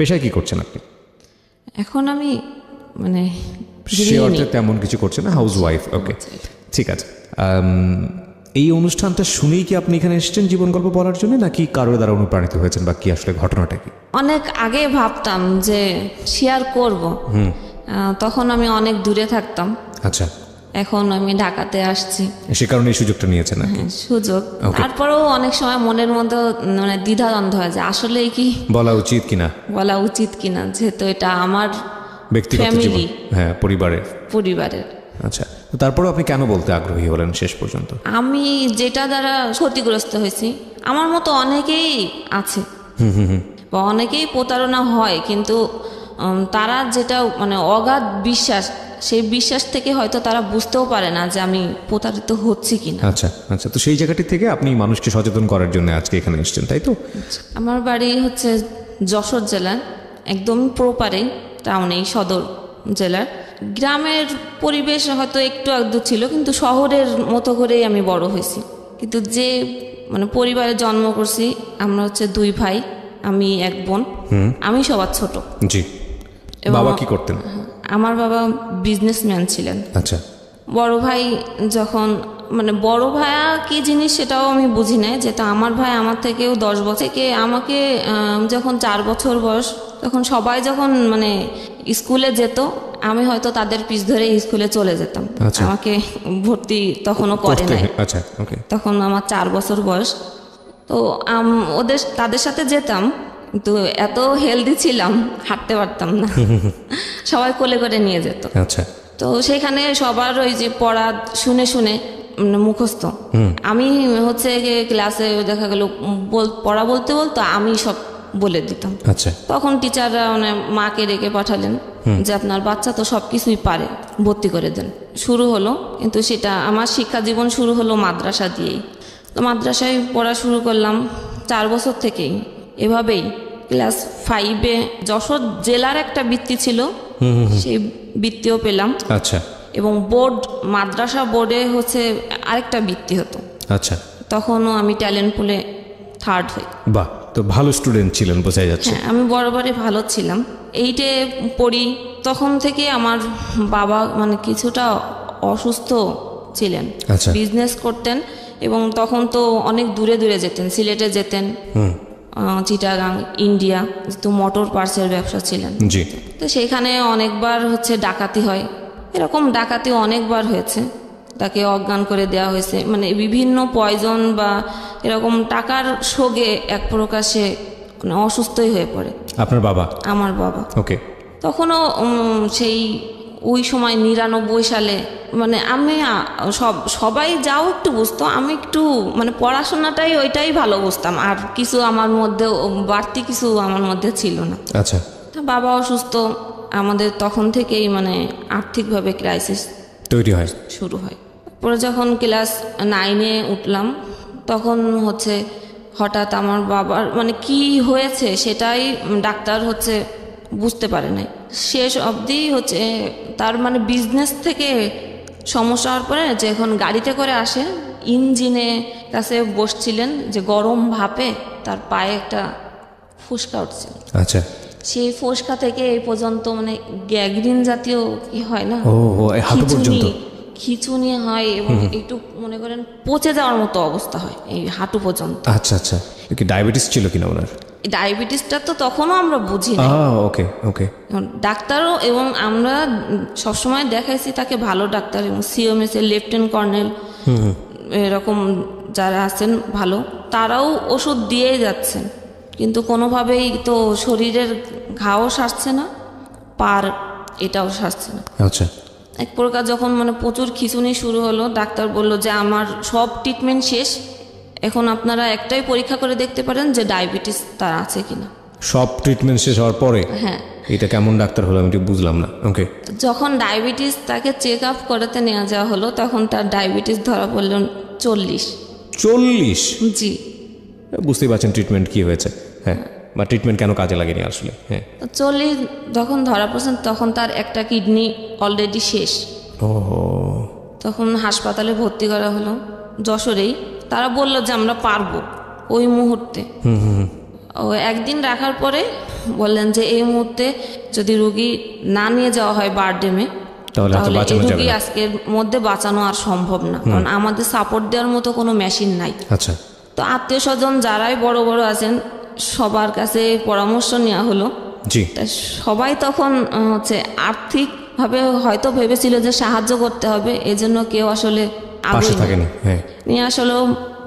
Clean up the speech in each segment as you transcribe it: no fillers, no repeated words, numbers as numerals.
পেশায় কি করছেন আপনি? এখন আমি মানে সে অর্থে তেমন কিছু করছেন না, হাউস ওয়াইফ। ওকে, ঠিক আছে। এই অনুষ্ঠানটা শুনেই কি আপনি এখানে এসেছেন জীবন গল্প বলার জন্য, নাকি কারোর দ্বারা অনুপ্রাণিত হয়েছেন, বা কি আসলে ঘটনাটা কি? অনেক আগে ভাবতাম যে শেয়ার করব, তখন আমি অনেক দূরে থাকতাম। আচ্ছা, এখন আমি ঢাকাতে আসছি, সে কারণে এই সুযোগটা নিয়েছেন নাকি? সুযোগ। তারপরেও অনেক সময় মনের মধ্যে মানে দ্বিধাদ্বন্দ্ব হয় যে আসলে কি বলা উচিত কিনা, যেহেতু এটা আমার ব্যক্তিগত জীবন, হ্যাঁ, পরিবারের। আচ্ছা, তো তারপরে আপনি কেন বলতে আগ্রহী হলেন শেষ পর্যন্ত? আমি যেটা দ্বারা ক্ষতিগ্রস্ত হয়েছি, আমার মতো অনেকেই আছে বা অনেকেই প্রতারণা হয়, কিন্তু তারা যেটা মানে অগাধ বিশ্বাস, সেই বিশ্বাস থেকে হয়তো তারা বুঝতেও পারে না যে আমি প্রতারিত হচ্ছি কিনা। আচ্ছা আচ্ছা, তো সেই জায়গাটি থেকে আপনি মানুষকে সচেতন করার জন্য আজকে এখানে এসেছেন, তাই তো? আমার বাড়ি হচ্ছে যশোর জেলার একদম প্রপারে, টাউনেই, সদর জেলার। গ্রামের পরিবেশ হয়তো একটু আধটু ছিল, কিন্তু শহরের মতো করেই আমি বড় হয়েছি। কিন্তু যে মানে পরিবারে জন্ম করছি, আমরা হচ্ছে 2 ভাই, আমি এক বোন, আমি সবার ছোট। জি। বাবা কি করতেন? আমার বাবা বিজনেসম্যান ছিলেন। আচ্ছা। বড় ভাই যখন মানে বড় ভাইয়া কি জিনিস সেটাও আমি বুঝি না, যেটা আমার ভাই আমার থেকেও 10 বছর থেকে, আমাকে যখন 4 বছর বয়স, তখন সবাই যখন মানে স্কুলে যেত, আমি হয়তো তাদের পিছ ধরে স্কুলে চলে যেতাম। আমাকে ভর্তি তখনও করে নাই। আচ্ছা, ওকে। তখন আমার 4 বছর বয়স। তো তাদের সাথে যেতাম, কিন্তু এত হেলদি ছিলাম, হাঁটতে পারতাম না, সবাই কোলে করে নিয়ে যেত। আচ্ছা। তো সেখানে সবার ওই যে পড়া শুনে শুনে মুখস্থ, আমি হচ্ছে ক্লাসে দেখা গেল পড়া বলতে আমি সব বলে দিতাম। আচ্ছা। তখন টিচাররা মানে মাকে ডেকে পাঠালেন যে আপনার বাচ্চা তো সব কিছুই পারে, ভর্তি করে দেন। শুরু হলো, কিন্তু সেটা আমার শিক্ষা জীবন শুরু হলো মাদ্রাসা দিয়েই। তো মাদ্রাসায় পড়া শুরু করলাম 4 বছর থেকেই। এভাবেই ক্লাস 5-এ যশোর জেলার একটা বৃত্তি ছিল, সেই বৃত্তিও পেলাম। আচ্ছা। এবং মাদ্রাসা বোর্ডে হচ্ছে আরেকটা বৃত্তি হতো। আচ্ছা। তখনও আমি ট্যালেন্ট পুলে 3rd হই। বাহ, তো ভালো স্টুডেন্ট ছিলেন বোঝা যাচ্ছে। হ্যাঁ, আমি বরাবরই ভালো ছিলাম। 8-এ পড়ি, তখন থেকে আমার বাবা মানে কিছুটা অসুস্থ ছিলেন। আচ্ছা। বিজনেস করতেন, এবং তখন তো অনেক দূরে দূরে যেতেন, সিলেটে যেতেন, চিটাগাং, ইন্ডিয়া, তো মোটর পার্টসের ব্যবসা ছিলেন। জি। তো সেখানে অনেকবার হচ্ছে ডাকাতি হয়, এরকম ডাকাতি অনেকবার হয়েছে। তাকে অজ্ঞান করে দেওয়া হয়েছে, মানে বিভিন্ন পয়জন বা এরকম টাকার শোগে এক প্রকাশে মানে অসুস্থই হয়ে পড়ে। আপনার বাবা? আমার বাবা। ওকে। তখনও সেই ওই সময় 99 সালে মানে আমি সবাই যাও একটু বুঝতো, আমি একটু মানে পড়াশোনাটাই ওইটাই ভালো বুঝতাম, আর কিছু আমার মধ্যে বাড়তি কিছু আমার মধ্যে ছিল না। আচ্ছা। বাবা অসুস্থ, আমাদের তখন থেকেই মানে আর্থিকভাবে ক্রাইসিস তৈরি হয়, শুরু হয়। পরে যখন ক্লাস 9-এ উঠলাম, তখন হচ্ছে হঠাৎ আমার বাবার মানে কি হয়েছে সেটাই ডাক্তার হচ্ছে বুঝতে পারে নাই। শেষ অবধি হচ্ছে তার মানে বিজনেস থেকে সমস্যা হওয়ার পরে যে এখন গাড়িতে করে আসে, ইঞ্জিনে কাছে বসছিলেন, যে গরম ভাপে তার পায়ে একটা ফুসকা উঠছিল। আচ্ছা। সেই ফুসকা থেকে এই পর্যন্ত মানে গ্যাংগ্রিন জাতীয় কি হয় না, খিঁচুনি হয়, এবং একটু মনে করেন পচে যাওয়ার মতো অবস্থা হয় এই হাঁটু পর্যন্ত। আচ্ছা আচ্ছা। কি ডায়াবেটিস ছিল কিনা ওনার? ডায়াবেটিসটা তো তখনও আমরা বুঝি না। ওকে ওকে। ডাক্তারও, এবং আমরা সবসময় দেখাইছি তাকে ভালো ডাক্তার, এবং সিএমএস এর লেফটেন্যান্ট কর্নেল এরকম যারা আছেন ভালো, তারাও ওষুধ দিয়েই যাচ্ছেন, কিন্তু কোনোভাবেই তো শরীরের ঘাও সারছে না, পার এটাও সারছে না। আচ্ছা। এক প্রকার যখন মানে প্রচুর খিঁচুনি শুরু হলো, ডাক্তার বলল যে আমার সব ট্রিটমেন্ট শেষ, এখন আপনারা একটাই পরীক্ষা করে দেখতে পারেন যে ডায়াবেটিস তার আছে কিনা। সব ট্রিটমেন্ট শেষ হওয়ার পরে? হ্যাঁ। এটা কেমন ডাক্তার হলো আমি ঠিক বুঝলাম না। ওকে। যখন ডায়াবেটিস তাকে চেক আপ করাতে নিয়ে যাওয়া হলো, তখন তার ডায়াবেটিস ধরা পড়ল 40। 40? জি। বুঝতেই পারছেন ট্রিটমেন্ট কি হয়েছে। হ্যাঁ, বা ট্রিটমেন্ট কেন কাজে লাগেনি আসলে। হ্যাঁ, 40 যখন ধরা পড়ছেন, তখন তার একটা কিডনি অলরেডি শেষ। তখন হাসপাতালে ভর্তি করা হলো যশোরেই। তারা বলল যে আমরা পারবো ওই মুহূর্তে। একদিন রাখার পরে বললেন যে এই মুহূর্তে যদি রুগী না নিয়ে যাওয়া হয় বারডেমে তাহলে এই রুগী আজকের মধ্যে বাঁচানো আর সম্ভব না, কারণ আমাদের সাপোর্ট দেওয়ার মতো কোনো মেশিন নাই। আচ্ছা, তো আত্মীয় স্বজন যারাই বড় বড় আছেন সবার কাছে পরামর্শ নেওয়া হলো। জি। সবাই তখন হচ্ছে আর্থিকভাবে হয়তো ভেবেছিল যে সাহায্য করতে হবে, এজন্য কেউ আসলে পাশে থাকেনি। হ্যাঁ, নিয়ে আসলে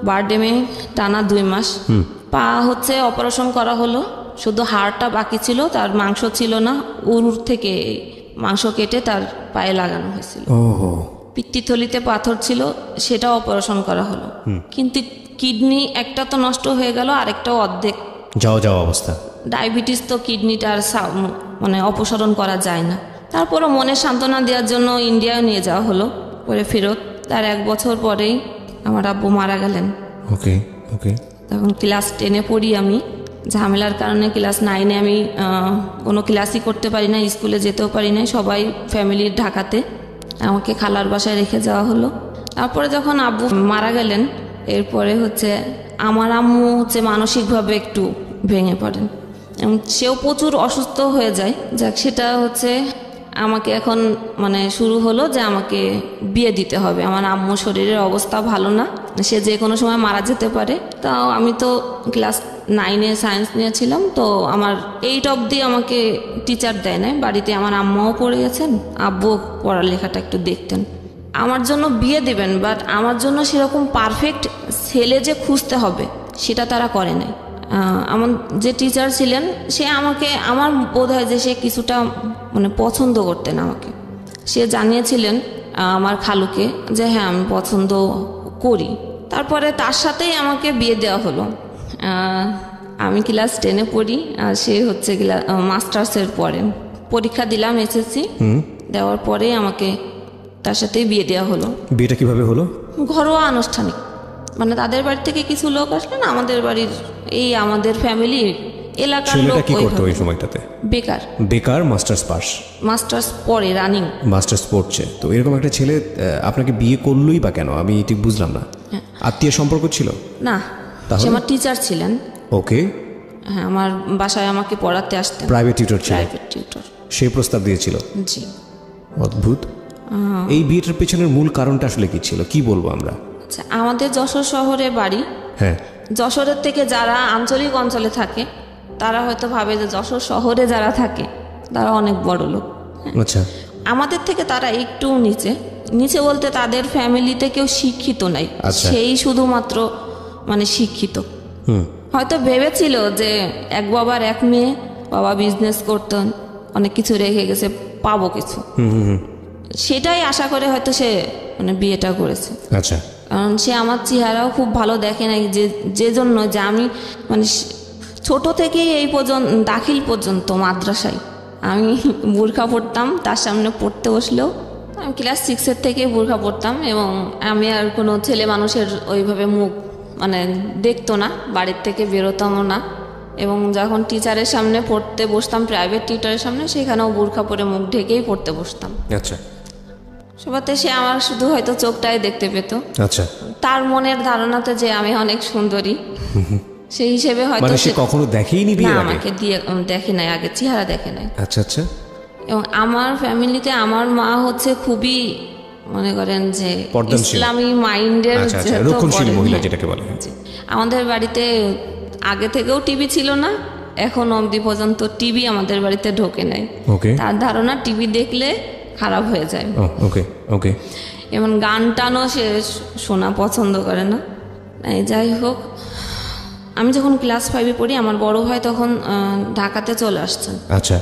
বারডেমে টানা 2 মাস পা হচ্ছে অপারেশন করা হলো, শুধু হাড়টা বাকি ছিল, তার মাংস ছিল না, উরুর থেকে মাংস কেটে তার পায়ে লাগানো হয়েছিল। ওহো। পিত্তথলিতে পাথর ছিল, সেটা অপারেশন করা হলো, কিন্তু কিডনি একটা তো নষ্ট হয়ে গেল, আরেকটাও অর্ধেক যাওয়া অবস্থা। ডায়াবেটিস তো কিডনিটা আর মানে অপসারণ করা যায় না। তারপরও মনে সান্ত্বনা দেওয়ার জন্য ইন্ডিয়ায় নিয়ে যাওয়া হলো, পরে ফেরত। তার 1 বছর পরেই আমার আব্বু মারা গেলেন। ওকে ওকে। তখন ক্লাস 10-এ পড়ি আমি, ঝামেলার কারণে ক্লাস 9-এ আমি কোনো ক্লাসই করতে পারি না, স্কুলে যেতেও পারি না, সবাই ফ্যামিলির ঢাকাতে, আমাকে খালার বাসায় রেখে যাওয়া হলো। তারপরে যখন আব্বু মারা গেলেন, এরপরে হচ্ছে আমার আম্মু হচ্ছে মানসিকভাবে একটু ভেঙে পড়েন এবং সেও প্রচুর অসুস্থ হয়ে যায়। যাক, সেটা হচ্ছে আমাকে এখন মানে শুরু হলো যে আমাকে বিয়ে দিতে হবে। আমার আম্মু শরীরের অবস্থা ভালো না, সে যে কোনো সময় মারা যেতে পারে। তাও আমি তো ক্লাস 9-এ সায়েন্স নিয়েছিলাম, তো আমার 8 অবধি আমাকে টিচার দেয় না বাড়িতে। আমার আম্মাও পড়ে গেছেন, আব্বু পড়ালেখাটা একটু দেখতেন। আমার জন্য বিয়ে দেবেন, বাট আমার জন্য সেরকম পারফেক্ট ছেলে যে খুঁজতে হবে সেটা তারা করে নাই। আমার যে টিচার ছিলেন সে আমাকে, আমার বোধ হয় যে সে কিছুটা মানে পছন্দ করতেন আমাকে। সে জানিয়েছিলেন আমার খালুকে যে হ্যাঁ আমি পছন্দ করি। তারপরে তার সাথেই আমাকে বিয়ে দেওয়া হলো। আমি ক্লাস 10-এ পড়ি, আর সে হচ্ছে মাস্টার্সের পড়েন। পরীক্ষা দিলাম SSC, দেওয়ার পরে আমাকে তার সাথেই বিয়ে দেওয়া হলো। বিয়েটা কিভাবে হলো? ঘরোয়া আনুষ্ঠানিক, মানে তাদের বাড়ি থেকে কিছু লোক আসলেন, আমাদের বাড়ির এই আমাদের ফ্যামিলি এলাকার লোক। কি করতো ওই সময়টাতে? বেকার, মাস্টার্স পড়ে, রানিং মাস্টার্স পড়ছে। তো এরকম একটা ছেলে আপনাকে বিয়ে করলোই বা কেন, আমি ঠিক বুঝলাম না। আত্মীয় সম্পর্ক ছিল না, সে আমার টিচার ছিলেন। ওকে। হ্যাঁ, আমার বাসায় আমাকে পড়াতে আসতেন, প্রাইভেট টিউটর ছিল। সেই প্রস্তাব দিয়েছিল? জি। অদ্ভুত। এই বিয়েটার পেছনের মূল কারণটা আসলে কি ছিল, কি বলবো আমরা? আচ্ছা, আমাদের যশোর শহরে বাড়ি। হ্যাঁ। যশোরের থেকে যারা আঞ্চলিক অঞ্চলে থাকে তারা হয়তো ভাবে যে যশোর শহরে যারা থাকে তারা অনেক বড় লোক। আচ্ছা। আমাদের থেকে তারা একটু নিচে বলতে তাদের ফ্যামিলিতে কেউ শিক্ষিত নাই, সেই শুধুমাত্র মানে শিক্ষিত। হয়তো ভেবেছিল যে এক বাবার এক মেয়ে, বাবা বিজনেস করতেন, অনেক কিছু রেখে গেছে, পাবো কিছু, সেটাই আশা করে হয়তো সে মানে বিয়েটা করেছে। আচ্ছা। কারণ সে আমার চেহারাও খুব ভালো দেখে নাই, যে জন্য যে আমি মানে ছোট থেকেই এই পর্যন্ত দাখিল পর্যন্ত মাদ্রাসায় আমি বোরখা পরতাম। তার সামনে পড়তে বসলেও আমি ক্লাস 6-এর থেকে বোরখা পরতাম, এবং আমি আর কোনো ছেলে মানুষের ওইভাবে মুখ মানে দেখতো না, বাড়ির থেকে বেরোতামও না। এবং যখন টিচারের সামনে পড়তে বসতাম, প্রাইভেট টিউটারের সামনে, সেখানেও বোরখা পরে মুখ ঢেকেই পড়তে বসতাম। আচ্ছা। সবাতে সে আমার শুধু হয়তো চোখটাই দেখতে পেত। আচ্ছা। তার মনের ধারণাতে যে আমি অনেক সুন্দরী, সেই হিসেবে হয়তো সে কখনো দেখেইনি বিয়ের আগে? আমাকে দিয়ে দেখে নাই, আগে চেহারা দেখে নাই। আচ্ছা আচ্ছা। এবং আমার ফ্যামিলিতে আমার মা হচ্ছে খুবই মনে করেন যে ইসলামী মাইন্ডের, রক্ষণশীল মহিলা যেটাকে বলে। আমাদের বাড়িতে আগে থেকেও টিভি ছিল না, এখন অবধি পর্যন্ত টিভি আমাদের বাড়িতে ঢোকে নাই। তার ধারণা টিভি দেখলে খারাপ হয়ে যায়। ওকে ওকে। এবং গান টানও সে শোনা পছন্দ করে না। যাই হোক, আমি যখন ক্লাস 5-এ পড়ি, আমার বড় ভাই তখন ঢাকাতে চলে আসছেন। আচ্ছা।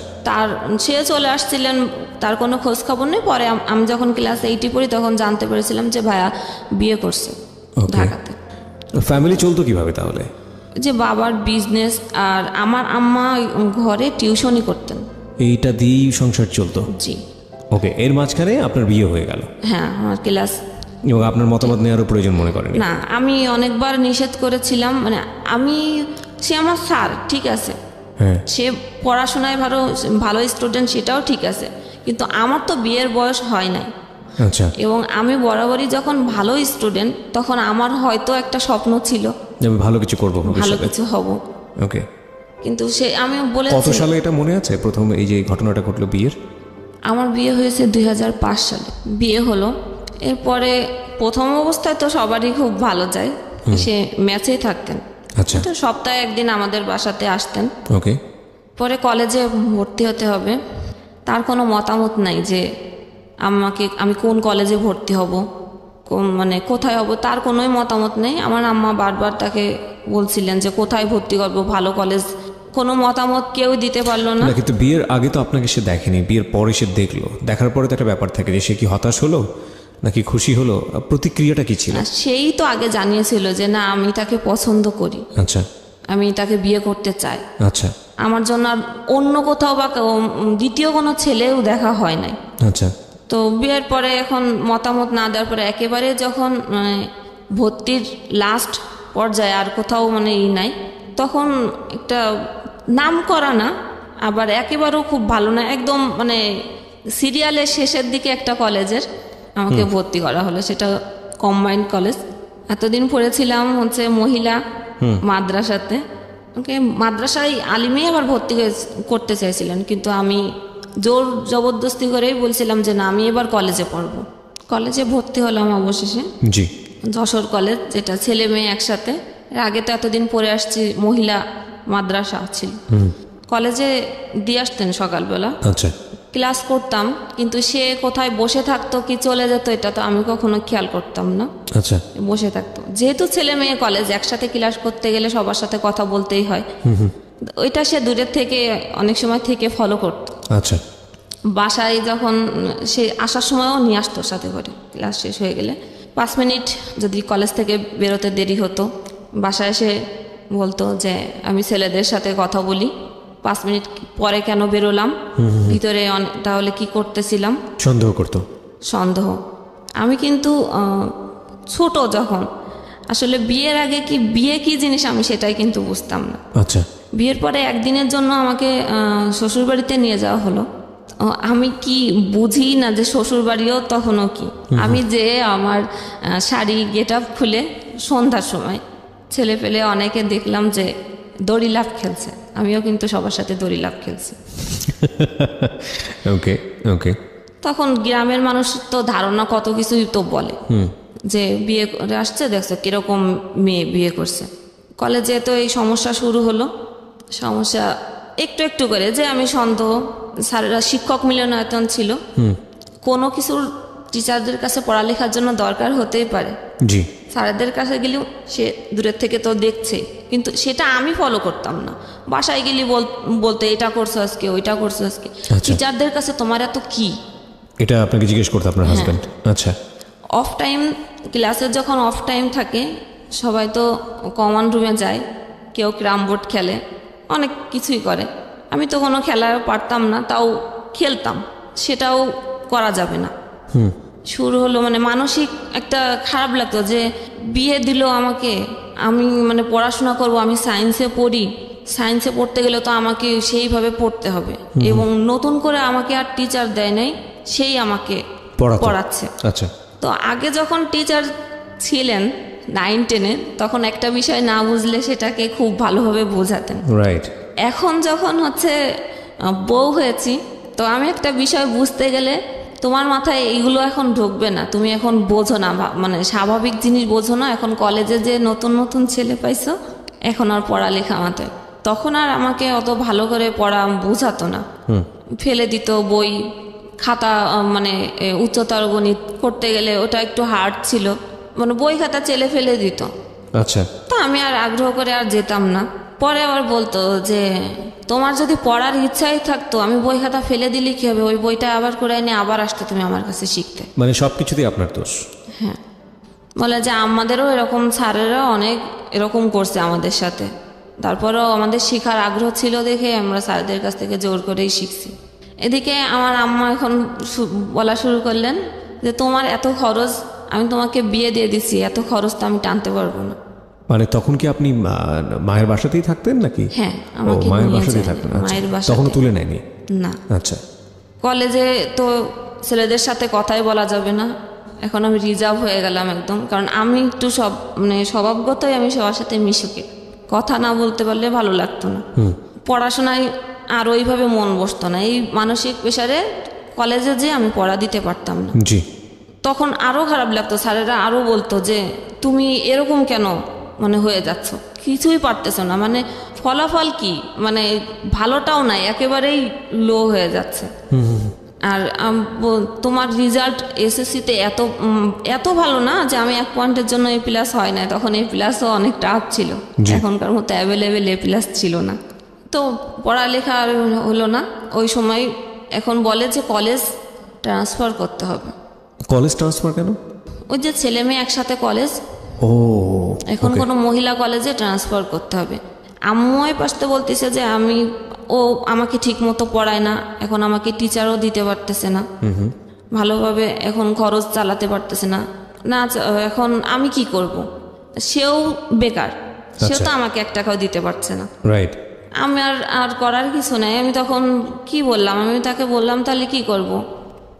সে চলে আসছিলেন, তার কোনো খোঁজ খবর নেই। পরে আমি যখন ক্লাস 8-এ পড়ি তখন জানতে পেরেছিলাম যে ভাইয়া বিয়ে করছে ঢাকাতে। ফ্যামিলি চলতো কিভাবে তাহলে? যে বাবার বিজনেস, আর আমার আম্মা ঘরে টিউশনই করতেন, এইটা দিয়েই সংসার চলতো। জি। ওকে। এর মাঝখানে আপনার বিয়ে হয়ে গেল? হ্যাঁ, আমার ক্লাস। এবং আপনার মতামত নেওয়ারও প্রয়োজন মনে করেন না? আমি অনেকবার নিষেধ করেছিলাম, মানে সে আমার স্যার, ঠিক আছে, সে পড়াশোনায় ভালো স্টুডেন্ট, সেটাও ঠিক আছে, কিন্তু আমার তো বিয়ের বয়স হয় নাই। আচ্ছা। এবং আমি বরাবরই যখন ভালো স্টুডেন্ট, তখন আমার হয়তো একটা স্বপ্ন ছিল যে আমি ভালো কিছু করব, ভালো কিছু হব। ওকে। কিন্তু সে আমি কত বলেছি। সালে এটা মনে আছে প্রথম এই যে ঘটনাটা ঘটলো বিয়ের? আমার বিয়ে হয়েছে 2005 সালে বিয়ে হলো। এরপরে প্রথম অবস্থায় তো সবারই খুব ভালো যায়, সে ম্যাচেই থাকতেন। আচ্ছা, তো সপ্তাহে একদিন আমাদের বাসাতে আসতেন। ওকে। পরে কলেজে ভর্তি হতে হবে, তার কোনো মতামত নাই যে আমি কোন কলেজে ভর্তি হব, মানে কোথায় হব, তার কোনোই মতামত নেই। আমার আম্মা বারবার তাকে বলছিলেন যে কোথায় ভর্তি করবো, ভালো কলেজ, কোনো মতামত কেউ দিতে পারলো না। না, কিন্তু বিয়ের আগে তো আপনাকে সে দেখেনি, বিয়ের পরে সে দেখলো, দেখার পরে তো একটা ব্যাপার থাকে যে সে কি হতাশ হলো নাকি খুশি হলো, প্রতিক্রিয়াটা কি ছিল? সেই তো আগে জানিয়েছিল যে না, আমি তাকে পছন্দ করি, আচ্ছা আমি তাকে বিয়ে করতে চাই। আচ্ছা আমার জন্য আর অন্য কোথাও বা দ্বিতীয় কোনো ছেলেও দেখা হয় নাই। আচ্ছা। তো বিয়ের পরে এখন মতামত না দেওয়ার পরে একেবারে যখন মানে ভর্তির লাস্ট পর্যায়ে আর কোথাও মানে নাই, তখন একটা নাম করা না, আবার একেবারেও খুব ভালো না, একদম মানে সিরিয়ালের শেষের দিকে একটা কলেজের আমাকে ভর্তি করা হলো। সেটা কম্বাইন্ড কলেজ। এতদিন পড়েছিলাম হচ্ছে মহিলা মাদ্রাসাতে, ওকে মাদ্রাসায় আলিমেই আবার ভর্তি করতে চাইছিলেন, কিন্তু আমি জোর জবরদস্তি করেই বলছিলাম যে না, আমি এবার কলেজে পড়বো। কলেজে ভর্তি হলাম অবশেষে, জি। যশোর কলেজ, যেটা ছেলে মেয়ে একসাথে। এর আগে তো এতদিন পরে আসছি, মহিলা মাদ্রাসা ছিল। কলেজে দিয়ে আসতেন সকালবেলা, আচ্ছা ক্লাস করতাম, কিন্তু সে কোথায় বসে থাকতো কি চলে যেত এটা তো আমি কখনো খেয়াল করতাম না। আচ্ছা। বসে থাকতো, যেহেতু ছেলে মেয়ে কলেজ, একসাথে ক্লাস করতে গেলে সবার সাথে কথা বলতেই হয়, ওইটা সে দূরের থেকে অনেক সময় থেকে ফলো করতো। আচ্ছা। বাসায় যখন সে আসার সময়ও নিয়ে আসতো সাথে করে, ক্লাস শেষ হয়ে গেলে 5 মিনিট যদি কলেজ থেকে বেরোতে দেরি হতো, বাসায় এসে বলতো যে আমি ছেলেদের সাথে কথা বলি, 5 মিনিট পরে কেন বেরোলাম, ভিতরে তাহলে কি করতেছিলাম, সন্দেহ করতো। সন্দেহ। আমি কিন্তু ছোট যখন, আসলে বিয়ের আগে কি বিয়ে কি জিনিস আমি সেটাই কিন্তু বুঝতাম না। আচ্ছা। বিয়ের পরে একদিনের জন্য আমাকে শ্বশুরবাড়িতে নিয়ে যাওয়া হলো। আমি কি বুঝি না যে শ্বশুরবাড়িও তখনও কি, আমি যে আমার শাড়ি গেট আপ খুলে সন্ধ্যার সময় ছেলে পেলে অনেকে দেখলাম যে দড়ি লাফ খেলছে, আমিও কিন্তু সবার সাথে দড়ি লাফ খেলছি। ওকে ওকে। তখন গ্রামের মানুষ তো ধারণা কত কিছুই তো বলে, যে বিয়ে করে আসছে, দেখছো কিরকম মেয়ে বিয়ে করছে। কলেজে তো এই সমস্যা শুরু হলো, সমস্যা একটু একটু করে, যে আমি সন্দেহ, স্যারেরা শিক্ষক মিলনায়তন ছিল, কোনো কিছুর টিচারদের কাছে পড়ালেখার জন্য দরকার হতেই পারে, জি। স্যারেদের কাছে গেলেও সে দূরের থেকে তো দেখছেই, কিন্তু সেটা আমি ফলো করতাম না। বাসায় গেলে বলতে এটা করছো আজকে, ওইটা করছো আজকে। টিচারদের কাছে তোমার এত কি, এটা আপনাকে জিজ্ঞেস করতে আপনার হাজবেন্ড? আচ্ছা। অফ টাইম, ক্লাসের যখন অফ টাইম থাকে সবাই তো কমন রুমে যায়, কেউ ক্যারাম বোর্ড খেলে, অনেক কিছুই করে। আমি তো কোনো খেলাও পারতাম না, তাও খেলতাম, সেটাও করা যাবে না। শুরু হলো মানে মানসিক একটা খারাপ লাগতো যে বিয়ে দিল আমাকে, আমি মানে পড়াশোনা করব, আমি সায়েন্সে পড়ি, সায়েন্সে পড়তে গেলে তো আমাকে সেইভাবে পড়তে হবে, এবং নতুন করে আমাকে আর টিচার দেয় নাই, সেই আমাকে পড়াচ্ছে। আচ্ছা। তো আগে যখন টিচার ছিলেন 9-10-এ, তখন একটা বিষয় না বুঝলে সেটাকে খুব ভালোভাবে বোঝাতেন। রাইট। এখন যখন হচ্ছে বউ হয়েছি, তো আমি একটা বিষয় বুঝতে গেলে তোমার মাথায় এইগুলো এখন ঢুকবে না, তুমি এখন বোঝো না, মানে স্বাভাবিক জিনিস বোঝো না। এখন কলেজে যে নতুন নতুন ছেলে পাইছো, এখন আর পড়ালেখা মাথায়, তখন আর আমাকে অত ভালো করে পড়া বোঝাতো না, ফেলে দিত বই খাতা, মানে উচ্চতর গণিত করতে গেলে ওটা একটু হার্ড ছিল, মানে বই খাতা চেলে ফেলে দিত। আচ্ছা। তো আমি আর আগ্রহ করে আর যেতাম না। পরে আবার বলতো যে তোমার যদি পড়ার ইচ্ছাই থাকতো, আমি বই খাতা ফেলে দিলে কি হবে, ওই বইটা আবার করে এনে আবার আসতো তুমি আমার কাছে শিখতে। মানে সবকিছুতেই আপনার দোষ? হ্যাঁ, বলে যে আমাদেরও এরকম স্যারেরা অনেক এরকম করছে আমাদের সাথে, তারপরেও আমাদের শেখার আগ্রহ ছিল দেখে আমরা স্যারদের কাছ থেকে জোর করেই শিখছি। এদিকে আমার আম্মা এখন বলা শুরু করলেন যে তোমার এত খরচ, আমি তোমাকে বিয়ে দিয়ে দিছি, এত খরচ তো আমি টানতে পারবো না। মানে তখন কি আপনি মায়ের বাসাতেই থাকতেন নাকি? হ্যাঁ, আমাকে মায়ের নিয়ে বাসাতেই যায়, থাকতেন। মায়ের বাসাতে। তখন তুলে নেয়নি? না। আচ্ছা। কলেজে তো ছেলেদের সাথে কথাই বলা যাবে না, এখন আমি রিজার্ভ হয়ে গেলাম একদম, কারণ আমি একটু মানে স্বভাবগতই আমি সবার সাথে মিশুকে, কথা না বলতে পারলে ভালো লাগতো না। পড়াশোনায় আর ওইভাবে মন বসতো না। এই মানসিক প্রেশারে কলেজে যে আমি পড়া দিতে পারতাম না। জি। তখন আরও খারাপ লাগতো, স্যারেরা আরও বলতো যে তুমি এরকম কেন মানে হয়ে যাচ্ছ, কিছুই পারতেছো না, মানে ফলাফল কি, মানে ভালোটাও নাই, একেবারেই লো হয়ে যাচ্ছে। আর তোমার রেজাল্ট এসএসসিতে এত ভালো না যে আমি 1 পয়েন্টের জন্য A+ হয় না, তখন A+ও অনেক টাফ ছিল, এখনকার মতো অ্যাভেলেবেল A+ ছিল না। তো পড়ালেখা আর হলো না ওই সময়। এখন বলে যে কলেজ ট্রান্সফার করতে হবে। কলেজ ট্রান্সফার কেন? ওই যে ছেলে মেয়ে একসাথে কলেজ, ও এখন কোনো মহিলা কলেজে ট্রান্সফার করতে হবে। আম্মুই পাশতে বলতেছে যে ও আমাকে ঠিক মতো পড়ায় না, এখন আমাকে টিচারও দিতে পারতেছে না ভালোভাবে, এখন খরচ চালাতে পারতেছে না, এখন আমি কি করব? সেও বেকার, সেও তো আমাকে 1 টাকাও দিতে পারছে না। রাইট। আমি আর করার কিছু নাই। আমি তখন কি বললাম, আমি তাকে বললাম তাহলে কি করব,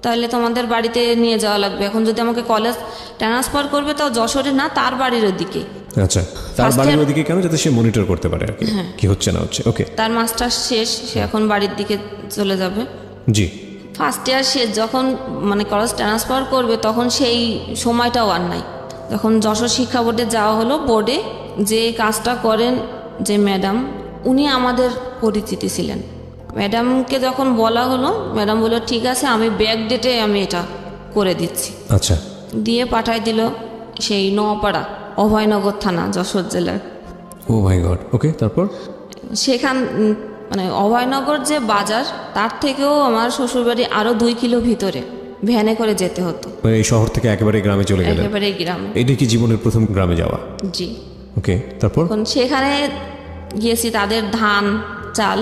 তাহলে তোমাদের বাড়িতে নিয়ে যাওয়া লাগবে। এখন যদি আমাকে কলেজ ট্রান্সফার করবে তাও যশোরে না, তার বাড়ির ওদিকে। আচ্ছা, তার বাড়ির ওদিকে কেন? যাতে সে মনিটর করতে পারে আর কি হচ্ছে না হচ্ছে। ওকে, তার মাস্টার্স শেষ, সে এখন বাড়ির দিকে চলে যাবে। জি। ফার্স্ট ইয়ার শেষ, যখন মানে কলেজ ট্রান্সফার করবে তখন সেই সময়টাও আর নাই। যখন যশোর শিক্ষা বোর্ডে যাওয়া হলো, বোর্ডে যে কাজটা করেন যে ম্যাডাম, উনি আমাদের পরিচিতি ছিলেন। ম্যাডামকে যখন বলা হলো, ম্যাডাম বলল ঠিক আছে, আমি ব্যাক ডেটে আমি এটা করে দিচ্ছি। আচ্ছা। দিয়ে পাঠাই দিল সেই নোয়াপাড়া, অভয়নগর থানা, যশোর জেলার। ও মাই গড। ওকে, তারপর? সেখান মানে অভয়নগর যে বাজার, তার থেকেও আমার শ্বশুরবাড়ি আরও 2 কিলো ভিতরে ভ্যানে করে যেতে হতো। মানে এই শহর থেকে একেবারে গ্রামে চলে গেলেন? একেবারে গ্রামে। এটা কি জীবনের প্রথম গ্রামে যাওয়া? জি। ওকে, তারপর? সেখানে গিয়েছি, তাদের ধান চাল,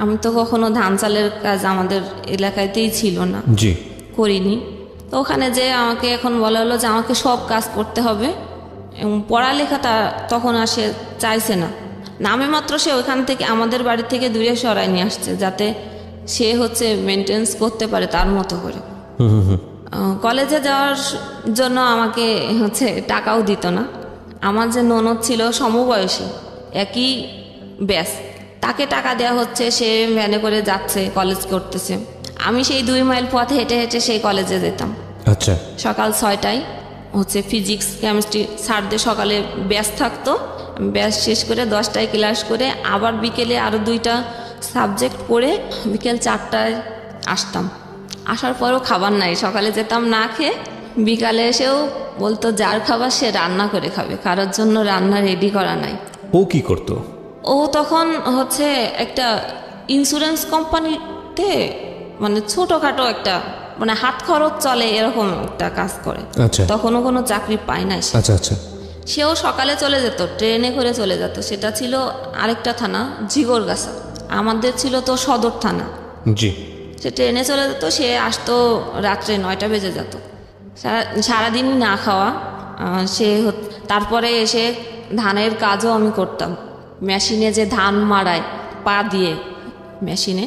আমি তো কখনো ধান চালের কাজ আমাদের এলাকাতেই ছিল না, জি, করিনি। তো ওখানে যে আমাকে এখন বলা হলো যে আমাকে সব কাজ করতে হবে, এবং পড়ালেখাটা তখন আর সে চাইছে না। নামে মাত্র সে ওইখান থেকে আমাদের বাড়ি থেকে দূরে সরাই নিয়ে আসছে, যাতে সে হচ্ছে মেনটেন্স করতে পারে তার মতো করে। কলেজে যাওয়ার জন্য আমাকে হচ্ছে টাকাও দিত না। আমার যে ননদ ছিল সমবয়সী, একই ব্যাস, তাকে টাকা দেওয়া হচ্ছে, সে ভ্যানে করে যাচ্ছে, কলেজ করতেছে। আমি সেই 2 মাইল পথ হেঁটে হেঁটে সেই কলেজে যেতাম। আচ্ছা। সকাল 6টায় হচ্ছে ফিজিক্স কেমিস্ট্রি স্যারদের সকালে ব্যাস থাকতো, ব্যাস শেষ করে 10টায় ক্লাস করে আবার বিকেলে আরও 2টা সাবজেক্ট পড়ে বিকেল 4টায় আসতাম। আসার পরও খাবার নাই, সকালে যেতাম না খেয়ে, বিকালে এসেও বলতো যার খাবার সে রান্না করে খাবে, কারোর জন্য রান্না রেডি করা নাই। ও কি করতো? ও তখন হচ্ছে একটা ইন্স্যুরেন্স কোম্পানিতে মানে ছোটোখাটো একটা মানে হাত খরচ চলে এরকম একটা কাজ করে। আচ্ছা। তখনও কোনো চাকরি পায় না সে। আচ্ছা আচ্ছা। সেও সকালে চলে যেত, ট্রেনে করে চলে যেত। সেটা ছিল আরেকটা থানা, জিগরগাছা। আমাদের ছিল তো সদর থানা। জি। সে ট্রেনে চলে যেত, সে আসতো রাত্রে 9টা বেজে যেত, সারাদিন না খাওয়া। তারপরে এসে ধানের কাজও আমি করতাম, মেশিনে যে ধান মাড়ায় পা দিয়ে মেশিনে,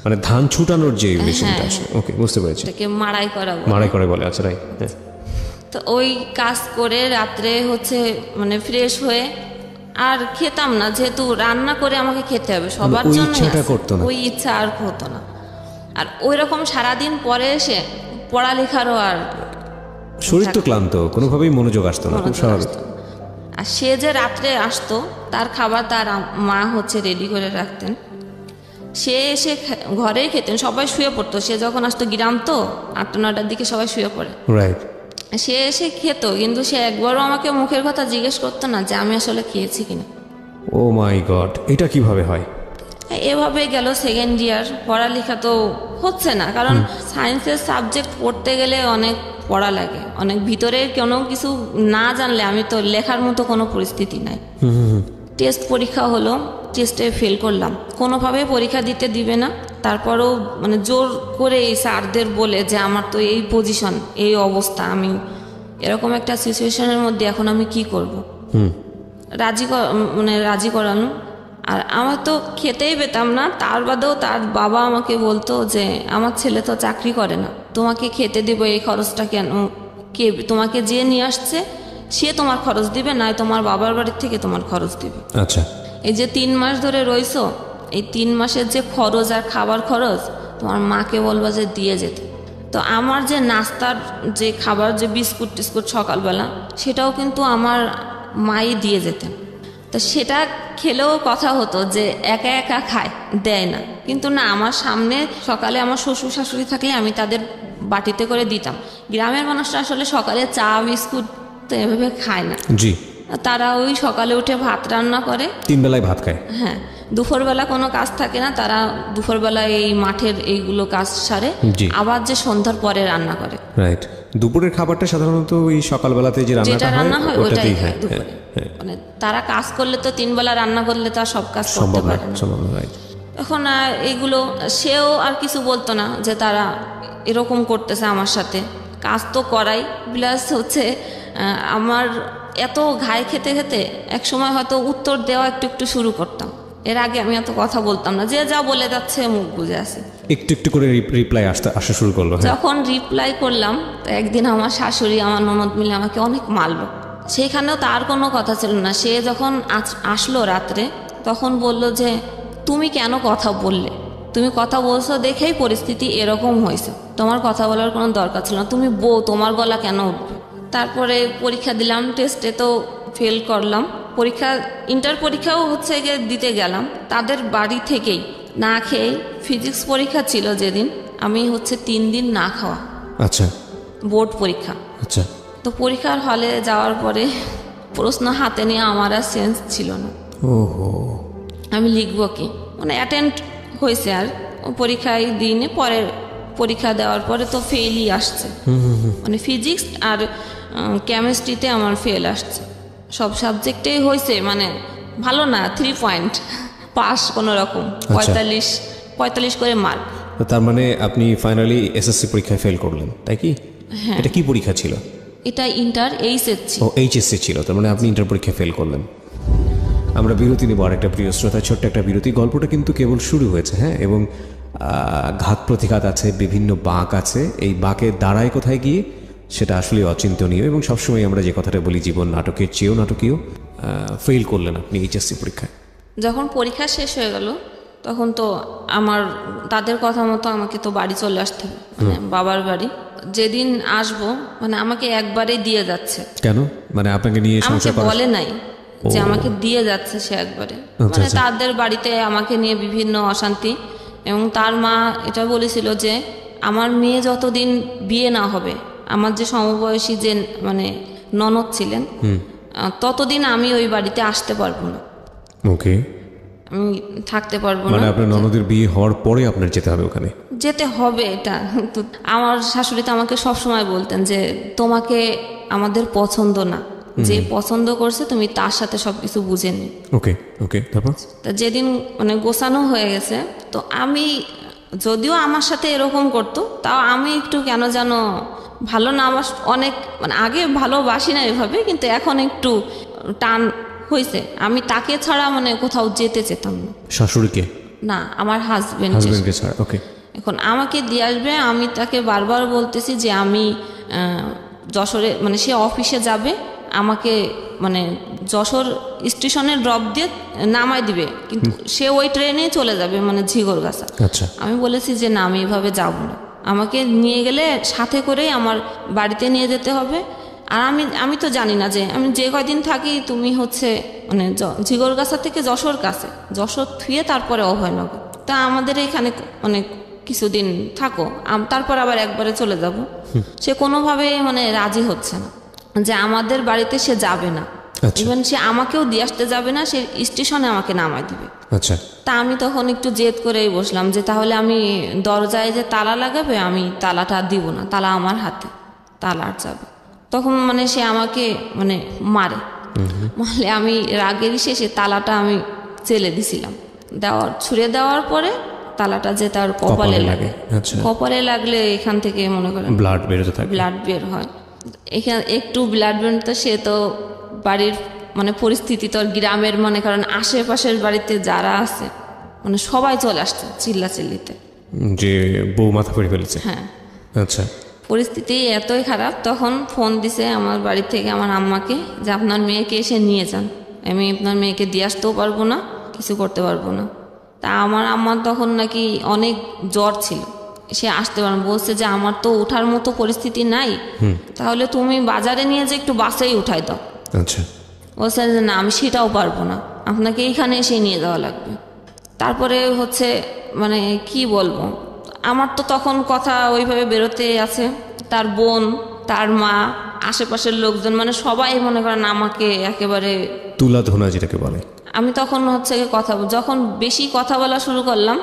মানে ধান ছুটানোর যে মেশিনটা আছে। ওকে, বুঝতে পেরেছি। এটাকে মাড়াই করা বলে। মাড়াই করে বলে। আচ্ছা, রাইট। তো ওই কাজ করে রাত্রে হচ্ছে মানে ফ্রেশ হয়ে আর খেতাম না, যেহেতু রান্না করে আমাকে খেতে হবে সবার জন্য, ওই ইচ্ছা আর হতো না। আর ওই রকম সারাদিন পরে এসে পড়ালেখারও আর শরীর তো ক্লান্ত, কোনোভাবেই মনোযোগ আসতো না, খুব স্বাভাবিক। আর সে যে রাত্রে আসতো, তার খাবার তার মা হচ্ছে রেডি করে রাখতেন, সে এসে ঘরেই খেতেন, সবাই শুয়ে পড়তো। সে যখন আসতো, গ্রাম তো 8টা 9টার দিকে সবাই শুয়ে পড়ে, রাইট। সে এসে খেত, কিন্তু সে একবারও আমাকে মুখের কথা জিজ্ঞেস করতো না যে আমি আসলে খেয়েছি কিনা। ও মাই গড, এটা কিভাবে হয়? এভাবে গেল 2nd ইয়ার। পড়ালেখা তো হচ্ছে না, কারণ সায়েন্সের সাবজেক্ট পড়তে গেলে অনেক পড়া লাগে, অনেক ভিতরের কোনো কিছু না জানলে আমি তো লেখার মতো কোনো পরিস্থিতি নাই। টেস্ট পরীক্ষা হলো, টেস্টে ফেল করলাম, কোনোভাবে পরীক্ষা দিবে না। তারপরেও মানে জোর করে এই স্যারদের বলে যে আমার তো এই পজিশন, এই অবস্থা, আমি এরকম একটা সিচুয়েশনের মধ্যে এখন আমি কি করব। রাজি করানো। আর আমার তো খেতেই পেতাম না, তার বাদেও তার বাবা আমাকে বলতো যে আমার ছেলে তো চাকরি করে না, তোমাকে খেতে দিব, এই খরচটা কেন, কে তোমাকে যে নিয়ে আসছে সে তোমার খরচ দিবে, নয় তোমার বাবার বাড়ির থেকে তোমার খরচ দিবে। আচ্ছা। এই যে 3 মাস ধরে রইছো, এই 3 মাসের যে খরচ আর খাবার খরচ তোমার মাকে বলবা যে দিয়ে যেতে। তো আমার যে নাস্তার যে খাবার, যে বিস্কুট টিস্কুট সকালবেলা, সেটাও কিন্তু আমার মাই দিয়ে যেতেন। তো সেটা খেলেও কথা হতো যে একা একা খায়, দেয় না। কিন্তু না, আমার সামনে সকালে আমার শ্বশুর শাশুড়ি থাকলে আমি তাদের বাটিতে করে দিতাম। গ্রামের মানুষরা আসলে সকালে চা বিস্কুট তো এভাবে খায় না। জি, তারা ওই সকালে উঠে ভাত রান্না করে, 3 বেলায় ভাত খায়। হ্যাঁ, দুপুরবেলা কোনো কাজ থাকে না, তারা দুপুরবেলা এই মাঠের এইগুলো কাজ সারে আবার যে সন্ধ্যার পরে রান্না করে। রাইট। দুপুরের খাবারটা সাধারণত ওই সকালবেলাতে যে রান্না হয় ওটাই খায় দুপুরে। মানে তারা কাজ করলে তো 3 বেলা রান্না করলে তার সব কাজ করতে পারে না। এখন এইগুলো সেও আর কিছু বলতো না যে তারা এরকম করতেছে আমার সাথে। কাজ তো করাই, প্লাস হচ্ছে আমার এত ঘায়ে খেতে খেতে এক সময় হয়তো উত্তর দেওয়া একটু একটু শুরু করতাম। এর আগে আমি এত কথা বলতাম না, যে যা বলে যাচ্ছে মুখ বুঝে আসে, একটু একটু করে রিপ্লাই আসা শুরু করলো। যখন রিপ্লাই করলাম তো একদিন আমার শাশুড়ি আমার ননদ মিলে আমাকে অনেক মারলো। সেইখানেও তার কোনো কথা ছিল না। সে যখন আসলো রাত্রে, তখন বলল যে তুমি কেন কথা বললে, তুমি কথা বলছো দেখেই পরিস্থিতি এরকম হয়েছে, তোমার কথা বলার কোনো দরকার ছিল না, তুমি বউ, তোমার গলা কেন উঠবে। তারপরে পরীক্ষা দিলাম, টেস্টে তো ফেল করলাম। পরীক্ষা, ইন্টার পরীক্ষাও হচ্ছে গিয়ে দিতে গেলাম তাদের বাড়ি থেকেই না খেয়ে। ফিজিক্স পরীক্ষা ছিল যেদিন, আমি হচ্ছে 3 দিন না খাওয়া। আচ্ছা। বোর্ড পরীক্ষা। আচ্ছা। তো পরীক্ষার হলে যাওয়ার পরে প্রশ্ন হাতে নিয়ে আমার আর সেন্স ছিল না। ওহো। আমি লিখবো কি, মানে অ্যাটেন্ড হয়েছে আর পরীক্ষায় দিনে পরের পরীক্ষা দেওয়ার পরে তো ফেলই আসছে। মানে ফিজিক্স আর কেমিস্ট্রিতে আমার ফেল আসছে, সব সাবজেক্টেই হয়েছে মানে ভালো না, 3 পয়েন্ট পাস কোনো রকম, 45 করে মার্ক। তার মানে আপনি ফাইনালি এসএসসি পরীক্ষায় ফেল করলেন, তাই কি? হ্যাঁ। এটা কি পরীক্ষা ছিল? এটা ইন্টার এইচএসসি। ও, এইচএসসি ছিল। তার মানে আপনি ইন্টার পরীক্ষায় ফেল করলেন। আমরা বিরতি নেব, আর একটা প্রিয় শ্রোতা, ছোট্ট একটা বিরতি। গল্পটা কিন্তু কেবল শুরু হয়েছে, হ্যাঁ, এবং ঘাত প্রতিঘাত আছে, বিভিন্ন বাঁক আছে। এই বাঁকের দাঁড়ায় কোথায় গিয়ে সেটা আসলে অচিন্তনীয়। এবং সবসময় আমরা যে কথাটা বলি, জীবন নাটকের চেয়েও নাটকীয়। ফেল করলেন আপনি এইচএসসি পরীক্ষায়। যখন পরীক্ষা শেষ হয়ে গেল তখন তো আমার তাদের কথা মতো আমাকে তো বাড়ি চলে আসতে হবে, মানে বাবার বাড়ি। যেদিন আসবো মানে আমাকে একবারে দিয়ে যাচ্ছে। কেন? মানে আপনাকে নিয়ে আমাকে বলে নাই যে আমাকে দিয়ে যাচ্ছে সে একবারে। মানে তাদের বাড়িতে আমাকে নিয়ে বিভিন্ন অশান্তি, এবং তার মা এটা বলেছিল যে আমার মেয়ে যতদিন বিয়ে না হবে, আমার যে সমবয়সী যে মানে ননদ ছিলেন, ততদিন আমি ওই বাড়িতে আসতে পারবো না। ওকে। আমি থাকতে পারবো না। মানে আপনার ননদের বিয়ে হওয়ার পরে আপনার যেতে হবে ওখানে? যেতে হবে। এটা তো আমার শাশুড়ি তো আমাকে সবসময় বলতেন যে তোমাকে আমাদের পছন্দ না, যে পছন্দ করছে তুমি তার সাথে সবকিছু বুঝে নি। ওকে ওকে। তারপর তা যেদিন মানে গোছানো হয়ে গেছে, তো আমি যদিও আমার সাথে এরকম করতো, তাও আমি একটু কেন যেন ভালো না, আমার অনেক মানে আগে ভালোবাসি না এভাবে, কিন্তু এখন একটু টান হয়েছে। আমি তাকে ছাড়া মানে কোথাও যেতে চেতাম না। শাশুড়িকে না, আমার হাজবেন্ডকে ছাড়া। ওকে। এখন আমাকে দিয়ে আসবে, আমি তাকে বারবার বলতেছি যে আমি যশোরে, মানে সে অফিসে যাবে, আমাকে মানে যশোর স্টেশনে ড্রপ দিয়ে নামাই দিবে, কিন্তু সে ওই ট্রেনে চলে যাবে মানে ঝিগরগাছা। আচ্ছা। আমি বলেছি যে না, আমি এভাবে যাব না, আমাকে নিয়ে গেলে সাথে করেই আমার বাড়িতে নিয়ে যেতে হবে। আর আমি তো জানি না যে আমি যে কয়দিন থাকি তুমি হচ্ছে মানে ঝিগরগাছা থেকে যশোর কাছে, যশোর থুয়ে তারপরে অভয়নগর, তা আমাদের এখানে মানে কিছুদিন থাকো, তারপর আবার একবারে চলে যাব। সে কোনোভাবে মানে রাজি হচ্ছে না যে আমাদের বাড়িতে সে যাবে না, ইভেন সে আমাকেও দিয়ে আসতে যাবে না, সে স্টেশনে আমাকে নামাই দিবে। আচ্ছা। তা আমি তখন একটু জেদ করেই বসলাম যে তাহলে আমি দরজায় যে তালা লাগাবে, আমি তালাটা দিব না, তালা আমার হাতে, তালা আর যাবে। তখন মানে সে আমাকে মানে মারে, মারলে আমি রাগের শেষে তালাটা আমি চেলে দিছিলাম, ছুঁড়ে দেওয়ার পরে তালাটা যে তার কপালে লাগে। কপালে লাগলে এখান থেকে মনে করেন ব্লাড বেরোতে থাকে, ব্লাড বের হয়। এখানে একটু ব্লাড বের তো সে তো বাড়ির মানে পরিস্থিতি তো গ্রামের, মানে কারণ আশেপাশের বাড়িতে যারা আছে মানে সবাই চলে আসছে চিল্লাচিল্লিতে যে বউ মাথা ফেটে ফেলেছে। হ্যাঁ। আচ্ছা। পরিস্থিতি এতই খারাপ, তখন ফোন দিছে আমার বাড়ি থেকে আমার আম্মাকে যে আপনার মেয়েকে এসে নিয়ে যান, আমি আপনার মেয়েকে দিয়ে আসতেও পারবো না, কিছু করতে পারবো না। তা আমার আম্মার তখন নাকি অনেক জ্বর ছিল, সে আসতে পারে না। বলছে যে আমার তো ওঠার মতো পরিস্থিতি নাই, তাহলে তুমি বাজারে নিয়ে যে একটু বাসেই উঠাই দাও। আচ্ছা। বলছে যে না, আমি সেটাও পারবো না, আপনাকে এইখানে এসে নিয়ে যাওয়া লাগবে। তারপরে হচ্ছে মানে কি বলবো, আমার তো তখন কথা ওইভাবে বেরোতে আছে। তার বোন, তার মা, আশেপাশের লোকজন, মানে সবাই মনে করেন আমাকে একেবারে তুলাধোনা যেটাকে বলে। আমি তখন হচ্ছে যখন বেশি কথা বলা শুরু করলাম,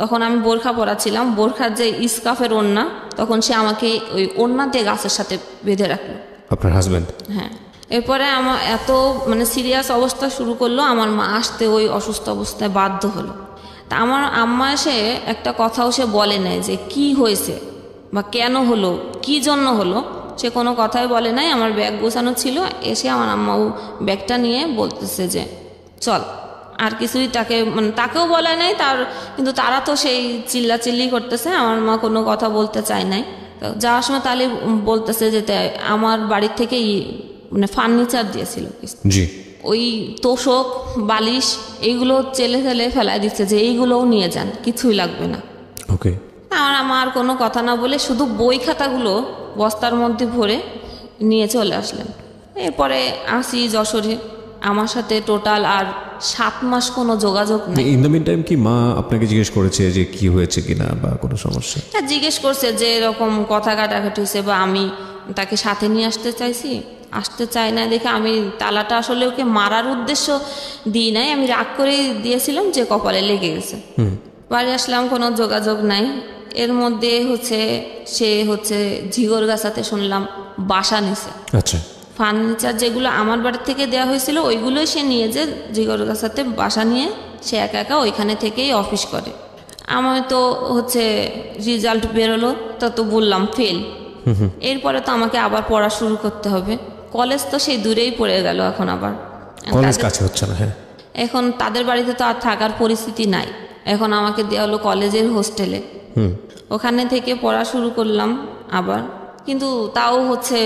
তখন আমি বোরখা পরা ছিলাম, বোরখার যে ইস্কাফের ওড়না, তখন সে আমাকে ওই ওড়না দিয়ে গাছের সাথে বেঁধে রাখলো। আপনার হাজব্যান্ড? হ্যাঁ। এরপরে আমার এত মানে সিরিয়াস অবস্থা শুরু করলো, আমার মা আসতে ওই অসুস্থ অবস্থায় বাধ্য হলো। তা আমার আম্মা এসে একটা কথাও সে বলে নাই যে কি হয়েছে বা কেন হলো, কি জন্য হলো, সে কোনো কথাই বলে নাই। আমার ব্যাগ গোছানো ছিল, এসে আমার আম্মাও ব্যাগটা নিয়ে বলতেছে যে চল। আর কিছুই তাকে মানে তাকেও বলে নাই তার, কিন্তু তারা তো সেই চিল্লাচিল্লি করতেছে, আমার মা কোনো কথা বলতে চায় নাই। তো যাওয়ার সময় তাহলে বলতেছে যে আমার বাড়ির থেকেই মানে ফার্নিচার দিয়েছিল, জি, ওই তোষক বালিশ এইগুলো চেলে ফেলে ফেলাই দিচ্ছে যে এইগুলোও নিয়ে যান, কিছুই লাগবে না। ওকে। আমার কোনো কথা না বলে শুধু বই খাতাগুলো বস্তার মধ্যে ভরে নিয়ে চলে আসলেন। এরপরে আসি যশোরে, আমার সাথে টোটাল আর 7 মাস কোনো যোগাযোগ নেই। ইন দ্য মিন টাইম কি মা আপনাকে জিজ্ঞেস করেছে যে কি হয়েছে কিনা বা কোনো সমস্যা? হ্যাঁ, জিজ্ঞেস করছে যে এরকম কথা কাটাকাটি হয়েছে, বা আমি তাকে সাথে নিয়ে আসতে চাইছি, আসতে চাই না দেখে আমি তালাটা আসলে ওকে মারার উদ্দেশ্য দিই নাই, আমি রাগ করে দিয়েছিলাম যে কপালে লেগে গেছে। বাড়ি আসলাম, কোনো যোগাযোগ নাই। এর মধ্যে হচ্ছে সে হচ্ছে ঝিগরগাছাতে শুনলাম বাসা নিছে। আচ্ছা। ফার্নিচার যেগুলো আমার বাড়ি থেকে দেওয়া হয়েছিল ওইগুলোই সে নিয়ে যে ঝিগরগাছাতে বাসা নিয়ে সে একা একা ওইখানে থেকেই অফিস করে। আমার তো হচ্ছে রেজাল্ট বেরোলো, তো বললাম ফেল। এরপরে তো আমাকে আবার পড়া শুরু করতে হবে। কলেজ তো সেই দূরেই পড়ে গেল, এখন আবার কলেজ কাছে হচ্ছে না। হ্যাঁ, এখন তাদের বাড়িতে তো আর থাকার পরিস্থিতি নাই, এখন আমাকে দেওয়া হলো কলেজের হোস্টেলে। ওখানে থেকে পড়া শুরু করলাম আবার, কিন্তু তাও হচ্ছে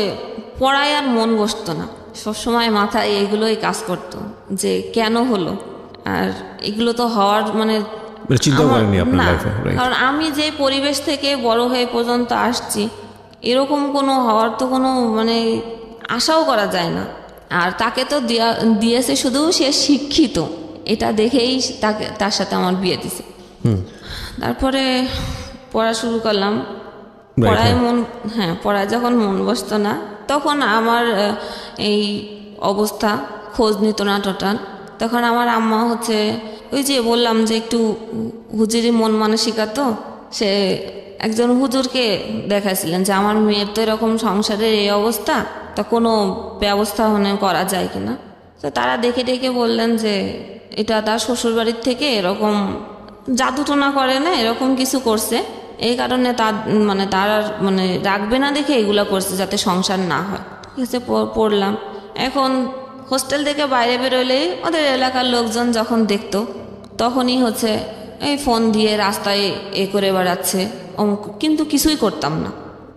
পড়ায় আর মন বসতো না। সবসময় মাথায় এগুলোই কাজ করতো যে কেন হলো, আর এগুলো তো হওয়ার মানে চিন্তা করেননি আপনার না, লাইফে? কারণ আমি যে পরিবেশ থেকে বড় হয়ে পর্যন্ত আসছি, এরকম কোনো হওয়ার তো কোনো মানে আশাও করা যায় না। আর তাকে তো দিয়েছে শুধু সে শিক্ষিত, এটা দেখেই তার সাথে আমার বিয়ে দিছে। তারপরে পড়া শুরু করলাম, পড়ায় যখন মন বসতো না, তখন আমার এই অবস্থা, খোঁজ নিত না টোটাল। তখন আমার আম্মা হচ্ছে ওই যে বললাম যে একটু হুজুরি মন মানসিকতা, তো সে একজন হুজুরকে দেখাইছিলেন যে আমার মেয়ের তো এরকম সংসারের এই অবস্থা, তা কোনো ব্যবস্থা করা যায় কিনা। তো তারা দেখে দেখে বললেন যে এটা তার শ্বশুর বাড়ির থেকে এরকম জাদুটোনা করে না, এরকম কিছু করছে, এই কারণে তার রাখবে না দেখে এগুলো করছে যাতে সংসার না হয়। ঠিক আছে, পড়লাম। এখন হোস্টেল থেকে বাইরে বেরোলেই ওদের এলাকার লোকজন যখন দেখতো, তখনই হচ্ছে এই ফোন দিয়ে রাস্তায় করে বেড়াচ্ছে, কিন্তু কিছুই করতাম না।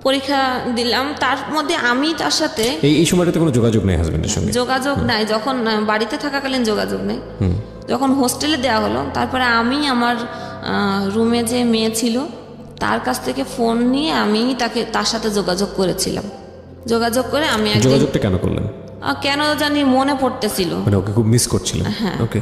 পরীক্ষা দিলাম, তার মধ্যে আমি তার সাথে এই সময়টাতে কোনো যোগাযোগ নেই হাজবেন্ডের সঙ্গে? যোগাযোগ নাই, যখন বাড়িতে থাকাকালীন যোগাযোগ নেই। যখন হোস্টেলে দেওয়া হলো, তারপরে আমি আমার রুমে যে মেয়ে ছিল তার কাছ থেকে ফোন নিয়ে আমি তার সাথে যোগাযোগ করেছিলাম। যোগাযোগ করে আমি যোগাযোগটা কেন করলেন? কেন জানি মনে পড়তেছিল, মানে ওকে খুব মিস করছিলেন। হ্যাঁ। ওকে।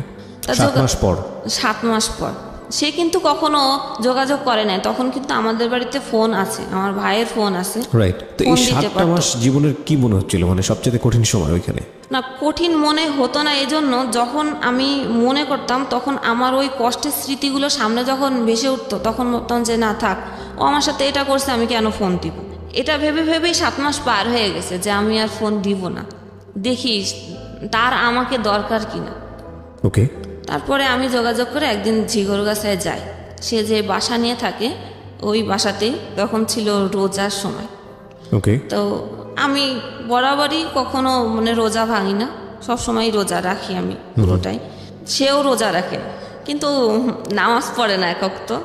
7 মাস পর? 7 মাস পর। সে কিন্তু কখনো যোগাযোগ করে নাই, তখন কিন্তু আমাদের বাড়িতে ফোন আছে, আমার ভাইয়ের ফোন আছে। রাইট। তো এই 7টা মাস জীবনের কি মনে হচ্ছিল, মানে সবচেয়ে কঠিন সময় ওইখানে? না, কঠিন মনে হতো না, এই জন্য যখন আমি মনে করতাম তখন আমার ওই কষ্টের স্মৃতিগুলো সামনে যখন ভেসে উঠতো, তখন ভাবতাম যে না থাক, ও আমার সাথে এটা করছে, আমি কেন ফোন দিব। এটা ভেবে ভেবেই 7 মাস পার হয়ে গেছে যে আমি আর ফোন দিব না, দেখি তার আমাকে দরকার কিনা। ওকে। তারপরে আমি যোগাযোগ করে একদিন ঝিগরগাছায় যাই, সে যে বাসা নিয়ে থাকে ওই বাসাতেই, তখন ছিল রোজার সময়। ওকে। তো আমি বরাবরই কখনো রোজা ভাঙি না, সবসময় রোজা রাখি আমি পুরোটাই। সেও রোজা রাখে, কিন্তু নামাজ পড়ে না, একক তো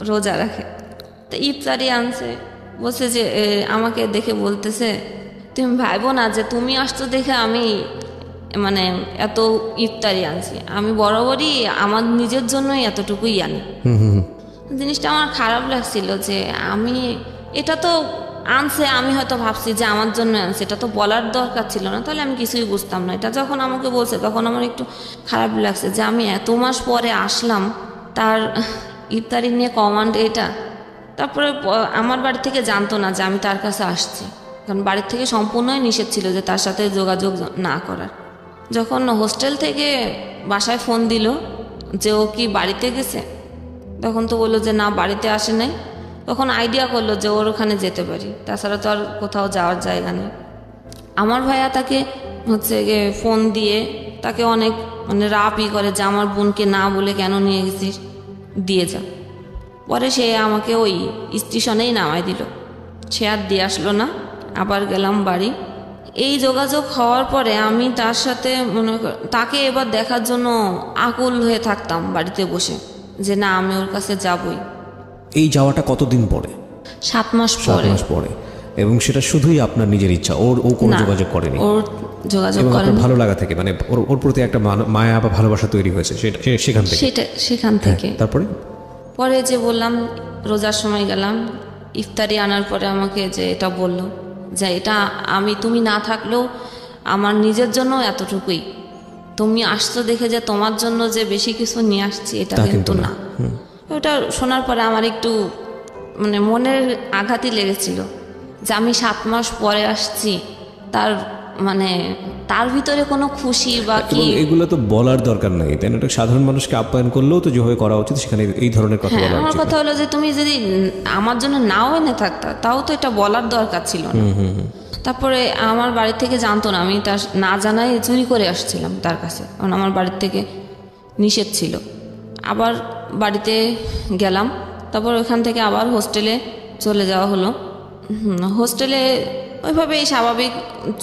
রোজা রাখে। তো ইফতারি আনছে, বলছে যে আমাকে দেখে বলতেছে তুমি ভাইবো না যে তুমি আসতো দেখে আমি মানে এত ইফতারি আনছি, আমি বরাবরই আমার নিজের জন্যই এতটুকুই আনি। জিনিসটা আমার খারাপ লাগছিল যে আমি এটা তো আনছে, আমি হয়তো ভাবছি যে আমার জন্য আনছে, এটা তো বলার দরকার ছিল না, তাহলে আমি কিছুই বুঝতাম না। এটা যখন আমাকে বলছে তখন আমার একটু খারাপ লাগছে যে আমি এত মাস পরে আসলাম, তার ইফতারি নিয়ে কমান্ড এটা। তারপরে আমার বাড়ি থেকে জানতো না যে আমি তার কাছে আসছি, কারণ বাড়ির থেকে সম্পূর্ণই নিষেধ ছিল যে তার সাথে যোগাযোগ না করার। যখন হোস্টেল থেকে বাসায় ফোন দিল যে ও কি বাড়িতে গেছে, তখন তো বললো যে না বাড়িতে আসে নাই। তখন আইডিয়া করলো যে ওর ওখানে যেতে পারি, তাছাড়া তো আর কোথাও যাওয়ার জায়গা নেই। আমার ভাইয়া তাকে হচ্ছে গিয়ে ফোন দিয়ে তাকে অনেক মানে রাপই করে যে আমার বোনকে না বলে কেন নিয়ে গেছিস, দিয়ে যা। পরে সে আমাকে ওই স্টেশনেই নামাই দিল, সে আর দিয়ে আসলো না। আবার গেলাম বাড়ি। এই যোগাযোগ হওয়ার পরে আমি তার সাথে তাকে এবার দেখার জন্য আকুল হয়ে থাকতাম বাড়িতে বসে, যে না আমি ওর কাছে যাবই। এই যাওয়াটা কতদিন পরে? 7 মাস 7 মাস পরে। এবং সেটা শুধুই আপনার নিজের ইচ্ছা, ও কোনো যোগাযোগ করেনি? ওর যোগাযোগ করেনি। ভালো লাগা থেকে মানে ওর প্রতি একটা মায়া বা ভালোবাসা তৈরি হয়েছে সেখান থেকে। তারপরে পরে যে বললাম রোজার সময় গেলাম, ইফতারি আনার পরে আমাকে যে এটা বলল যে এটা তুমি না থাকলেও আমার নিজের জন্য এতটুকুই, তুমি আসছো দেখে যে তোমার জন্য যে বেশি কিছু নিয়ে আসছি এটা কিন্তু না। ওটা শোনার পরে আমার একটু মানে মনের আঘাতই লেগেছিল যে আমি 7 মাস পরে আসছি, তার ভিতরে কোনো খুশি বা কি। এগুলো তো বলার দরকার নাই, তাই না? সাধারণ মানুষকে আপ্যায়ন করলেও তো যেভাবে করা উচিত, সেখানে এই ধরনের কথা বলা উচিত। আমার কথা হলো যে তুমি যদি আমার জন্য নাও এনে থাকতা তাও তো এটা বলার দরকার ছিল না। তারপরে আমার বাড়ি থেকে জানতো না, আমি তার না জানাই চুরি করে আসছিলাম তার কাছে, কারণ আমার বাড়ির থেকে নিষেধ ছিল। আবার বাড়িতে গেলাম, তারপর ওইখান থেকে আবার হোস্টেলে চলে যাওয়া হলো। হোস্টেলে ওইভাবেই স্বাভাবিক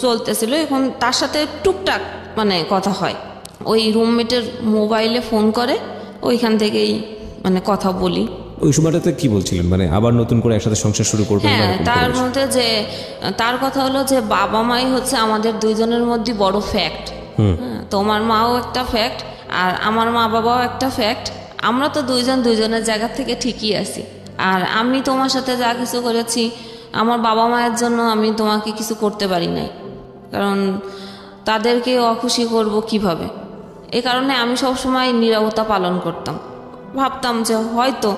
চলতেছিল। এখন তার সাথে টুকটাক মানে কথা হয়, ওই রুমমেটের মোবাইলে ফোন করে, ওইখান থেকেই মানে কথা বলি। ওই সময়টাতে কি বলছিলেন, মানে আবার নতুন করে একসাথে সংসার শুরু করবেন? হ্যাঁ, তার মধ্যে যে তার কথা হলো যে বাবা মাই হচ্ছে আমাদের দুইজনের মধ্যে বড় ফ্যাক্ট। তোমার মাও একটা ফ্যাক্ট আর আমার মা বাবাও একটা ফ্যাক্ট। আমরা তো দুইজনের জায়গা থেকে ঠিকই আছি। আর আমি তোমার সাথে যা কিছু করেছি আমার বাবা মায়ের জন্য আমি তোমাকে কিছু করতে পারি নাই, কারণ তাদেরকে অখুশি করব কিভাবে। এ কারণে আমি সবসময় নীরবতা পালন করতাম, ভাবতাম যে হয়তো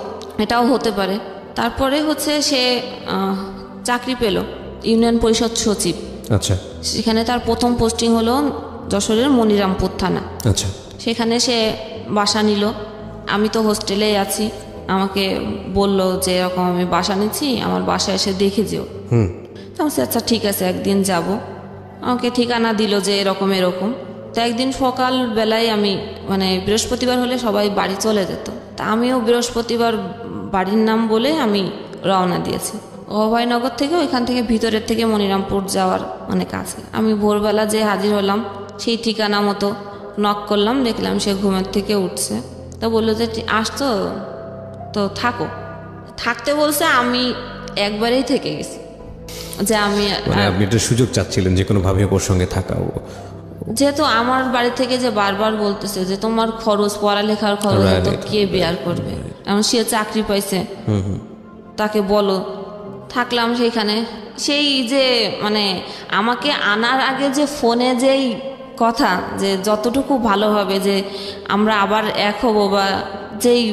এটাও হতে পারে। তারপরে হচ্ছে সে চাকরি পেল ইউনিয়ন পরিষদ সচিব। আচ্ছা। সেখানে তার প্রথম পোস্টিং হলো যশোরের মনিরামপুর থানা। আচ্ছা। সেখানে সে বাসা নিল, আমি তো হোস্টেলেই আছি। আমাকে বলল যে এরকম আমি বাসা নিচ্ছি, আমার বাসায় এসে দেখে যেও। আচ্ছা ঠিক আছে, একদিন যাব। আমাকে ঠিকানা দিল যে এরকম। তো একদিন সকাল বেলায় আমি মানে বৃহস্পতিবার হলে সবাই বাড়ি চলে যেত, তা আমিও বৃহস্পতিবার বাড়ির নাম বলে আমি রওনা দিয়েছি অভয়নগর থেকে। ওইখান থেকে ভিতরের থেকে মনিরামপুর যাওয়ার মানে কাছে। আমি ভোরবেলা যে হাজির হলাম, সেই ঠিকানা মতো নক করলাম, দেখলাম সে ঘুমের থেকে উঠছে। তো বললো যে আসতো তো থাকতে বলছে। আমি একবারেই থেকে গেছি যে আমি আপনি একটা সুযোগ চাচ্ছিলেন যে কোনোভাবে ওর সঙ্গে থাকা। যেহেতু আমার বাড়ি থেকে যে বারবার বলতেছে যে তোমার খরচ, পড়ালেখার খরচ তো কে বেয়ার করবে, এমন সে চাকরি পাইছে, তাকে বলো। থাকলাম সেইখানে। সেই যে মানে আমাকে আনার আগে যে ফোনে যেই কথা যে যতটুকু ভালো হবে যে আমরা আবার এক হবো, বা যেই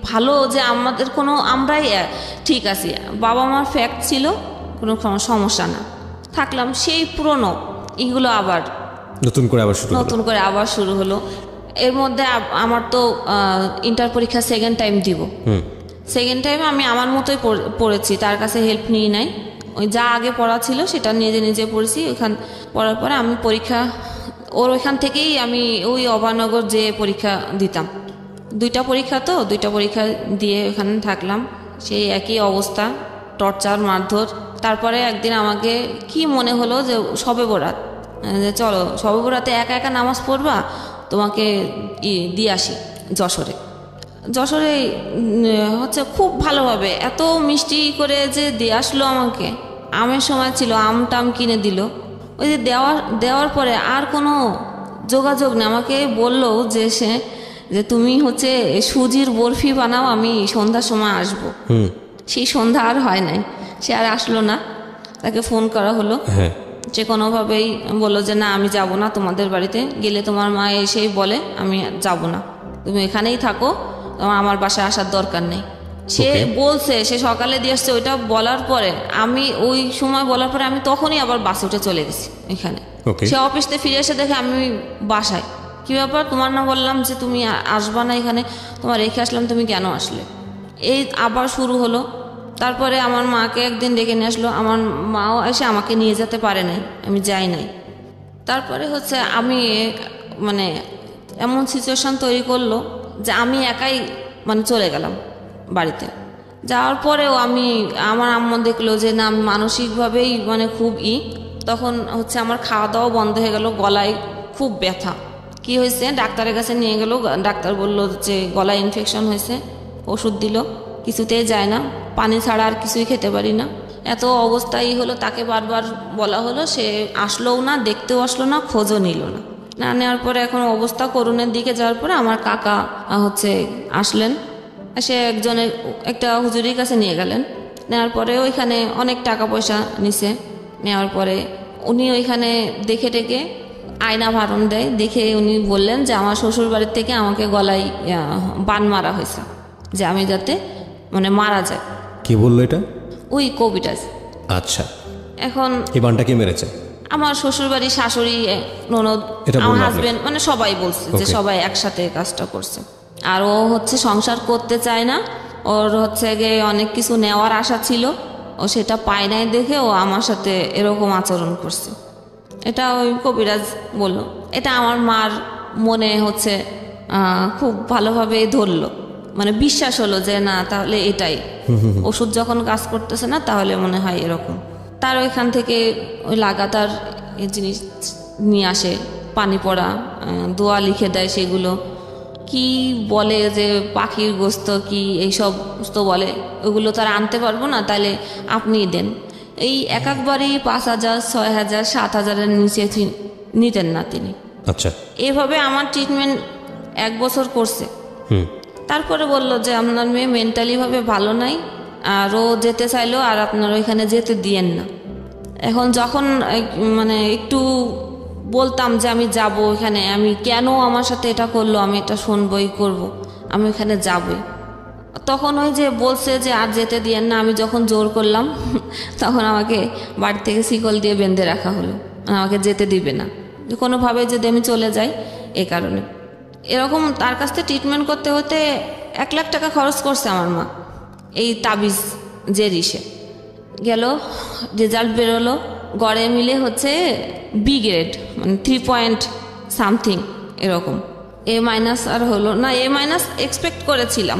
ভালো যে আমাদের আমরাই ঠিক আছি, বাবা মার ফ্যাক্ট ছিল, কোনো সমস্যা না। থাকলাম সেই পুরনো এগুলো আবার নতুন করে আবার শুরু হলো। এর মধ্যে আমার তো ইন্টার পরীক্ষা সেকেন্ড টাইম দিব। সেকেন্ড টাইম আমি আমার মতোই পড়েছি, তার কাছে হেল্প নিই নাই। ওই যা আগে পড়া ছিল সেটা নিজে পড়েছি। ওইখান পড়ার পরে আমি পরীক্ষা ওইখান থেকেই আমি ওই অভয়নগর যে পরীক্ষা দিতাম। 2টা পরীক্ষা দিয়ে ওখানে থাকলাম। সেই একই অবস্থা, টর্চার, মারধর। তারপরে একদিন আমাকে কি মনে হলো যে শবে বরাত, যে চলো শবে বরাতে একা নামাজ পড়বা, তোমাকে দিয়ে আসি যশোরে হচ্ছে খুব ভালোভাবে এত মিষ্টি করে যে দিয়ে আসলো আমাকে। আমের সময় ছিল, আম টাম কিনে দিল। ওই যে দেওয়ার পরে আর কোনো যোগাযোগ নেই। আমাকে বললো যে তুমি হচ্ছে সুজির বরফি বানাও, আমি সন্ধ্যার সময় আসবো। সেই সন্ধ্যা আর হয় নাই, সে আর আসলো না। তাকে ফোন করা হলো, যে কোনোভাবেই বললো যে না আমি যাব না তোমাদের বাড়িতে, গেলে তোমার মা এসেই বলে আমি যাব না, তুমি এখানেই থাকো, আমার বাসায় আসার দরকার নেই। সে বলছে, সে সকালে দিয়ে আসছে। ওইটা বলার পরে আমি ওই সময় বলার পরে আমি তখনই আবার বাসে উঠে চলে গেছি এখানে। সে অফিস থেকে ফিরে এসে দেখে আমি বাসায়। কি ব্যাপার, তোমার না বললাম যে তুমি আসবা না এখানে, তোমার রেখে আসলাম, তুমি কেন আসলে? এই আবার শুরু হলো। তারপরে আমার মাকে একদিন ডেকে নিয়ে আসলো, আমার মাও এসে আমাকে নিয়ে যেতে পারে নাই, আমি যাই নাই। তারপরে হচ্ছে আমি মানে এমন সিচুয়েশন তৈরি করলো যে আমি একাই মানে চলে গেলাম বাড়িতে। যাওয়ার পরেও আমার আম্মু দেখলো যে না আমি মানসিকভাবেই মানে খুব তখন হচ্ছে আমার খাওয়া দাওয়া বন্ধ হয়ে গেল, গলায় খুব ব্যথা। কি হয়েছে, ডাক্তারের কাছে নিয়ে গেল। ডাক্তার বলল যে গলায় ইনফেকশন হয়েছে, ওষুধ দিল, কিছুতেই যায় না, পানি ছাড়া আর কিছুই খেতে পারি না। এত অবস্থাই হলো। তাকে বারবার বলা হলো, সে আসলোও না, দেখতেও আসলো না, খোঁজও নিল না। না নেওয়ার পরে এখন অবস্থা করুণের দিকে যাওয়ার পরে আমার কাকা হচ্ছে আসলেন, সে একটা হুজুরির কাছে নিয়ে গেলেন। নেওয়ার পরে ওইখানে অনেক টাকা পয়সা নিছে। নেওয়ার পরে উনি ওইখানে দেখে টেকে আয়না ভারণ দেয়। দেখে উনি বললেন যে আমার শ্বশুর বাড়ির থেকে আমাকে গলায় বান মারা হয়েছে, যে আমি যাতে মানে মারা যায়। কি বললো এটা? ওই কবিরাজ। আচ্ছা, এখন এই বানটা কে মেরেছে? আমার শ্বশুর বাড়ি, শাশুড়ি, ননদ, আমার হাজবেন্ড, মানে সবাই বলছে যে সবাই একসাথে কাজটা করছে। আর ও হচ্ছে সংসার করতে চায় না, ওর হচ্ছে গিয়ে অনেক কিছু নেওয়ার আশা ছিল, ও সেটা পায় নাই দেখে ও আমার সাথে এরকম আচরণ করছে। এটা ওই কবিরাজ বলল। এটা আমার মার মনে হচ্ছে খুব ভালোভাবে ধরলো, মানে বিশ্বাস হলো যে না তাহলে এটাই, ওষুধ যখন কাজ করতেছে না তাহলে মনে হয় এরকম। তার ওইখান থেকে ওই লাগাতার এই জিনিস নিয়ে আসে, পানি পড়া, দোয়া লিখে দেয়, সেগুলো কি বলে যে পাখির গোস্ত কি এইসব তো বলে, ওগুলো তো আর আনতে পারবো না, তাহলে আপনিই দেন। এই একবারই 5,000, 6,000, 7,000-এর নিচে নিতেন না তিনি। আচ্ছা, এভাবে আমার ট্রিটমেন্ট 1 বছর করছে। তারপরে বলল যে আপনার মেয়ে মেন্টালিভাবে ভালো নাই, আর ও যেতে চাইলো, আর আপনার ওইখানে যেতে দিয়েন না। এখন যখন মানে একটু বলতাম যে আমি যাব ওইখানে, আমি কেন আমার সাথে এটা করলো, আমি এটা শুনবই করব, আমি ওইখানে যাবই, তখন ওই যে বলছে যে আর যেতে দিয়েন না। আমি যখন জোর করলাম তখন আমাকে বাড়ি থেকে শিকল দিয়ে বেঁধে রাখা হলো, আমাকে যেতে দিবে না, কোনোভাবে যদি আমি চলে যাই। এই কারণে এরকম তার কাছ থেকে ট্রিটমেন্ট করতে হতে 1 লাখ টাকা খরচ করছে আমার মা। এই তাবিজ যে রিসে গেল, রেজাল্ট বেরোলো, গড়ে মিলে হচ্ছে বি গ্রেড, মানে 3 এরকম। A- আর হলো না, A- এক্সপেক্ট করেছিলাম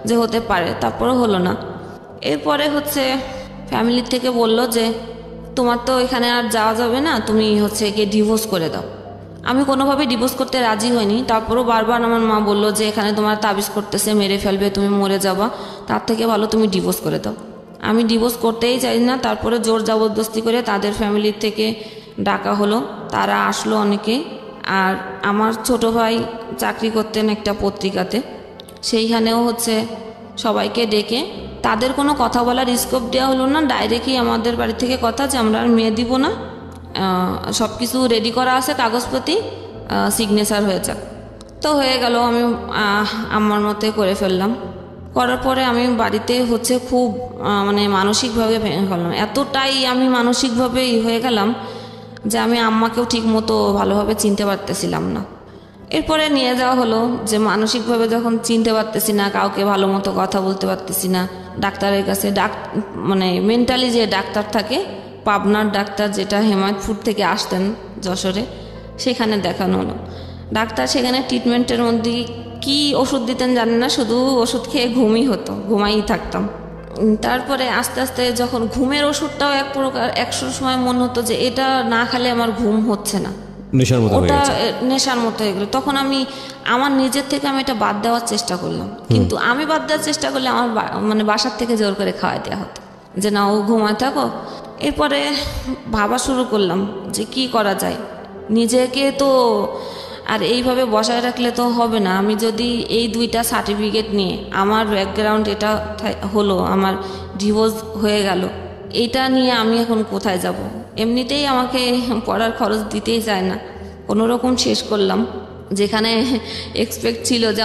যে হতে পারে, তারপরে হলো না। এরপরে হচ্ছে ফ্যামিলির থেকে বলল যে তোমার তো এখানে আর যাওয়া যাবে না, তুমি হচ্ছে গিয়ে ডিভোর্স করে দাও। আমি কোনোভাবে ডিভোর্স করতে রাজি হইনি। তারপরেও বারবার আমার মা বলল যে এখানে তোমার তাবিজ করতেছে, মেরে ফেলবে, তুমি মরে যাবা, তার থেকে ভালো তুমি ডিভোর্স করে দাও। আমি ডিভোর্স করতেই চাই না। তারপরে জোর জবরদস্তি করে তাদের ফ্যামিলির থেকে ডাকা হলো, তারা আসলো অনেকে। আর আমার ছোট ভাই চাকরি করতেন একটা পত্রিকাতে, সেইখানেও হচ্ছে সবাইকে ডেকে তাদের কোনো কথা বলার স্কোপ দেওয়া হলো না। ডাইরেক্টই আমাদের বাড়ি থেকে কথা যে আমরা আর মেয়ে দিব না, সব কিছু রেডি করা আছে, কাগজপত্র, সিগনেচার হয়ে যাক। তো হয়ে গেল, আমি আমার মতে করে ফেললাম। করার পরে আমি বাড়িতে হচ্ছে খুব মানে মানসিকভাবে ভেঙে ফেললাম। এতটাই আমি মানসিকভাবে হয়ে গেলাম যে আমি আম্মাকেও ঠিক মতো ভালোভাবে চিনতে পারতেছিলাম না। এরপরে নিয়ে যাওয়া হলো যে মানসিকভাবে যখন চিনতে পারতেছি না, কাউকে ভালো মতো কথা বলতে পারতেছি না, ডাক্তারের কাছে মানে মেন্টালি যে ডাক্তার থাকে, পাবনার ডাক্তার, যেটা হেমায়তপুর থেকে আসতেন যশোরে, সেখানে দেখানো হলো। ডাক্তার সেখানে ট্রিটমেন্টের মধ্যে কি ওষুধ দিতেন জানেন না, শুধু ওষুধ খেয়ে ঘুমাই থাকতাম। তারপরে আস্তে আস্তে যখন ঘুমের ওষুধটাও এক প্রকার, একশো সময় মনে হতো যে এটা না খেলে আমার ঘুম হচ্ছে না, ওটা নেশার মতো হয়ে গেলো। তখন আমি আমার নিজের থেকে আমি এটা বাদ দেওয়ার চেষ্টা করলাম, কিন্তু আমি বাদ দেওয়ার চেষ্টা করলে আমার মানে বাসার থেকে জোর করে খাওয়াই দেওয়া হতো যে না ও ঘুমায় থাকো। এরপরে ভাবা শুরু করলাম যে কি করা যায়। নিজেকে তো আর এইভাবে বসায় রাখলে তো হবে না। আমি যদি এই 2টা সার্টিফিকেট নিয়ে আমার ব্যাকগ্রাউন্ড এটা হলো, আমার ডিভোর্স হয়ে গেল, এইটা নিয়ে আমি এখন কোথায় যাব? এমনিতেই আমাকে পড়ার খরচ দিতেই চায় না, কোনো রকম শেষ করলাম। যেখানে এক্সপেক্ট ছিল যে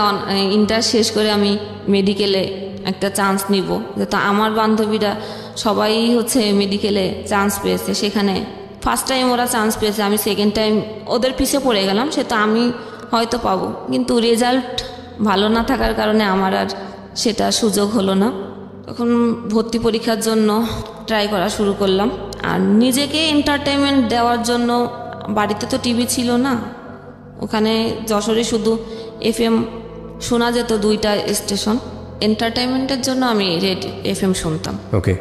ইন্টার শেষ করে আমি মেডিকেলে একটা চান্স নিব, যেহেতু আমার বান্ধবীরা সবাই হচ্ছে মেডিকেলে চান্স পেয়েছে, সেখানে ফার্স্ট টাইম ওরা চান্স পেয়েছে, আমি সেকেন্ড টাইম ওদের পিছে পড়ে গেলাম, সে তো আমি হয়তো পাবো, কিন্তু রেজাল্ট ভালো না থাকার কারণে আমার আর সেটা সুযোগ হলো না। তখন ভর্তি পরীক্ষার জন্য ট্রাই করা শুরু করলাম, আর নিজেকে এন্টারটেনমেন্ট দেওয়ার জন্য বাড়িতে তো টিভি ছিল না, ওখানে যশোরে শুধু FM শোনা যেত 2টা স্টেশন। এন্টারটেনমেন্টের জন্য আমি রেড FM শুনতাম, ওকে,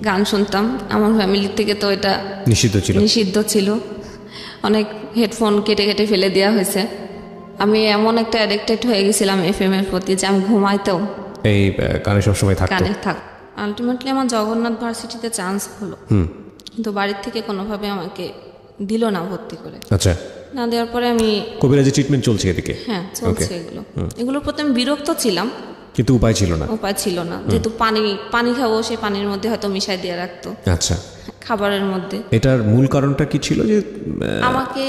গান শুনতাম। আমার ফ্যামিলির থেকে তো এটা নিষিদ্ধ ছিল, অনেক হেডফোন কেটে কেটে ফেলে দেওয়া হয়েছে। আমি এমন একটা অ্যাডিক্টেড হয়ে গেছিলাম FM এর প্রতি যে আমি ঘুমাইতেও এই কানে সবসময় থাক। আলটিমেটলি আমার জগন্নাথ ভার্সিটিতে চান্স হলো, কিন্তু বাড়ির থেকে কোনোভাবে আমাকে দিল না ভর্তি করে। আচ্ছা, না দেওয়ার পরে আমি কবিরাজি ট্রিটমেন্ট চলছে এদিকে? হ্যাঁ, চলছে। এগুলোর প্রতি আমি বিরক্ত ছিলাম, কিন্তু উপায় ছিল না। যেহেতু পানি খাবো, সেই পানির মধ্যে হয়তো মিশাই দিয়ে রাখতো। আচ্ছা, খাবারের মধ্যে। এটার মূল কারণটা কি ছিল? যে আমাকে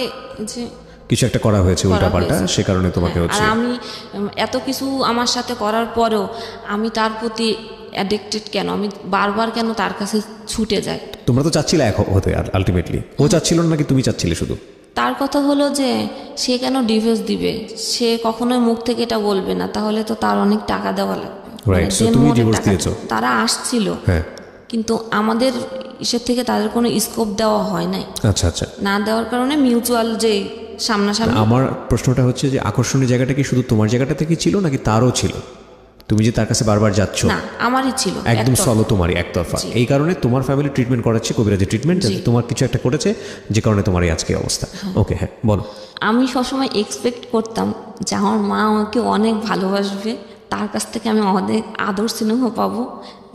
যে কিছু একটা করা হয়েছে উল্টাপাল্টা, সে কারণে তোমাকে হচ্ছে। আর আমি এত কিছু আমার সাথে করার পরেও আমি তার প্রতি অ্যাডিক্টেড কেন? আমি বারবার কেন তার কাছে ছুটে যাই? তোমরা তো চাচ্ছিলে এক হতে, আলটিমেটলি ও চাচ্ছিল না নাকি তুমি চাচ্ছিলে শুধু? তার কথা হলো যে সে কেন ডিভোর্স দিবে, সে কখনোই মুখ থেকে এটা বলবে না, তাহলে তো তার অনেক টাকা দেওয়া লাগবে। তুমি ডিভোর্স দিয়েছো? তারা আসছিল, কিন্তু আমাদের ইসের থেকে তাদের কোনো স্কোপ দেওয়া হয় নাই। আচ্ছা আচ্ছা, না দেওয়ার কারণে মিউচুয়াল যে সামনাসামনি। আমার প্রশ্নটা হচ্ছে যে আকর্ষণীয় জায়গাটা কি শুধু তোমার জায়গাটা থেকে ছিল নাকি তারও ছিল? তুমি যে তার কাছে বারবার যাচ্ছ? না, আমারই ছিল, একদম সলো তোমারই একতরফা। এই কারণে তোমার ফ্যামিলি ট্রিটমেন্ট করাচ্ছে, কবিরাজি ট্রিটমেন্ট, তোমার কিছু একটা করেছে যে কারণে তোমার এই আজকে অবস্থা। ওকে, হ্যাঁ বলো। আমি সবসময় এক্সপেক্ট করতাম যে আমার মা আমাকে অনেক ভালোবাসবে, তার কাছ থেকে আমি অনেক আদর স্নেহ পাবো,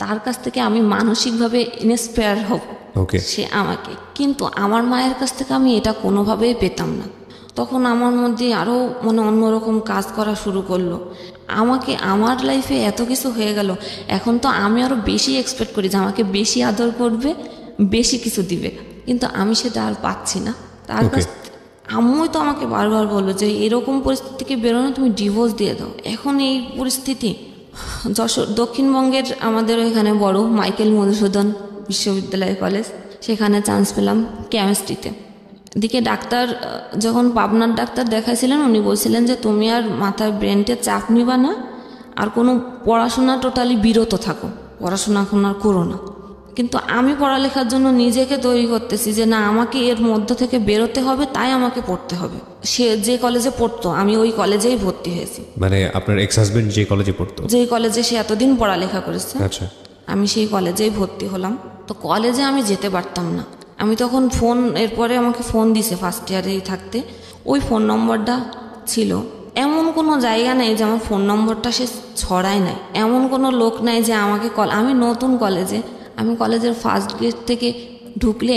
তার কাছ থেকে আমি মানসিকভাবে ইন্সপায়ার হব সে আমাকে। কিন্তু আমার মায়ের কাছ থেকে আমি এটা কোনোভাবেই পেতাম না। তখন আমার মধ্যে আরও অন্যরকম কাজ করা শুরু করলো। আমার লাইফে এত কিছু হয়ে গেল, এখন তো আমি আরও বেশি এক্সপেক্ট করি যে আমাকে বেশি আদর করবে, বেশি কিছু দিবে, কিন্তু আমি সেটা আর পাচ্ছি না তার কাছ। আম্মুই তো আমাকে বারবার বললো যে এরকম পরিস্থিতি থেকে বেরোনো, তুমি ডিভোর্স দিয়ে দাও। এখন এই পরিস্থিতি যশোর দক্ষিণবঙ্গের আমাদের এখানে বড় মাইকেল মধুসূদন বিশ্ববিদ্যালয় কলেজ, সেখানে চান্স পেলাম কেমিস্ট্রিতে। এদিকে ডাক্তার যখন পাবনার ডাক্তার দেখাইছিলেন, উনি বলছিলেন যে তুমি আর মাথায় ব্রেনটে চাপ নিবা না, আর কোনো পড়াশোনা টোটালি বিরত থাকো, পড়াশোনা এখন আর করো না। কিন্তু আমি পড়ালেখার জন্য নিজেকে তৈরি করতেছি যে না, আমাকে এর মধ্য থেকে বেরোতে হবে, তাই আমাকে পড়তে হবে। সে যে কলেজে পড়তো আমি ওই কলেজেই ভর্তি হয়েছি। মানে আপনার এক্স হাজবেন্ড যে কলেজে পড়তো? যেই কলেজে সে এতদিন পড়ালেখা করেছে, আচ্ছা, আমি সেই কলেজেই ভর্তি হলাম। তো কলেজে আমি যেতে পারতাম না। আমি তখন এরপরে আমাকে ফোন দিছে ফার্স্ট ইয়ারেই থাকতে, ওই ফোন নম্বরটা ছিল। এমন কোনো জায়গা নেই যে আমার ফোন নম্বরটা সে ছড়ায় নাই, এমন কোনো লোক নাই যে আমাকে আমি নতুন কলেজে, আমি কলেজের ফার্স্ট গেট থেকে ঢুকলে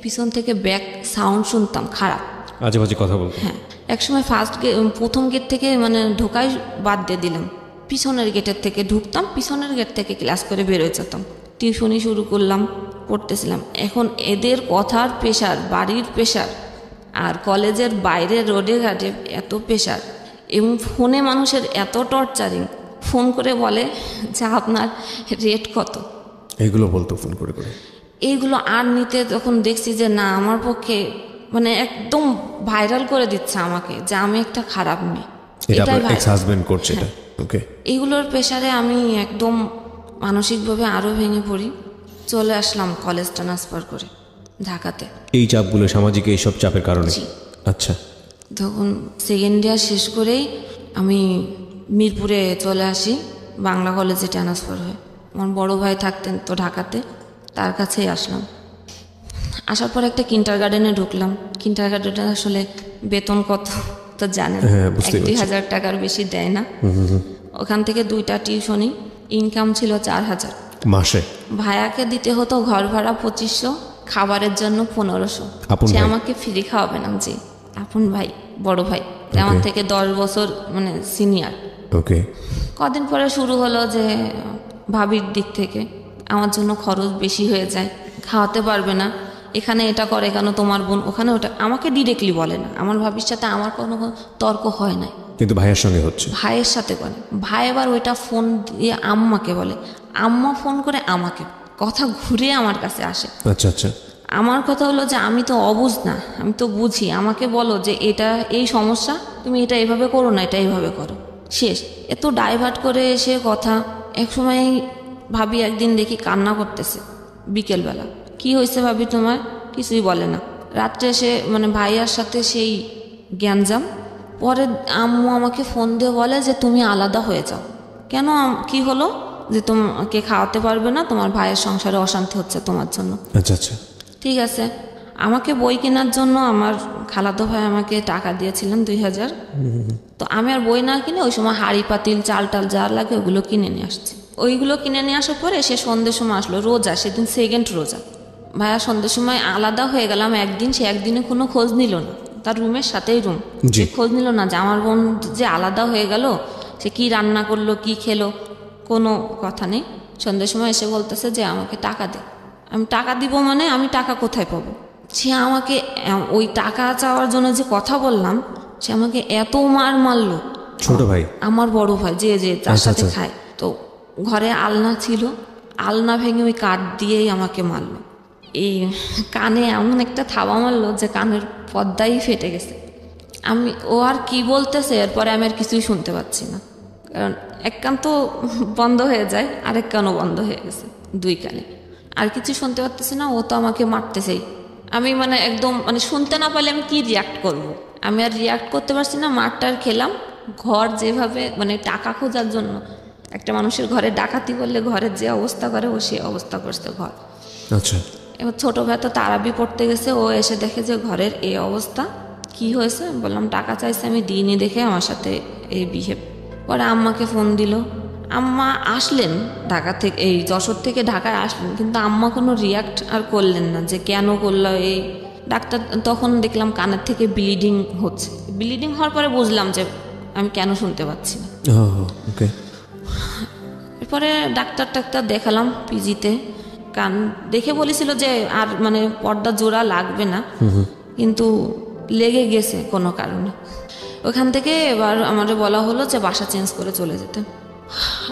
পিছন থেকে ব্যাক সাউন্ড শুনতাম খারাপ, আজে বাজে কথা বলতো। হ্যাঁ, একসময় প্রথম গেট থেকে ঢোকাই বাদ দিয়ে দিলাম, পিছনের গেটের থেকে ঢুকতাম, পিছনের গেট থেকে ক্লাস করে বেরোয় যেতাম। টিউশনি শুরু করলাম, পড়তেছিলাম। এখন এদের কথার প্রেশার, বাড়ির প্রেশার, আর কলেজের বাইরে রোডে ঘাটে এত প্রেশার, এবং ফোনে মানুষের এত টর্চারিং, ফোন করে বলে যে আপনার রেট কত, এইগুলো বলতো ফোন করে করে। এইগুলো আর নিতে তখন দেখছি যে না, আমার পক্ষে একদম ভাইরাল করে দিচ্ছে আমাকে যে আমি একটা খারাপ মেয়ে। এইগুলোর প্রেশারে আমি একদম মানসিকভাবে আরও ভেঙে পড়ি, চলে আসলাম কলেজ ট্রান্সফার করে ঢাকাতে। এই চাপগুলো, সামাজিক এইসব চাপের কারণে? আচ্ছা, তখন সেকেন্ড ইয়ার শেষ করেই আমি মিরপুরে চলে আসি, বাংলা কলেজে ট্রান্সফার হয়ে। আমার বড় ভাই থাকতেন তো ঢাকাতে, তার কাছেই আসলাম। আসার পর একটা কিন্ডার গার্ডেনে ঢুকলাম। কিন্ডার গার্ডেনে আসলে বেতন কত তো জানেন, 1-2 হাজার টাকার বেশি দেয় না। ওখান থেকে 2টা টিউশনি, ইনকাম ছিল 4,000 মাসে। ভাইয়াকে দিতে হতো ঘর ভাড়া 2500, খাবারের জন্য 1500। সে আমাকে ফ্রি খাওয়াবে না, জি। আপন ভাই, বড় ভাই, আমার থেকে 10 বছর মানে সিনিয়র। ওকে। কদিন পরে শুরু হলো যে ভাবির দিক থেকে আমার জন্য খরচ বেশি হয়ে যায়, খাওয়াতে পারবে না, এখানে এটা করে কেন তোমার বোন, ওখানে ওটা। আমাকে ডিরেক্টলি বলে না, আমার ভাবির সাথে আমার কোনো তর্ক হয় না, কিন্তু ভাইয়ের সঙ্গে হচ্ছে। ভাইয়ের সাথে বলে। ভাই এবার ওইটা ফোন দিয়ে আম্মাকে বলে, আম্মা ফোন করে আমাকে, কথা ঘুরে আমার কাছে আসে। আচ্ছা আচ্ছা। আমার কথা হলো যে আমি তো অবুঝ না, আমি তো বুঝি, আমাকে বলো যে এটা এই সমস্যা, তুমি এটা এভাবে করো না, এটা এইভাবে করো, শেষ। এত ডাইভার্ট করে এসে কথা। এক সময় ভাবি একদিন দেখি কান্না করতেছে বিকেলবেলা। কি হয়েছে ভাবি তোমার? কিছুই বলে না। রাত্রে এসে মানে ভাইয়ার সাথে সেই গ্যাঞ্জাম। পরে আম্মু আমাকে ফোন দিয়ে বলে যে তুমি আলাদা হয়ে যাও। কেন, কি হলো? যে তোমাকে খাওয়াতে পারবে না, তোমার ভাইয়ের সংসারে অশান্তি হচ্ছে তোমার জন্য। আচ্ছা আচ্ছা। ঠিক আছে। আমাকে বই কেনার জন্য আমার খালাতো ভাই আমাকে টাকা দিয়েছিলেন 2000। তো আমি আর বই না কিনে ওই সময় হাঁড়ি পাতিল চাল টাল যা লাগে ওগুলো কিনে নিয়ে আসছি। ওইগুলো কিনে নিয়ে আসার পরে সে সন্ধ্যের সময় আসলো, রোজা, সেদিন সেকেন্ড রোজা। ভাইয়া সন্ধ্যের সময় আলাদা হয়ে গেলাম একদিন, সে একদিনে কোনো খোঁজ নিল না, তার রুমের সাথেই রুম, সে খোঁজ নিল না যে আমার বোন যে আলাদা হয়ে গেল, সে কি রান্না করলো, কি খেলো, কোনো কথা নেই। সন্ধ্যের সময় এসে বলতেছে যে আমাকে টাকা দে। আমি টাকা দিব মানে আমি টাকা কোথায় পাবো? সে আমাকে ওই টাকা চাওয়ার জন্য যে কথা বললাম, সে আমাকে এত মারলো। ছোট ভাই? আমার বড় ভাই, যে তার সাথে খায়। তো ঘরে আলনা ছিল, আলনা ভেঙে ওই কাঠ দিয়েই আমাকে মারলো। এই কানে এমন একটা থাবা মারলো যে কানের পর্দাই ফেটে গেছে। ও আর কি বলতেছে এরপরে আমি আর কিছুই শুনতে পাচ্ছি না, কারণ এক কান তো বন্ধ হয়ে যায়, আরেক কানও বন্ধ হয়ে গেছে, দুই কানে আর কিছু শুনতে পারতেছি না। ও তো আমাকে মারতেছেই। আমি মানে একদম মানে শুনতে না পারলে আমি কি রিয়াক্ট করব? আমি আর রিয়াক্ট করতে পারছি না। মারটার খেলাম। ঘর যেভাবে মানে টাকা খোঁজার জন্য একটা মানুষের ঘরে ডাকাতি করলে ঘরের যে অবস্থা করে, ও সে অবস্থা করছে ঘর। আচ্ছা। এবার ছোট ভাই তো তারাবি পড়তে গেছে, ও এসে দেখে যে ঘরের এই অবস্থা। কি হয়েছে বললাম, টাকা চাইছে, আমি দিইনি দেখে আমার সাথে এই বিহেভ। পরে আম্মাকে ফোন দিল। আম্মা আসলেন ঢাকা থেকে, এই যশোর থেকে ঢাকায় আসলেন, কিন্তু আম্মা কোনো রিয়াক্ট আর করলেন না যে কেন করলো এই। ডাক্তার তখন দেখলাম কানের থেকে ব্লিডিং হচ্ছে। ব্লিডিং হওয়ার পরে বুঝলাম যে আমি কেন শুনতে পাচ্ছি না। ওকে। এরপরে ডাক্তার দেখালাম পিজিতে। কান দেখে বলেছিল যে আর মানে পর্দা জোড়া লাগবে না, কিন্তু লেগে গেছে কোনো কারণে। ওখান থেকে এবার আমাদের বলা হলো যে বাসা চেঞ্জ করে চলে যেতে।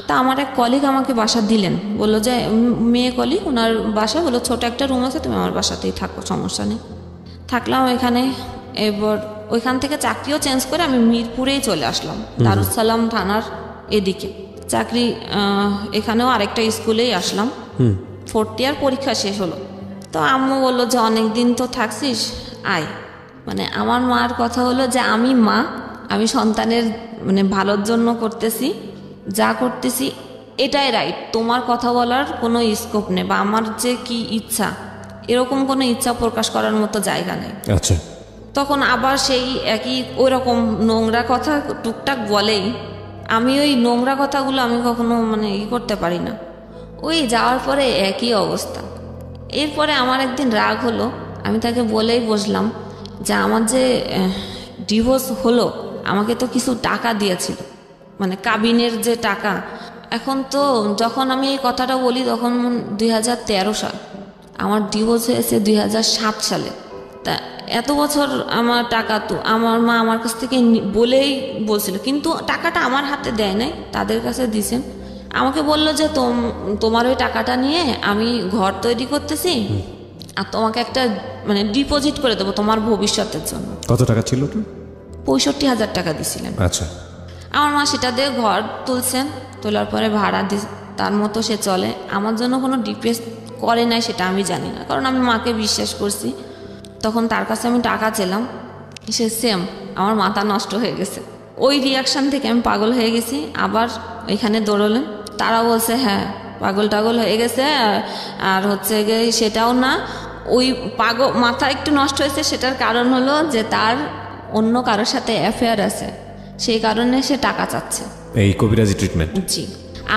তা আমার এক কলিগ আমাকে বাসা দিলেন, বললো যে মেয়ে কলিগ, ওনার বাসা বললো ছোট একটা রুম আছে, তুমি আমার বাসাতেই থাকো, সমস্যা নেই। থাকলাম এখানে। এবার ওইখান থেকে চাকরিও চেঞ্জ করে আমি মিরপুরেই চলে আসলাম, দারুসালাম থানার এদিকে চাকরি। এখানেও আরেকটা স্কুলেই আসলাম। 4th ইয়ার পরীক্ষা শেষ হলো। তো আম্মু বললো যে অনেক দিন তো থাকছিস, আয়। মানে আমার মার কথা হলো যে আমি মা, আমি সন্তানের মানে ভালোর জন্য করতেছি, যা করতেছি এটাই রাইট, তোমার কথা বলার কোনো স্কোপ নেই, বা আমার যে কি ইচ্ছা এরকম কোনো ইচ্ছা প্রকাশ করার মতো জায়গা নেই। আচ্ছা। তখন আবার সেই একই ওই রকম নোংরা কথা টুকটাক বলেই। আমি ওই নোংরা কথাগুলো আমি কখনো মানে করতে পারি না। ওই যাওয়ার পরে একই অবস্থা। এরপরে আমার একদিন রাগ হলো, আমি তাকে বলেই বসলাম যে আমার যে ডিভোর্স হলো, আমাকে তো কিছু টাকা দিয়েছিল, মানে কাবিনের যে টাকা। এখন তো যখন আমি এই কথাটা বলি তখন 2013 সাল, আমার ডিভোর্স হয়েছে 2007 সালে। তা এত বছর আমার টাকা তো আমার মা আমার কাছ থেকে বলেই বলছিল, কিন্তু টাকাটা আমার হাতে দেয় নাই, তাদের কাছে দিছেন। আমাকে বললো যে তোমার ওই টাকাটা নিয়ে আমি ঘর তৈরি করতেছি, আর তোমাকে একটা মানে ডিপোজিট করে দেবো তোমার ভবিষ্যতের জন্য। কত টাকা ছিল? 65,000 টাকা দিছিলেন। আচ্ছা। আমার মা সেটা দিয়ে ঘর তুলছেন, তোলার পরে ভাড়া তার মতো সে চলে। আমার জন্য কোনো ডিপেস করে নাই সেটা আমি জানি না, কারণ আমি মাকে বিশ্বাস করছি। তখন তার কাছে আমি টাকা চেলাম, সে সেম আমার মাথা নষ্ট হয়ে গেছে। ওই রিয়াকশান থেকে আমি পাগল হয়ে গেছি। আবার এখানে দৌড়লেন, তারা বলছে হ্যাঁ পাগল টাগল হয়ে গেছে, আর হচ্ছে গিয়ে সেটাও না, ওই মাথা একটু নষ্ট হয়েছে, সেটার কারণ হলো যে তার অন্য কারোর সাথে অ্যাফেয়ার আছে, সেই কারণে সে টাকা চাচ্ছে। এই কবিরাজি ট্রিটমেন্ট? জি।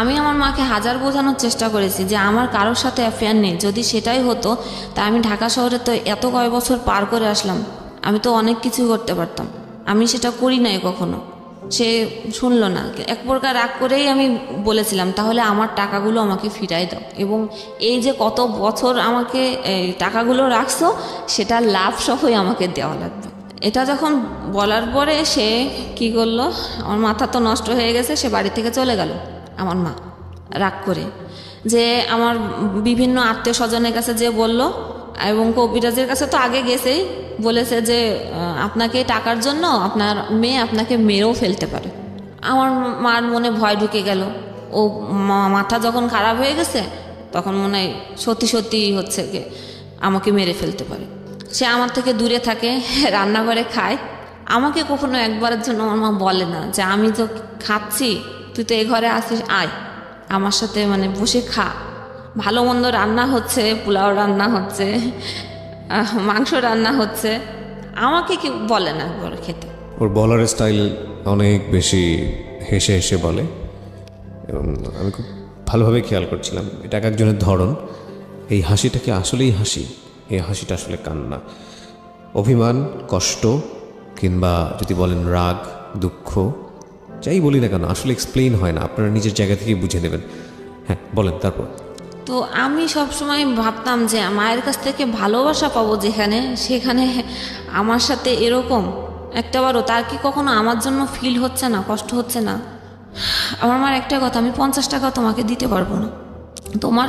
আমি আমার মাকে হাজার বোঝানোর চেষ্টা করেছি যে আমার কারোর সাথে অ্যাফেয়ার নেই। যদি সেটাই হতো তা আমি ঢাকা শহরে তো এত কয় বছর পার করে আসলাম, আমি তো অনেক কিছু করতে পারতাম, আমি সেটা করি নাই কখনো। সে শুনলো না, এক প্রকার রাগ করেই আমি বলেছিলাম তাহলে আমার টাকাগুলো আমাকে ফিরাই দাও, এবং এই যে কত বছর আমাকে এই টাকাগুলো রাখছো সেটা লাভ সহই আমাকে দেওয়া লাগবে। এটা যখন বলার পরে সে কি করলো, আমার মাথা তো নষ্ট হয়ে গেছে, সে বাড়ি থেকে চলে গেল। আমার মা রাগ করে যে আমার বিভিন্ন আত্মীয় স্বজনের কাছে যে বলল, এবং কবিরাজের কাছে তো আগে গেছেই, বলেছে যে আপনাকে টাকার জন্য আপনার মেয়ে আপনাকে মেরেও ফেলতে পারে। আমার মার মনে ভয় ঢুকে গেল। ও মাথা যখন খারাপ হয়ে গেছে তখন মনে হয় সত্যি সত্যি হচ্ছে কি আমাকে মেরে ফেলতে পারে। সে আমার থেকে দূরে থাকে, রান্নাঘরে খায়। আমাকে কখনো একবারের জন্য আমার মা বলে না যে আমি তো খাচ্ছি, তুই তো এই ঘরে আসিস, আয় আমার সাথে মানে বসে খা। ভালো মন্দ রান্না হচ্ছে, পোলাও রান্না হচ্ছে, মাংস রান্না হচ্ছে, আমাকে কেউ বলে না একবার খেতে। ওর বলার স্টাইল অনেক বেশি হেসে হেসে বলে, এবং আমি খুব ভালোভাবে খেয়াল করছিলাম এটা এক একজনের ধরন। এই হাসিটা কি আসলেই হাসি? এই হাসিটা আসলে কান্না, অভিমান, কষ্ট, কিংবা যদি বলেন রাগ, দুঃখ, যাই বলি না কেন আসলে এক্সপ্লেইন হয় না, আপনারা নিজের জায়গা থেকে বুঝে নেবেন। হ্যাঁ বলেন তারপর। তো আমি সবসময় ভাবতাম যে মায়ের কাছ থেকে ভালোবাসা পাবো যেখানে, সেখানে আমার সাথে এরকম একটাবারও তার কি কখনো আমার জন্য ফিল হচ্ছে না, কষ্ট হচ্ছে না? আমার মার একটা কথা, আমি 50 টাকা তোমাকে দিতে পারবো না, তোমার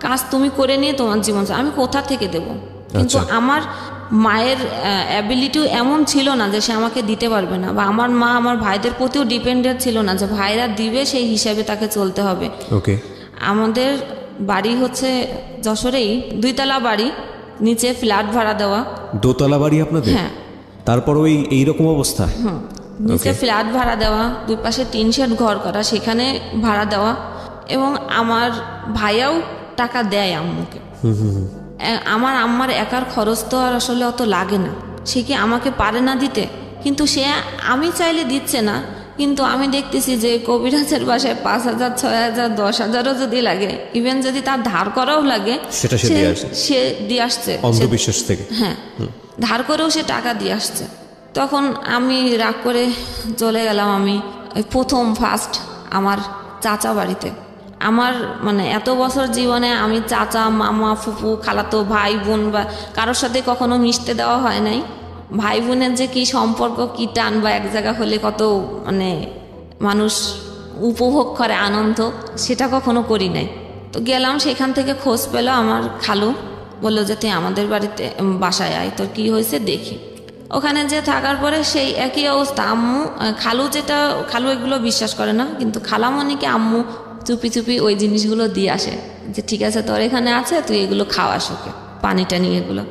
কাজ তুমি করে নিয়ে তোমার জীবন, আমি কোথা থেকে দেব? কিন্তু আমার মায়ের অ্যাবিলিটিও এমন ছিল না যে সে আমাকে দিতে পারবে না, বা আমার মা আমার ভাইদের প্রতিও ডিপেন্ডেন্ট ছিল না যে ভাইরা দিবে সেই হিসাবে তাকে চলতে হবে। ওকে। আমাদের বাড়ি হচ্ছে যশোরেই 2 তলা বাড়ি, নিচে ফ্ল্যাট ভাড়া দেওয়া। দোতলা বাড়ি আপনাদের? হ্যাঁ। তারপর ওই এইরকম অবস্থা? নিচে ফ্ল্যাট ভাড়া দেওয়া, 2 পাশে টিন শেড ঘর করা, সেখানে ভাড়া দেওয়া। এবং আমার ভাইয়াও টাকা দেয় আম্মুকে। আমার আম্মার একার খরচ তো আর আসলে অত লাগে না, সে কি আমাকে পারে না দিতে? কিন্তু সে আমি চাইলে দিচ্ছে না, কিন্তু আমি দেখতেছি যে কবিরাজের বাসায় 5,000, 6,000, 10,000ও যদি লাগে, ইভেন যদি তার ধার করাও লাগে, সেটা সে দিয়ে আসছে অন্ধবিশ্বাস থেকে। হ্যাঁ, ধার করেও সে টাকা দিয়ে আসছে। তখন আমি রাগ করে চলে গেলাম। আমি প্রথম ফার্স্ট আমার চাচা বাড়িতে। আমার মানে এত বছর জীবনে আমি চাচা, মামা, ফুপু, খালাতো ভাই বোন বা কারোর সাথে কখনো মিশতে দেওয়া হয় নাই। ভাই বোনের যে কি সম্পর্ক, কি টান, বা এক জায়গা হলে কত মানে মানুষ উপভোগ করে আনন্দ, সেটা কখনো করি নাই। তো গেলাম, সেখান থেকে খোঁজ পেল আমার খালু, বললো যে তুই আমাদের বাড়িতে বাসায় আয়, তোর কী হয়েছে দেখি। ওখানে যে থাকার পরে সেই একই অবস্থা। আম্মু খালু এগুলো বিশ্বাস করে না, কিন্তু খালামণিকে আম্মু চুপি চুপি ওই জিনিসগুলো দিয়ে আসে যে ঠিক আছে তোর এখানে আছে, তুই এগুলো খাওয়াস ওকে, পানি টানি এগুলো।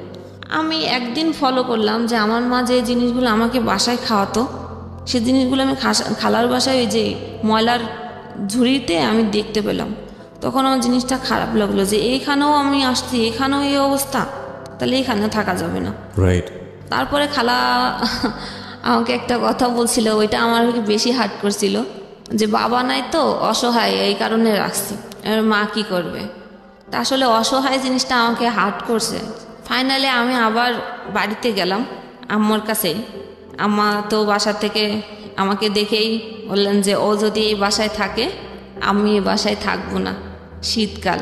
আমি একদিন ফলো করলাম যে আমার মা যে জিনিসগুলো আমাকে বাসায় খাওয়াতো, সে জিনিসগুলো আমি খালার বাসায় ওই যে ময়লার ঝুড়িতে আমি দেখতে পেলাম। তখন আমার জিনিসটা খারাপ লাগলো যে এইখানেও আমি আসছি, এখানেও এই অবস্থা, তাহলে এখানে থাকা যাবে না। রাইট। তারপরে খালা আমাকে একটা কথা বলছিল, ওইটা আমার বেশি হার্ট করছিল, যে বাবা নাই তো অসহায়, এই কারণে রাখছি, এর মা কি করবে। তা আসলে অসহায় জিনিসটা আমাকে হার্ট করছে। ফাইনালি আমি আবার বাড়িতে গেলাম আম্মুর কাছেই। আম্মা তো বাসা থেকে আমাকে দেখেই বললেন যে ও যদি এই বাসায় থাকে আমি এই বাসায় থাকবো না। শীতকাল,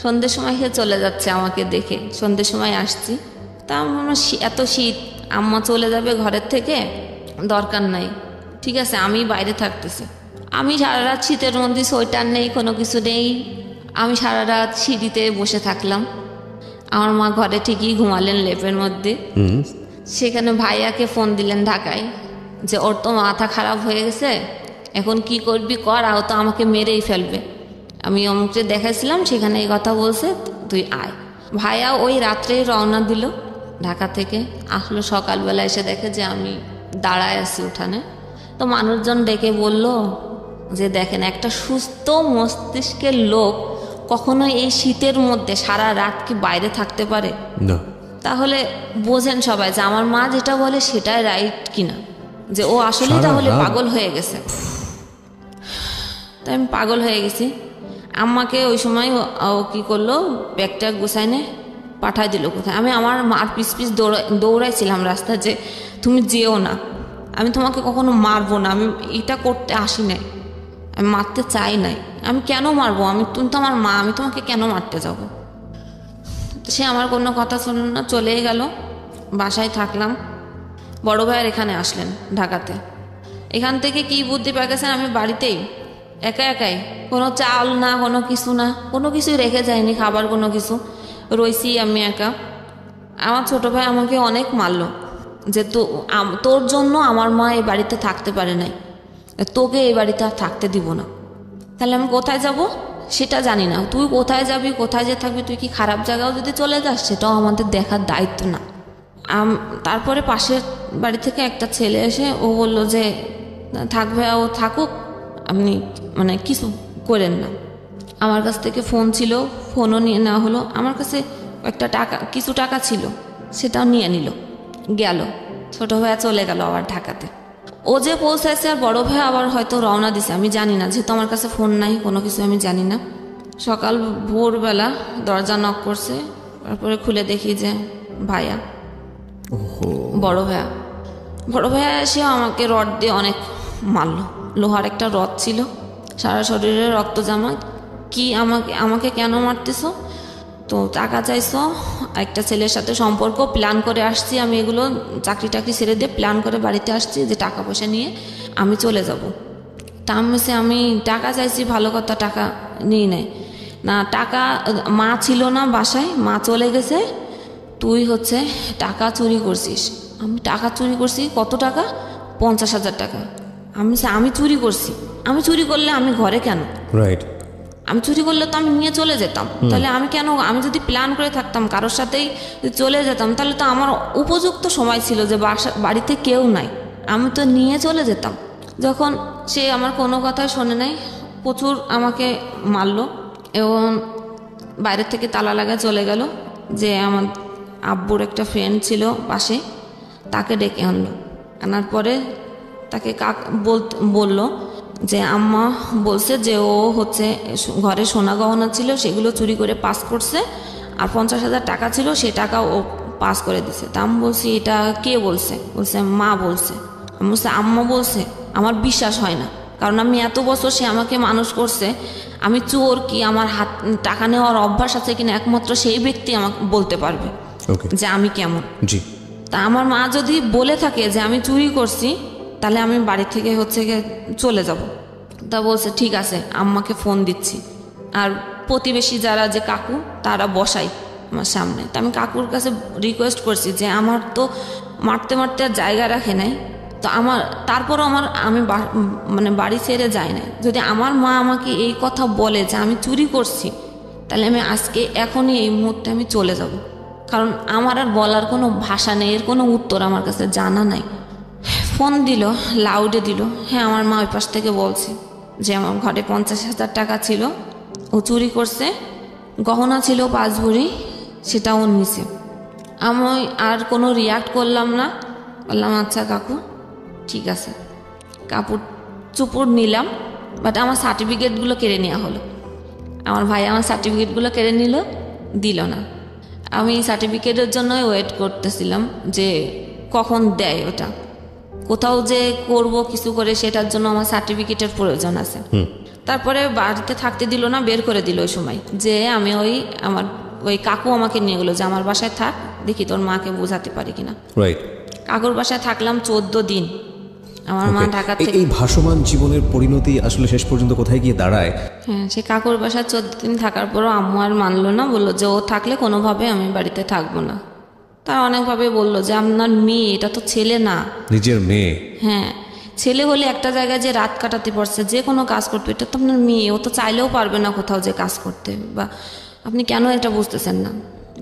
সন্ধ্যের সময় সে চলে যাচ্ছে আমাকে দেখে, সন্ধ্যের সময় আসছি। তা আমার এত শীত, আম্মা চলে যাবে ঘরের থেকে, দরকার নাই, ঠিক আছে আমি বাইরে থাকতেছি। আমি সারা রাত শীতের মধ্যে, সোয়েটার নেই, কোনো কিছু নেই, আমি সারা রাত সিঁড়িতে বসে থাকলাম। আমার মা ঘরে ঠিকই ঘুমালেন লেপের মধ্যে। সেখানে ভাইয়াকে ফোন দিলেন ঢাকায়, যে ওর তো মাথা খারাপ হয়ে গেছে, এখন কি করবি কর, ও তো আমাকে মেরেই ফেলবে। আমি অমুককে দেখাইছিলাম, সেখানে এই কথা বলছে, তুই আয়। ভাইয়া ওই রাত্রেই রওনা দিল ঢাকা থেকে। আসলো সকালবেলা এসে দেখে যে আমি দাঁড়ায় আছি উঠানে। তো মানুষজন ডেকে বলল যে দেখেন, একটা সুস্থ মস্তিষ্কের লোক কখনো এই শীতের মধ্যে সারা রাত কি বাইরে থাকতে পারে? না। তাহলে বোঝেন সবাই যে আমার মা যেটা বলে সেটাই রাইট কিনা, যে ও আসলে তাহলে পাগল হয়ে গেছে। তাই আমি পাগল হয়ে গেছি। আম্মাকে ওই সময় ও কি করলো, ব্যাগটা গুছাই নে পাঠাই দিল কোথায়। আমি আমার মার পিছ পিছ দৌড়াইছিলাম রাস্তায় যে তুমি যেও না, আমি তোমাকে কখনো মারবো না, আমি এটা করতে আসি নাই, আমি মারতে চাই নাই, আমি কেন মারবো, তুমি তো আমার মা, আমি তোমাকে কেন মারতে যাব। সে আমার কোনো কথা শুনল না, চলেই গেল। বাসায় থাকলাম। বড় ভাইয়ের এখানে আসলেন ঢাকাতে। এখান থেকে কি বুদ্ধি পেয়ে গেছেন, আমি বাড়িতেই একাই কোনো চাল না, কোনো কিছু না, কোনো কিছুই রেখে যায়নি, খাবার কোনো কিছু, রইছি আমি একা। আমার ছোট ভাই আমাকে অনেক মারলো যে তোর জন্য আমার মা এই বাড়িতে থাকতে পারে নাই, তোকে এই বাড়িতে আর থাকতে দিব না। তাহলে আমি কোথায় যাব সেটা জানি না, তুই কোথায় যাবি, কোথায় যে থাকবি, তুই কি খারাপ জায়গাও যদি চলে যাস সেটাও আমাদের দেখার দায়িত্ব না। তারপরে পাশের বাড়ি থেকে একটা ছেলে এসে ও বলল যে থাকবে, ও থাকুক, আপনি মানে কিছু করেন না। আমার কাছ থেকে ফোন ছিল, ফোনও নিয়ে নেওয়া হলো। আমার কাছে কিছু টাকা ছিল, সেটাও নিয়ে নিল, গেল। ছোট ভাইয়া চলে গেল আবার ঢাকাতে। ও যে পৌঁছাইছে আর বড় ভাইয়া আবার হয়তো রওনা দিছে, আমি জানি না, যেহেতু আমার কাছে ফোন নাই, কোনো কিছু আমি জানি না। সকাল ভোরবেলা দরজা নক করছে, তারপরে খুলে দেখি যে ভাইয়া, বড় ভাইয়া এসে আমাকে রড দিয়ে অনেক মারলো। লোহার একটা রড ছিল, সারা শরীরে রক্ত জামা। কি আমাকে কেন মারতেছো, তো টাকা চাইছো, একটা ছেলের সাথে সম্পর্ক, প্ল্যান করে আসছি আমি, এগুলো চাকরি টাকরি ছেড়ে দিয়ে প্ল্যান করে বাড়িতে আসছি যে টাকা পয়সা নিয়ে আমি চলে যাব। তা আমি টাকা চাইছি, ভালো কথা, টাকা নিয়ে নেয় না। টাকা মা ছিল না বাসায়, মা চলে গেছে, তুই হচ্ছে টাকা চুরি করছিস। আমি টাকা চুরি করছি, কত টাকা? 50,000 টাকা। আমি চুরি করছি, আমি চুরি করলে আমি ঘরে কেন? রাইট। আমি চুরি করলে তো আমি নিয়ে চলে যেতাম, তাহলে আমি কেন? আমি যদি প্ল্যান করে থাকতাম কারোর সাথেই চলে যেতাম, তাহলে তো আমার উপযুক্ত সময় ছিল যে বাড়িতে কেউ নাই, আমি তো নিয়ে চলে যেতাম। যখন সে আমার কোনো কথাই শোনে নাই, প্রচুর আমাকে মারলো এবং বাইরের থেকে তালা লাগা চলে গেল। যে আমার আব্বুর একটা ফ্রেন্ড ছিল পাশে, তাকে ডেকে আনার পরে তাকে বলল যে আম্মা বলছে যে ও হচ্ছে ঘরে সোনা গহনা ছিল, সেগুলো চুরি করে পাস করছে, আর 50,000 টাকা ছিল, সে টাকা ও পাস করে দিছে। তা আমি বলছি এটা কে বলছে? বলছে মা বলছে। আমি বলছি আম্মা বলছে? আমার বিশ্বাস হয় না, কারণ আমি এত বছর, সে আমাকে মানুষ করছে, আমি চোর কি আমার হাত টাকা নেওয়ার অভ্যাস আছে কিনা একমাত্র সেই ব্যক্তি আমাকে বলতে পারবে যে আমি কেমন। জি। তা আমার মা যদি বলে থাকে যে আমি চুরি করছি, তাহলে আমি বাড়ি থেকে হচ্ছে গিয়ে চলে যাব। তা বলছে ঠিক আছে, আম্মাকে ফোন দিচ্ছি। আর প্রতিবেশী যারা যে কাকু, তারা বসাই আমার সামনে। তা আমি কাকুর কাছে রিকোয়েস্ট করছি যে আমার তো মারতে আর জায়গা রাখে নাই, তো তারপরও আমি মানে বাড়ি ছেড়ে যাই না। যদি আমার মা আমাকে এই কথা বলে যে আমি চুরি করছি, তাহলে আমি আজকে এখনই এই মুহূর্তে আমি চলে যাব, কারণ আমার আর বলার কোনো ভাষা নেই, এর কোনো উত্তর আমার কাছে জানা নাই। ফোন দিল, লাউডে দিল। হ্যাঁ, আমার মা ওই পাশ থেকে বলছে যে আমার ঘরে 50,000 টাকা ছিল, ও চুরি করছে, গহনা ছিল 5 ভরি, সেটাও নিছে। আমি আর কোনো রিয়াক্ট করলাম না, বললাম আচ্ছা কাকু ঠিক আছে। কাপড় চুপড় নিলাম, বাট আমার সার্টিফিকেটগুলো কেড়ে নেওয়া হলো। আমার ভাই আমার সার্টিফিকেটগুলো কেড়ে নিল, দিল না। আমি সার্টিফিকেটের জন্যই ওয়েট করতেছিলাম যে কখন দেয় ওটা। কোথাও যে করব কিছু করে, সেটার জন্য আমার সার্টিফিকেটের প্রয়োজন আছে। তারপরে বাড়িতে থাকতে দিল না, বের করে দিল ওই সময়। যে আমি আমার কাকু আমাকে নিয়ে গেলো যে আমার বাসায় থাক, দেখি তোর মাকে বোঝাতে পারি কিনা। রাইট। কাকুর বাসায় থাকলাম 14 দিন। আমার মা ঢাকা থেকে। এই ভাসমান জীবনের পরিণতি আসলে শেষ পর্যন্ত কোথায় গিয়ে দাঁড়ায়? হ্যাঁ, সে কাকুর বাসায় 14 দিন থাকার পরও আম্মু আর মানলো না, বললো যে ও থাকলে কোনোভাবে আমি বাড়িতে থাকবো না। তার অনেকভাবে বললো যে আপনার মেয়ে, এটা তো ছেলে না। নিজের মেয়ে? হ্যাঁ, ছেলে হলে একটা জায়গায় যে রাত কাটাতে পারছে, যে কোনো কাজ করতে, এটা তো আপনার মেয়ে, ও তো চাইলেও পারবে না কোথাও যে কাজ করতে, বা আপনি কেন এটা বুঝতেছেন না?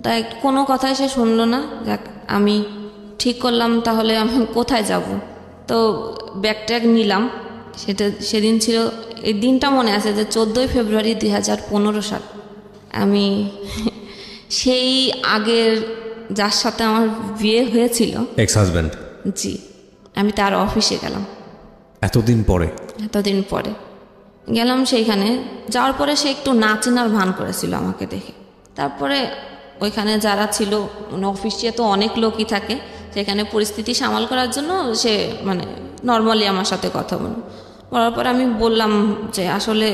তাই কোনো কথাই সে শুনলো না। যাক, আমি ঠিক করলাম তাহলে আমি কোথায় যাব। তো ব্যাগ ট্যাগ নিলাম। সেদিন ছিল, এই দিনটা মনে আছে যে 14 ফেব্রুয়ারি 2015 সাল। আমি সেই আগের যার সাথে আমার বিয়ে হয়েছিল, এক্স হাজব্যান্ড, জি, আমি তার অফিসে গেলাম। এতদিন পরে গেলাম। সেইখানে যাওয়ার পরে সে একটু না চেনার ভান করেছিল আমাকে দেখে। তারপরে ওইখানে যারা ছিল মানে অফিসে তো অনেক লোকই থাকে, সেখানে পরিস্থিতি সামাল করার জন্য সে মানে নর্মালি আমার সাথে কথা বলার পর আমি বললাম যে আসলে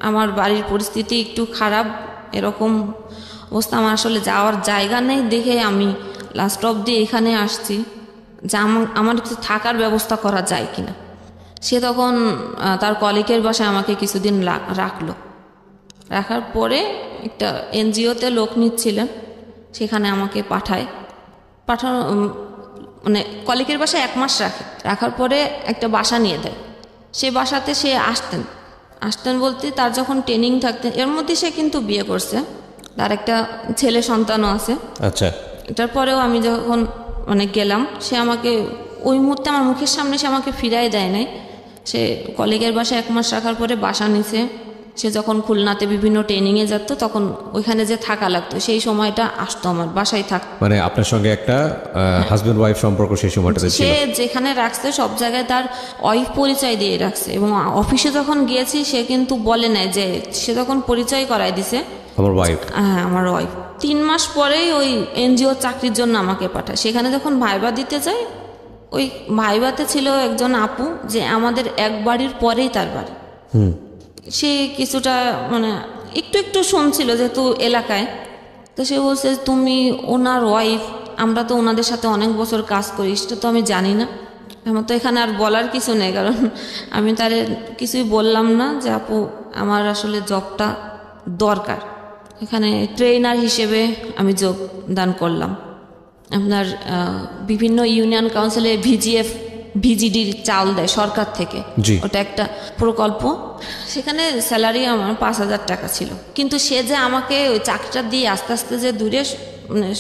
আমার বাড়ির পরিস্থিতি একটু খারাপ, এরকম অবস্থা, আমার আসলে যাওয়ার জায়গা নেই দেখে আমি লাস্ট অবধি এখানে আসছি, যে আমার কিছু থাকার ব্যবস্থা করা যায় কিনা। সে তখন তার কলিগের বাসায় আমাকে কিছুদিন রাখার পরে একটা এনজিওতে লোক নিচ্ছিলেন, সেখানে আমাকে পাঠানো মানে কলিগের বাসায় 1 মাস রাখার পরে একটা বাসা নিয়ে দেয়। সে বাসাতে সে আসতেন বলতে তার যখন ট্রেনিং থাকতেন, এর মধ্যে সে কিন্তু বিয়ে করছে, তার একটা ছেলে সন্তানও আছে। আচ্ছা, এটার পরেও আমি যখন মানে গেলাম, সে আমাকে ওই মুহূর্তে আমার মুখের সামনে সে আমাকে ফিরাই দেয় নাই। সে কলিগের বাসায় 1 মাস রাখার পরে বাসা নিছে। সে যখন খুলনাতে বিভিন্ন ট্রেনিংয়ে যেত তখন ওইখানে যে থাকা লাগতো, সেই সময়টা আসতো আমার বাসায় থাকতো। মানে আপনার সঙ্গে একটা হাজব্যান্ড ওয়াইফ সম্পর্ক সেই সময়টাতে ছিল। সে যেখানে রাখছে সব জায়গায় তার ওয়াইফ পরিচয় দিয়ে রাখছে, এবং অফিসে যখন গিয়েছি সে কিন্তু বলে নাই, যে সে যখন পরিচয় করাই দিছে আমার ওয়াইফ, হ্যাঁ আমার ওয়াইফ। 3 মাস পরেই ওই এনজিও চাকরির জন্য আমাকে পাঠায়। সেখানে যখন ভাইবা দিতে যাই, ওই ভাইবাতে ছিল একজন আপু, যে আমাদের এক বাড়ির পরেই তার বাড়ি। সে কিছুটা মানে একটু শুনছিল যেহেতু এলাকায়, তো সে বলছে তুমি ওনার ওয়াইফ, আমরা তো ওনাদের সাথে অনেক বছর কাজ করি, সেটা তো আমি জানি না। আমার তো এখানে আর বলার কিছু নেই, কারণ আমি তারে কিছুই বললাম না যে আপু আমার আসলে জবটা দরকার। এখানে ট্রেনার হিসেবে আমি যোগদান করলাম। আপনার বিভিন্ন ইউনিয়ন কাউন্সিলে ভিজিডির চাল দেয় সরকার থেকে, ওটা একটা প্রকল্প। সেখানে স্যালারি আমার 5,000 টাকা ছিল, কিন্তু সে যে আমাকে ওই চাকরিটা দিয়ে আস্তে আস্তে যে দূরে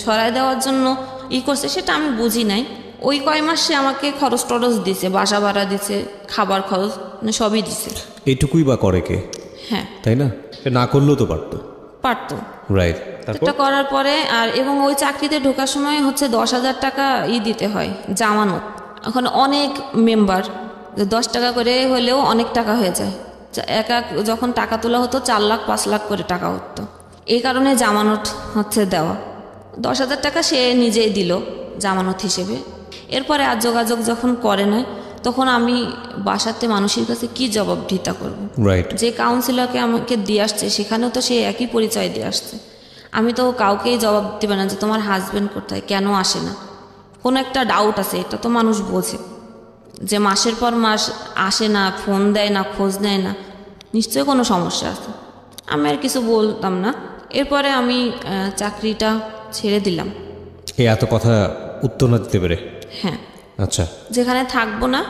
সরাই দেওয়ার জন্য করছে সেটা আমি বুঝি নাই। ওই কয় মাস সে আমাকে খরচ টরচ দিছে, বাসা ভাড়া দিছে, খাবার খরচ মানে সবই দিছে। এইটুকুই বা করে কে? হ্যাঁ, তাই না? না করলেও তো পারতো। রাইট। এটা করার পরে আর এবং ওই চাকরিতে ঢোকার সময় হচ্ছে 10,000 টাকা দিতে হয় জামানত। এখন অনেক মেম্বার, 10 টাকা করে হলেও অনেক টাকা হয়ে যায়। যখন টাকা তোলা হতো 4 লাখ 5 লাখ করে টাকা হতো। এই কারণে জামানত হচ্ছে দেওয়া। 10,000 টাকা সে নিজেই দিল জামানত হিসেবে। এরপরে আর যোগাযোগ যখন করে না, তখন আমি বাসাতে মানুষের কাছে কি জবাবদিহিতা করব? রাইট। যে কাউন্সিলরকে আমাকে দিয়ে আসছে সেখানেও তো সে একই পরিচয় দিয়ে আসছে। আমি তো কাউকেই জবাব দেবে না যে তোমার হাজবেন্ড কোথায়, কেন আসে না। কোনো একটা ডাউট আছে, এটা তো মানুষ বোঝে, যে মাসের পর মাস আসে না, ফোন দেয় না, খোঁজ নেয় না, নিশ্চয়ই কোনো সমস্যা আছে। আমি আর কিছু বলতাম না। এরপরে আমি চাকরিটা ছেড়ে দিলাম। এত কথা উত্তর না দিতে পেরে? হ্যাঁ। আচ্ছা। যেখানে থাকবো না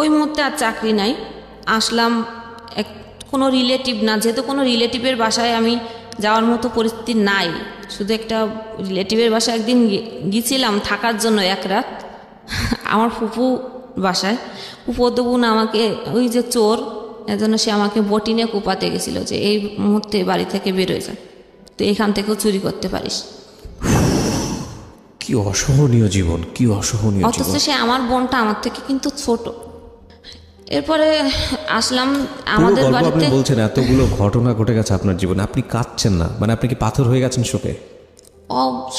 ওই মুহূর্তে আর চাকরি নাই, আসলাম কোনো রিলেটিভ না, যেহেতু কোনো রিলেটিভের বাসায় আমি যাওয়ার মতো পরিস্থিতি নাই। শুধু একটা রিলেটিভের বাসায় একদিন গিয়েছিলাম থাকার জন্য 1 রাত, আমার ফুপু বাসায়। ফুপু তো বোন আমাকে ওই যে চোর, এজন্য সে আমাকে বটিনে কুপাতে গেছিল যে এই মুহূর্তে বাড়ি থেকে বেরোয় যায়, তো এখান থেকেও চুরি করতে পারিস। কি অসহনীয় জীবন, কি অসহনীয় জীবন। অথচ সে আমার বোনটা আমার থেকে কিন্তু ছোট। এরপরে আসলাম আমাদের বাড়িতে। আপনি বলছেন এতগুলো ঘটনা ঘটে গেছে আপনার জীবনে, আপনি কাঁদছেন না? মানে আপনি কি পাথর হয়ে গেছেন শোকে?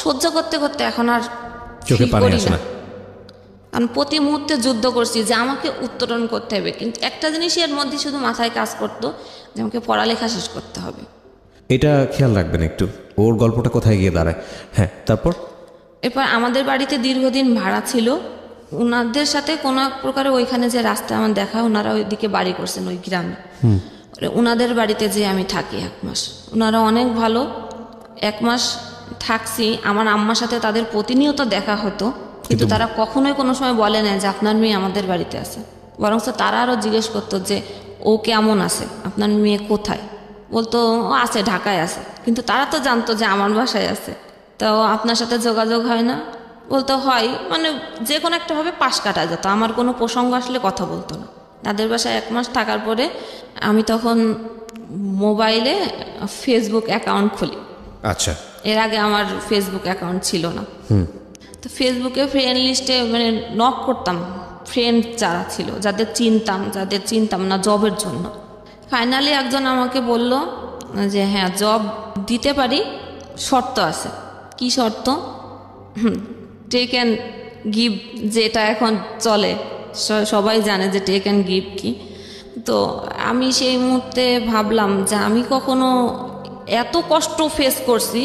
সহ্য করতে করতে এখন আর চোখে পানি আসে না। আমি প্রতি মুহূর্তে যুদ্ধ করছি যে আমাকে উত্তরণ করতে হবে, কিন্তু একটা জিনিস এর মধ্যে শুধু মাথায় কাজ করতো যে আমাকে পড়ালেখা শেষ করতে হবে। এটা খেয়াল রাখবেন একটু, ওর গল্পটা কোথায় গিয়ে দাঁড়ায়। হ্যাঁ, তারপর? এরপর আমাদের বাড়িতে দীর্ঘদিন ভাড়া ছিল, ওনাদের সাথে কোনো এক প্রকারে ওইখানে যে রাস্তা আমার দেখা, ওনারা ওইদিকে বাড়ি করছেন ওই গ্রামে। ওনাদের বাড়িতে যে আমি থাকি 1 মাস, ওনারা অনেক ভালো। 1 মাস থাকছি, আমার আম্মার সাথে তাদের প্রতিনিয়ত দেখা হতো, কিন্তু তারা কখনোই কোনো সময় বলে না যে আপনার মেয়ে আমাদের বাড়িতে আছে। বরং তারা আরও জিজ্ঞেস করতো যে ও কেমন আছে, আপনার মেয়ে কোথায়। বলতো ও আছে, ঢাকায় আছে, কিন্তু তারা তো জানতো যে আমার বাসায় আছে। তো আপনার সাথে যোগাযোগ হয় না? বলতে হয়, মানে যে কোনো একটাভাবে পাশ কাটা যেত, আমার কোনো প্রসঙ্গ আসলে কথা বলতো না। তাদের বাসায় 1 মাস থাকার পরে আমি তখন মোবাইলে ফেসবুক অ্যাকাউন্ট খুলি। আচ্ছা। এর আগে আমার ফেসবুক অ্যাকাউন্ট ছিল না। তো ফেসবুকে ফ্রেন্ড লিস্টে মানে নক করতাম ফ্রেন্ড যারা ছিল, যাদের চিনতাম না জবের জন্য। ফাইনালি একজন আমাকে বলল যে হ্যাঁ জব দিতে পারি, শর্ত আছে। কি শর্ত? টেক অ্যান্ড গিভ, যেটা এখন চলে, সবাই জানে যে টেক অ্যান্ড গিভ কি। তো আমি সেই মুহূর্তে ভাবলাম যে আমি কখনো এত কষ্ট ফেস করছি,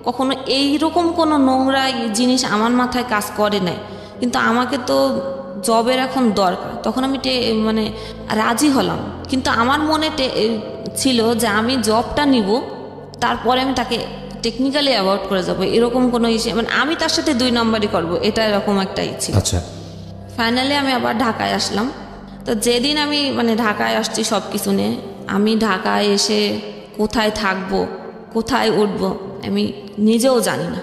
কখনো এইরকম কোনো নোংরা জিনিস আমার মাথায় কাজ করে নাই, কিন্তু আমাকে তো জবের এখন দরকার। তখন আমি মানে রাজি হলাম, কিন্তু আমার মনে ছিল যে আমি জবটা নিব, তারপরে আমি তাকে টেকনিক্যালি অ্যাভয়েড করে যাব, এরকম কোনো ইস্যু, মানে আমি তার সাথে 2 নম্বরই করব, এটা এরকম একটা ইচ্ছে। আচ্ছা, ফাইনালি আমি আবার ঢাকায় আসলাম। তো যেদিন আমি মানে ঢাকায় আসছি সব কিছু নিয়ে, আমি ঢাকায় এসে কোথায় থাকবো, কোথায় উঠবো আমি নিজেও জানি না।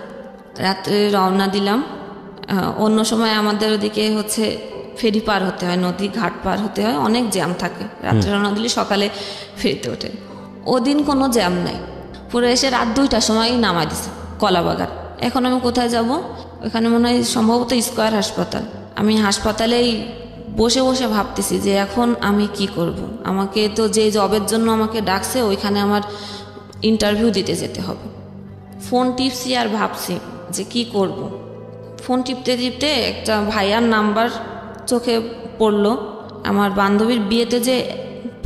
রাত্রে রওনা দিলাম। অন্য সময় আমাদের ওদিকে হচ্ছে ফেরি পার হতে হয়, নদী ঘাট পার হতে হয়, অনেক জ্যাম থাকে। রাত্রে রওনা দিলে সকালে ফেরিতে ওঠে, ওদিন কোনো জ্যাম নাই। পুরো এসে রাত 2টার সময় নামাই দিছে কলাবাগান। এখন আমি কোথায় যাব? ওখানে মনে হয় সম্ভবত স্কয়ার হাসপাতাল। আমি হাসপাতালেই বসে বসে ভাবতেছি যে এখন আমি কি করব। আমাকে তো যে জবের জন্য আমাকে ডাকছে ওইখানে আমার ইন্টারভিউ দিতে যেতে হবে। ফোন টিপছি আর ভাবছি যে কি করব। ফোন টিপতে টিপতে একটা ভাইয়ার নাম্বার চোখে পড়লো। আমার বান্ধবীর বিয়েতে যে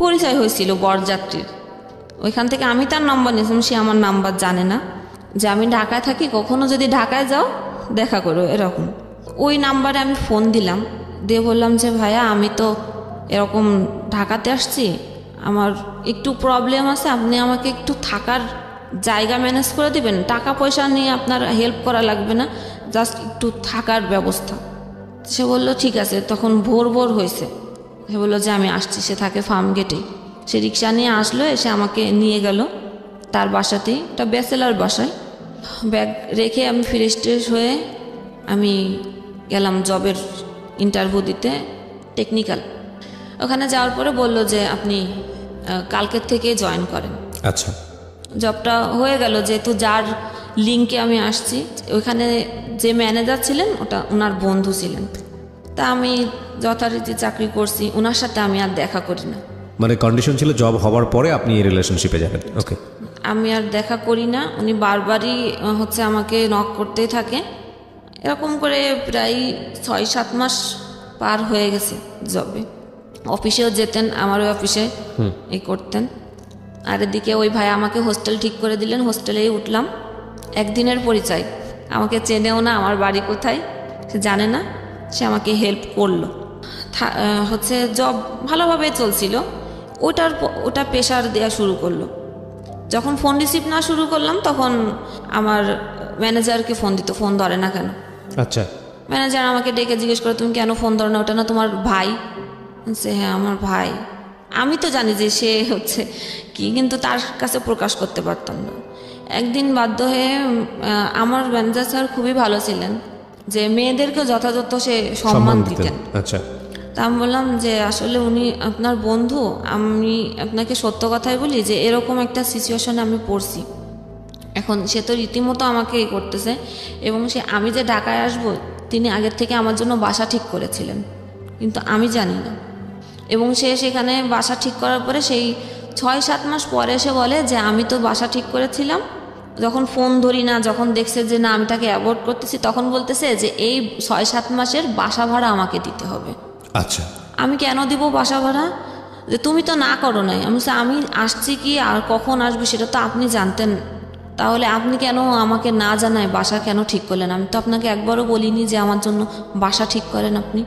পরিচয় হয়েছিল বরযাত্রীর, ওইখান থেকে আমি তার নাম্বার নিয়েছিলাম। সে আমার নাম্বার জানে না, যে আমি ঢাকায় থাকি, কখনো যদি ঢাকায় যাও দেখা করো, এরকম। ওই নাম্বারে আমি ফোন দিলাম, দিয়ে বললাম যে ভাইয়া আমি তো এরকম ঢাকাতে আসছি, আমার একটু প্রবলেম আছে, আপনি আমাকে একটু থাকার জায়গা ম্যানেজ করে দিবেন, টাকা পয়সা নিয়ে আপনার হেল্প করা লাগবে না, জাস্ট একটু থাকার ব্যবস্থা। সে বলল ঠিক আছে। তখন ভোর ভোর হয়েছে। সে বললো যে আমি আসছি। সে থাকে ফার্ম গেটেই। সে রিক্সা নিয়ে আসলো, এসে আমাকে নিয়ে গেল তার বাসাতেই, একটা ব্যাচেলার বাসায়। ব্যাগ রেখে আমি ফ্রেশ ট্রেশ হয়ে আমি গেলাম জবের ইন্টারভিউ দিতে, টেকনিক্যাল। ওখানে যাওয়ার পরে বললো যে আপনি কালকের থেকে জয়েন করেন। আচ্ছা, জবটা হয়ে গেল, যেহেতু যার লিঙ্কে আমি আসছি, ওইখানে যে ম্যানেজার ছিলেন ওটা ওনার বন্ধু ছিলেন। তা আমি যথারীতি চাকরি করছি, ওনার সাথে আমি আর দেখা করি না। মানে কন্ডিশন ছিল জব হওয়ার পরে আপনি এই রিলেশনশিপে যাবেন। ওকে, আমি আর দেখা করি না। উনি বারবারই হচ্ছে আমাকে নক করতেই থাকে। এরকম করে প্রায় 6-7 মাস পার হয়ে গেছে জবে। অফিসেও যেতেন, আমার ওই অফিসে এই করতেন। আর এদিকে ওই ভাই আমাকে হোস্টেল ঠিক করে দিলেন, হোস্টেলেই উঠলাম। একদিনের পরিচয়, আমাকে চেনেও না, আমার বাড়ি কোথায় সে জানে না, সে আমাকে হেল্প করলো। হচ্ছে জব ভালোভাবে চলছিল। ওটা প্রেশার দেওয়া শুরু করলো। যখন ফোন রিসিভ না শুরু করলাম, তখন আমার ম্যানেজারকে ফোন দিত, ফোন ধরে না কেন। আচ্ছা, ম্যানেজার আমাকে ডেকে জিজ্ঞেস করে তুমি কেন ফোন ধরো না, ওটা না তোমার ভাই? সে হ্যাঁ আমার ভাই। আমি তো জানি যে সে হচ্ছে কি, কিন্তু তার কাছে প্রকাশ করতে পারতাম না। একদিন বাধ্য হয়ে আমার ম্যানেজার স্যার খুবই ভালো ছিলেন, যে মেয়েদেরকে যথাযথ সে সম্মান দিতেন। আচ্ছা, তা আমি বললাম যে আসলে উনি আপনার বন্ধু, আমি আপনাকে সত্য কথাই বলি যে এরকম একটা সিচুয়েশনে আমি পড়ছি। এখন সে তো রীতিমতো আমাকে এই করতেছে, এবং আমি যে ঢাকায় আসব তিনি আগের থেকে আমার জন্য বাসা ঠিক করেছিলেন, কিন্তু আমি জানি না। এবং সে সেখানে বাসা ঠিক করার পরে সেই 6-7 মাস পরে এসে বলে যে আমি তো বাসা ঠিক করেছিলাম, যখন ফোন ধরি না, যখন দেখছে যে না আমি তাকে অ্যাভয়েড করতেছি, তখন বলতেছে যে এই 6-7 মাসের বাসা ভাড়া আমাকে দিতে হবে। আচ্ছা, আমি কেন দিব বাসা ভাড়া? যে তুমি তো না করো নাই। আমি আসছি কি আর কখন আসবো সেটা তো আপনি জানতেন, তাহলে আপনি কেন আমাকে না জানায় বাসা কেন ঠিক করলেন? আমি তো আপনাকে একবারও বলিনি যে আমার জন্য বাসা ঠিক করেন আপনি।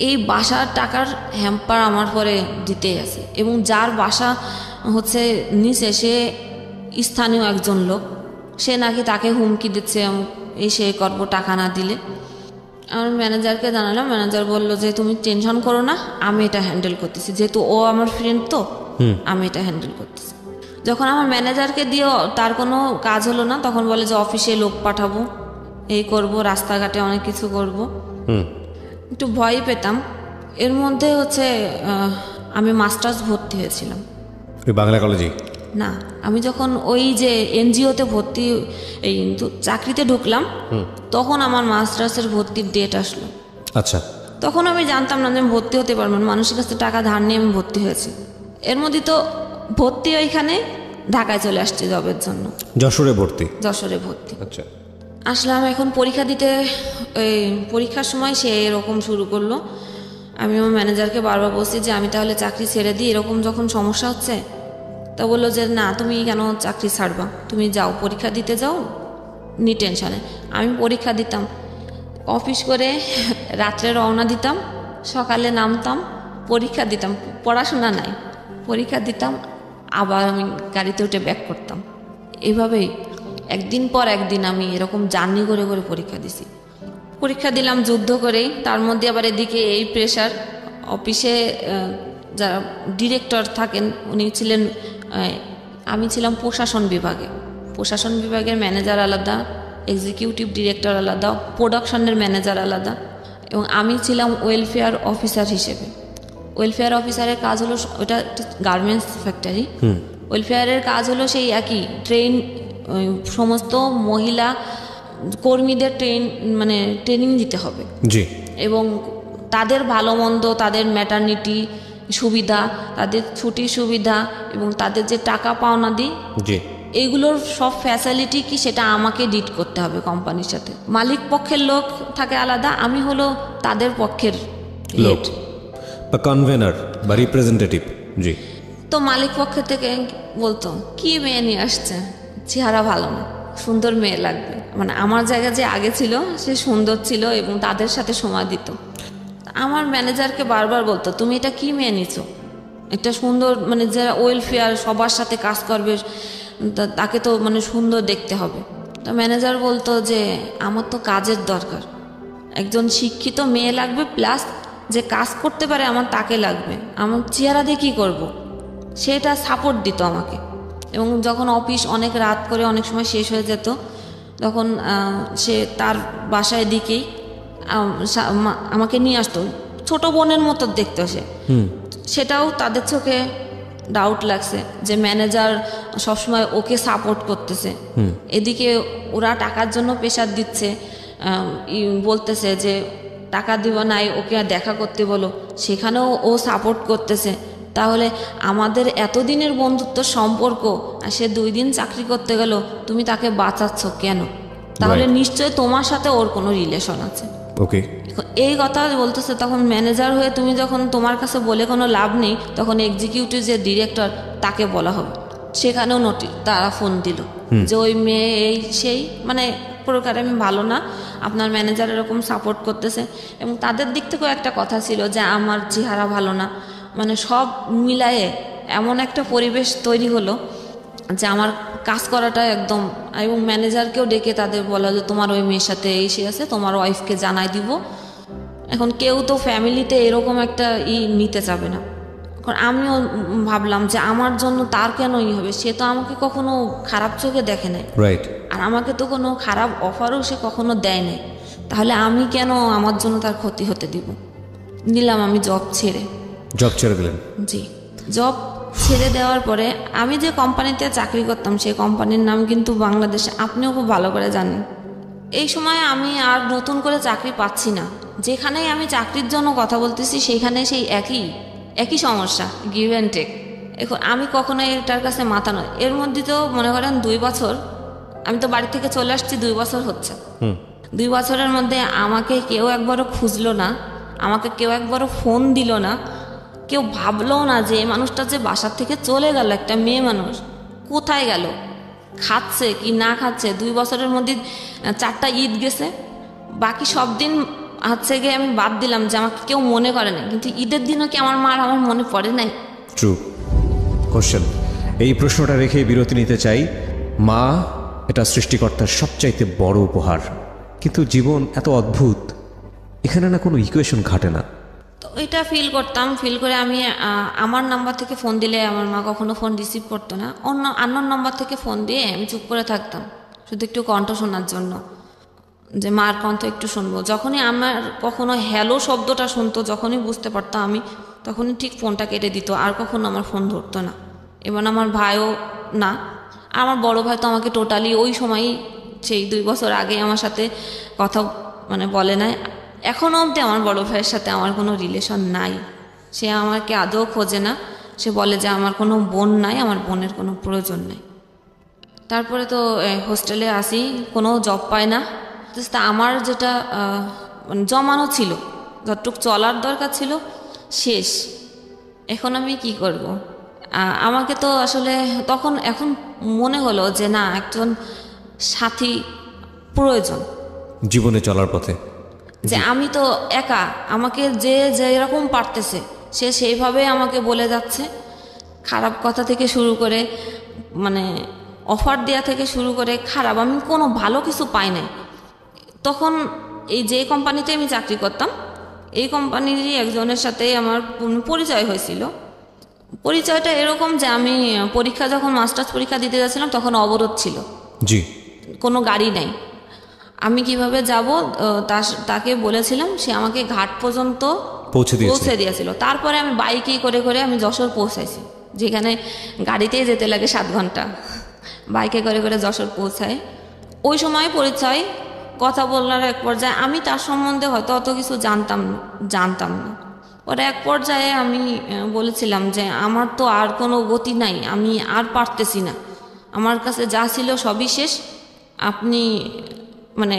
এই বাসার টাকার হ্যাম্পার আমার পরে দিতেই আছে, এবং যার বাসা হচ্ছে নিচে সে স্থানীয় একজন লোক, সে নাকি তাকে হুমকি দিচ্ছে এই সে করবো টাকা না দিলে। আমার ম্যানেজারকে জানালাম, ম্যানেজার বললো যে তুমি টেনশন করো না, আমি এটা হ্যান্ডেল করতেছি, যেহেতু ও আমার ফ্রেন্ড তো আমি এটা হ্যান্ডেল করতেছি। যখন আমার ম্যানেজারকে দিয়েও তার কোনো কাজ হলো না, তখন বলে যে অফিসে লোক পাঠাবো, এই করব, রাস্তাঘাটে অনেক কিছু করব। একটু ভয় পেতাম। এর মধ্যে হচ্ছে আমি মাস্টার্স ভর্তি হয়েছিলাম বাংলা কলেজে। না, আমি যখন ওই যে এনজিওতে ভর্তি এই চাকরিতে ঢুকলাম, তখন আমার মাস্টার্সের ভর্তির ডেট আসলো। আচ্ছা, তখন আমি জানতাম না যে আমি ভর্তি হতে পারবো না, মানুষের কাছে টাকা ধার নিয়ে আমি ভর্তি হয়েছি। এর মধ্যে তো ভর্তি ওইখানে ঢাকায় চলে আসছে জবের জন্য। যশোরে ভর্তি? যশোরে ভর্তি। আচ্ছা, আসলাম এখন পরীক্ষা দিতে। এই পরীক্ষার সময় সে এরকম শুরু করলো। আমি আমার ম্যানেজারকে বারবার বলছি যে আমি তাহলে চাকরি ছেড়ে দিই, এরকম যখন সমস্যা হচ্ছে। তা বললো যে না, তুমি কেন চাকরি ছাড়বা, তুমি যাও পরীক্ষা দিতে যাও, নি টেনশনে। আমি পরীক্ষা দিতাম, অফিস করে রাত্রে রওনা দিতাম, সকালে নামতাম, পরীক্ষা দিতাম, পড়াশোনা নাই, পরীক্ষা দিতাম, আবার আমি গাড়িতে উঠে ব্যাক করতাম। এভাবেই একদিন পর একদিন আমি এরকম জার্নি করে করে পরীক্ষা দিছি। পরীক্ষা দিলাম যুদ্ধ করেই, তার মধ্যে আবার এদিকে এই প্রেশার। অফিসে যারা ডিরেক্টর থাকেন উনি ছিলেন, আমি ছিলাম প্রশাসন বিভাগে। প্রশাসন বিভাগের ম্যানেজার আলাদা, এক্সিকিউটিভ ডিরেক্টর আলাদা, প্রোডাকশনের ম্যানেজার আলাদা, এবং আমি ছিলাম ওয়েলফেয়ার অফিসার হিসেবে। ওয়েলফেয়ার অফিসারের কাজ হলো, ওটা গার্মেন্টস ফ্যাক্টরি। ওয়েলফেয়ারের কাজ হলো সেই একই, সমস্ত মহিলা কর্মীদের ট্রেনিং দিতে হবে জি, এবং তাদের ভালো মন্দ, তাদের ম্যাটারনিটি সুবিধা, তাদের ছুটির সুবিধা এবং তাদের যে টাকা পাওনা দিই, জি, এইগুলোর সব ফ্যাসিলিটি কি সেটা আমাকে ডিট করতে হবে কোম্পানির সাথে। মালিক পক্ষের লোক থাকে আলাদা, আমি হলো তাদের পক্ষের লোক বা কনভেনার বা রিপ্রেজেন্টেটিভ। জি। তো মালিক পক্ষের থেকে বলতো কি মেয়ে নিয়ে আসছে, চেহারা ভালো না, সুন্দর মেয়ে লাগবে। মানে আমার জায়গা যে আগে ছিল সে সুন্দর ছিল এবং তাদের সাথে সময় দিত। আমার ম্যানেজারকে বারবার বলতো তুমি এটা কি মেয়ে নিছো, একটা সুন্দর যারা ওয়েলফেয়ার সবার সাথে কাজ করবে তাকে তো সুন্দর দেখতে হবে। তো ম্যানেজার বলতো যে আমার তো কাজের দরকার, একজন শিক্ষিত মেয়ে লাগবে, প্লাস যে কাজ করতে পারে আমার তাকে লাগবে, আমার চেহারা দিয়ে কী করবো, সেটা সাপোর্ট দিত আমাকে। এবং যখন অফিস অনেক রাত করে অনেক সময় শেষ হয়ে যেত, তখন সে তার বাসায় দিকেই আমাকে নিয়ে আসতো, ছোট বোনের মতো দেখতো সে। সেটাও তাদের চোখে ডাউট লাগছে যে ম্যানেজার সবসময় ওকে সাপোর্ট করতেছে, এদিকে ওরা টাকার জন্য প্রেশার দিচ্ছে, বলতেছে যে টাকা দিব নাই, ওকে দেখা করতে বলো, সেখানেও ও সাপোর্ট করতেছে। তাহলে আমাদের এতদিনের বন্ধুত্ব সম্পর্ক, আর সে 2 দিন চাকরি করতে গেল, তুমি তাকে বাঁচাচ্ছ কেন? তাহলে নিশ্চয় তোমার সাথে ওর কোনো রিলেশন আছে। ওকে, এই কথা বলতেছে। তখন ম্যানেজার হয়ে তুমি যখন তোমার কাছে বলে কোনো লাভ নেই, তখন এক্সিকিউটিভ যে ডিরেক্টর তাকে বলা হবে। সেখানেও তারা ফোন দিল যে ওই মেয়ে এই সেই প্রকারে আমি ভালো না, আপনার ম্যানেজার এরকম সাপোর্ট করতেছে। এবং তাদের দিক থেকেও একটা কথা ছিল যে আমার চেহারা ভালো না, সব মিলায়ে এমন একটা পরিবেশ তৈরি হলো যে আমার কাজ করাটা একদম। এবং ম্যানেজারকেও ডেকে তাদের বলা যে তোমার ওই মেয়ের সাথে এই সে আছে, তোমার ওয়াইফকে জানাই দিব। এখন কেউ তো ফ্যামিলিতে এরকম একটা নিতে চাবে না। এখন আমিও ভাবলাম যে আমার জন্য তার কেন হবে, সে তো আমাকে কখনো খারাপ চোখে দেখে নাই, রাইট, আর আমাকে তো কোনো খারাপ অফারও সে কখনো দেয় নাই, তাহলে আমি কেন আমার জন্য তার ক্ষতি হতে দিব। নিলাম আমি জব ছেড়ে দিলেন? জি, জব ছেড়ে দেওয়ার পরে আমি যে কোম্পানিতে চাকরি করতাম সেই কোম্পানির নাম কিন্তু বাংলাদেশে আপনিও খুব ভালো করে জানেন। এই সময় আমি আর নতুন করে চাকরি পাচ্ছি না, যেখানেই আমি চাকরির জন্য কথা বলতেছি সেখানে সেই একই সমস্যা, গিভ অ্যান্ড টেক। এখন আমি কখনোই এটার কাছে মাথা নয়। এর মধ্যে তো মনে করেন 2 বছর আমি তো বাড়ি থেকে চলে আসছি, 2 বছর হচ্ছে। 2 বছরের মধ্যে আমাকে কেউ একবারও খুঁজলো না, আমাকে কেউ একবারও ফোন দিল না, কেউ ভাবলো না যে এই মানুষটা যে বাসার থেকে চলে গেল, একটা মেয়ে মানুষ কোথায় গেল, খাচ্ছে কি না খাচ্ছে। 2 বছরের মধ্যে 4টা ঈদ গেছে, বাকি সব দিন গিয়ে আমি বাদ দিলাম যে আমাকে কেউ মনে করে না, কিন্তু ঈদের দিনও কি আমার মার আমার মনে পড়ে নাই? True question. এই প্রশ্নটা রেখে বিরতি নিতে চাই। মা এটা সৃষ্টিকর্তার সবচাইতে বড় উপহার, কিন্তু জীবন এত অদ্ভুত, এখানে না কোনো ইকুয়েশন ঘাটে না। তো এটা ফিল করতাম, ফিল করে আমি আমার নাম্বার থেকে ফোন দিলে আমার মা কখনো ফোন রিসিভ করতো না, আননোন নাম্বার থেকে ফোন দিয়ে আমি চুপ করে থাকতাম, শুধু একটু কণ্ঠ শোনার জন্য, যে মার কণ্ঠ একটু শুনবো। যখনই আমার কখনো হ্যালো শব্দটা শুনতো, যখনই বুঝতে পারতাম আমি, তখনই ঠিক ফোনটা কেটে দিত, আর কখনো আমার ফোন ধরতো না। এবার আমার ভাইও না, আমার বড় ভাই তো আমাকে টোটালি ওই সময়ই, সেই 2 বছর আগে আমার সাথে কথা বলে নাই। এখনও অবধি আমার বড় ভাইয়ের সাথে আমার কোনো রিলেশন নাই, সে আমাকে আদৌ খোঁজে না। সে বলে যে আমার কোনো বোন নাই, আমার বোনের কোনো প্রয়োজন নাই। তারপরে তো হোস্টেলে আসি, কোনো জব পাই না। তা আমার যেটা মানে জমানো ছিল, যতটুকু চলার দরকার ছিল শেষ। এখন আমি কি করব? আমাকে তো আসলে এখন মনে হলো যে না, একজন সাথী প্রয়োজন জীবনে চলার পথে। যে আমি তো একা, আমাকে যে যেরকম পারতেছে সে সেইভাবে আমাকে বলে যাচ্ছে। খারাপ কথা থেকে শুরু করে, মানে অফার দেওয়া থেকে শুরু করে খারাপ, আমি কোনো ভালো কিছু পাই নাই। তখন এই যে কোম্পানিতে আমি চাকরি করতাম, এই কোম্পানিরই একজনের সাথেই আমার পরিচয় হয়েছিল। পরিচয়টা এরকম যে আমি পরীক্ষা, যখন মাস্টার্স পরীক্ষা দিতে যাচ্ছিলাম তখন অবরোধ ছিল, জি, কোনো গাড়ি নাই। আমি কিভাবে যাব তাকে বলেছিলাম, সে আমাকে ঘাট পর্যন্ত পৌঁছে দিয়েছিল। তারপরে আমি বাইকে করে করে আমি যশোর পৌঁছাইছি, যেখানে গাড়িতেই যেতে লাগে 7 ঘন্টা, বাইকে করে করে যশোর পৌঁছায়। ওই সময় পরিচয়, কথা বলার এক পর্যায়ে আমি তার সম্বন্ধে হয়তো অত কিছু জানতাম না। পরে এক পর্যায়ে আমি বলেছিলাম যে আমার তো আর কোনো গতি নাই, আমি আর পারতেছি না, আমার কাছে যা ছিল সবই শেষ। আপনি মানে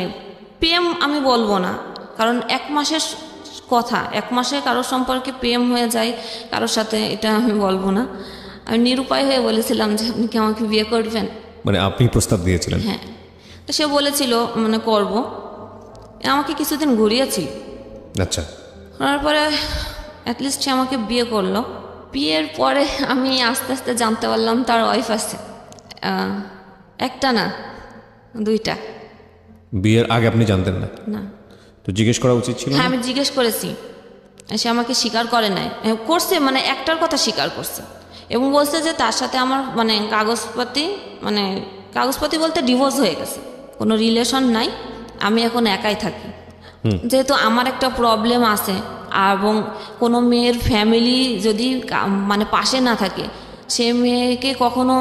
প্রেম আমি বলবো না, কারণ 1 মাসের কথা, 1 মাসে কারোর সম্পর্কে প্রেম হয়ে যায় কারোর সাথে, এটা আমি বলবো না। আমি নিরুপায় হয়ে বলেছিলাম যে আপনি কি আমাকে বিয়ে করবেন? মানে আপনি প্রস্তাব দিয়েছিলেন? হ্যাঁ। তো সে বলেছিল মানে করব। আমাকে কিছুদিন ঘুরিয়েছিল। আচ্ছা। তারপরে অ্যাটলিস্ট সে আমাকে বিয়ে করলো। বিয়ের পরে আমি আস্তে আস্তে জানতে পারলাম তার ওয়াইফ আছে, একটা না 2টা। বিয়ের আগে আপনি জানতেন না? না। তো জিজ্ঞেস করা উচিত ছিল? হ্যাঁ, আমি জিজ্ঞেস করেছি, সে আমাকে স্বীকার করে নাই, করছে মানে একটার কথা স্বীকার করছে এবং বলছে যে তার সাথে আমার মানে কাগজপাতি বলতে ডিভোর্স হয়ে গেছে, কোনো রিলেশন নাই, আমি এখন একাই থাকি। যেহেতু আমার একটা প্রবলেম আছে এবং কোনো মেয়ের ফ্যামিলি যদি মানে পাশে না থাকে, সে মেয়েকে কখনো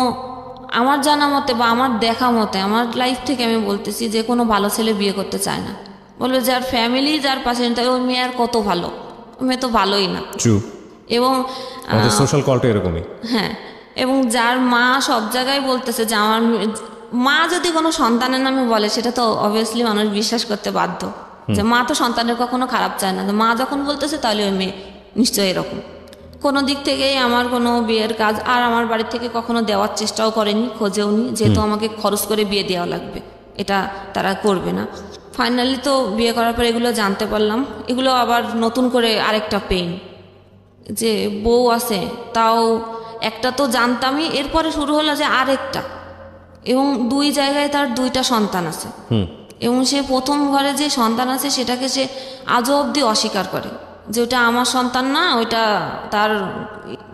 আমার জানা মতে বা আমার দেখা মতে, আমার লাইফ থেকে আমি বলতেছি, যে কোনো ভালো ছেলে বিয়ে করতে চায় না। বলবে যার ফ্যামিলি যার পাশে থাকে ওই মেয়ে আর কত ভালো, ওই মেয়ে তো ভালোই না। এবং সোশ্যাল কলটা এরকমই। হ্যাঁ, এবং যার মা সব জায়গায় বলতেছে যে আমার মা যদি কোনো সন্তানের নামে বলে, সেটা তো অবভিয়াসলি মানুষ বিশ্বাস করতে বাধ্য, যে মা তো সন্তানের কখনো খারাপ চায় না। মা যখন বলতেছে তাহলে ওই মেয়ে নিশ্চয়ই এরকম। কোনো দিক থেকেই আমার কোনো বিয়ের কাজ আর আমার বাড়ি থেকে কখনো দেওয়ার চেষ্টাও করেনি, খোঁজেওনি, যেহেতু আমাকে খরচ করে বিয়ে দেওয়া লাগবে, এটা তারা করবে না। ফাইনালি তো বিয়ে করার পর এগুলো জানতে পারলাম। এগুলো আবার নতুন করে আরেকটা পেইন, যে বউ আছে, তাও একটা তো জানতামই, এরপরে শুরু হলো যে আরেকটা, এবং 2 জায়গায় তার 2টা সন্তান আছে। এবং সে প্রথম ঘরে যে সন্তান আছে সেটাকে সে আজও অবধি অস্বীকার করে, যে ওটা আমার সন্তান না, ওইটা তার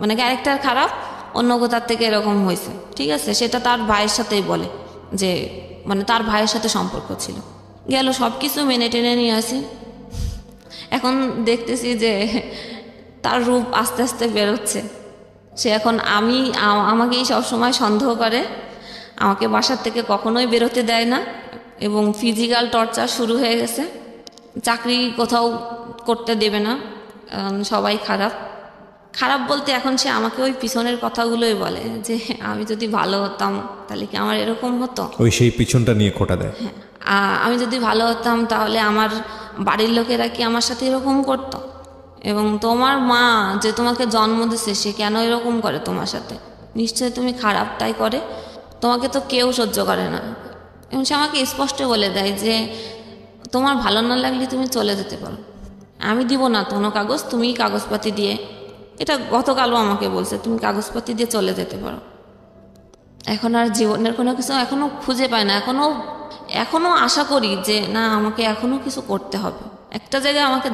মানে ক্যারেক্টার খারাপ, অন্য কোথার থেকে এরকম হয়েছে। ঠিক আছে, সেটা তার ভাইয়ের সাথেই বলে, যে মানে তার ভাইয়ের সাথে সম্পর্ক ছিল। গেল সব কিছু মেনে টেনে নিয়ে আসি। এখন দেখতেছি যে তার রূপ আস্তে আস্তে বেরোচ্ছে। সে এখন আমাকেই সবসময় সন্দেহ করে, আমাকে বাসার থেকে কখনোই বেরোতে দেয় না, এবং ফিজিক্যাল টর্চার শুরু হয়ে গেছে। চাকরি কোথাও করতে দেবে না, সবাই খারাপ বলতে এখন সে আমাকে ওই পিছনের কথাগুলোই বলে, যে আমি যদি ভালো হতাম তাহলে কি আমার এরকম হতো, ওই সেই পিছনটা নিয়ে খোঁটা দেয়। হ্যাঁ, আমি যদি ভালো হতাম তাহলে আমার বাড়ির লোকেরা কি আমার সাথে এরকম করতো, এবং তোমার মা যে তোমাকে জন্ম দিচ্ছে সে কেন এরকম করে তোমার সাথে, নিশ্চয়ই তুমি খারাপটাই করে, তোমাকে তো কেউ সহ্য করে না। এবং সে আমাকে স্পষ্ট বলে দেয় যে তোমার ভালো না লাগলে তুমি চলে যেতে পারো, আমি দিব না কোনো কাগজ, তুমি কাগজপাতি দিয়ে, এটা গতকালও আমাকে বলছে, তুমি কাগজপাতি দিয়ে চলে যেতে পারো। এখন আর জীবনের কোনো কিছু এখনও খুঁজে পায় না, এখনও আশা করি যে না, আমাকে এখনও কিছু করতে হবে, একটা জায়গায় আমাকে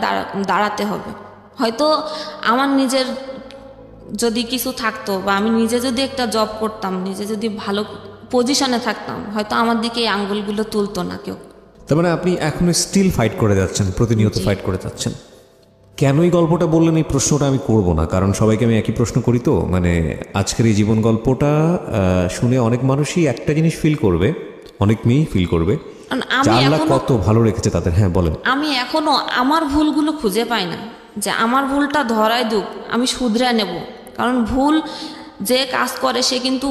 দাঁড়াতে হবে। হয়তো আমার নিজের যদি কিছু থাকতো, বা আমি নিজে যদি একটা জব করতাম, নিজে যদি ভালো পজিশনে থাকতাম, হয়তো আমার দিকে এই আঙ্গুলগুলো তুলতো না কেউ। তার মানে আপনি এখনো স্টিল ফাইট করে যাচ্ছেন, প্রতিনিয়ত ফাইট করে যাচ্ছেন। কেন এই গল্পটা বললেন এই প্রশ্নটা আমি করব না, কারণ সবাইকে আমি একই প্রশ্ন করি। তো মানে আজকের এই জীবন গল্পটা শুনে অনেক মানুষই একটা জিনিস ফিল করবে, অনেক মেয়েই ফিল করবে, আল্লাহ কত ভালো রেখেছে তাদের। হ্যাঁ বলেন। আমি এখনো আমার ভুলগুলো খুঁজে পাই না, যে আমার ভুলটা ধরায় দুক, আমি শুধরে নেব। কারণ ভুল যে কাজ করে সে কিন্তু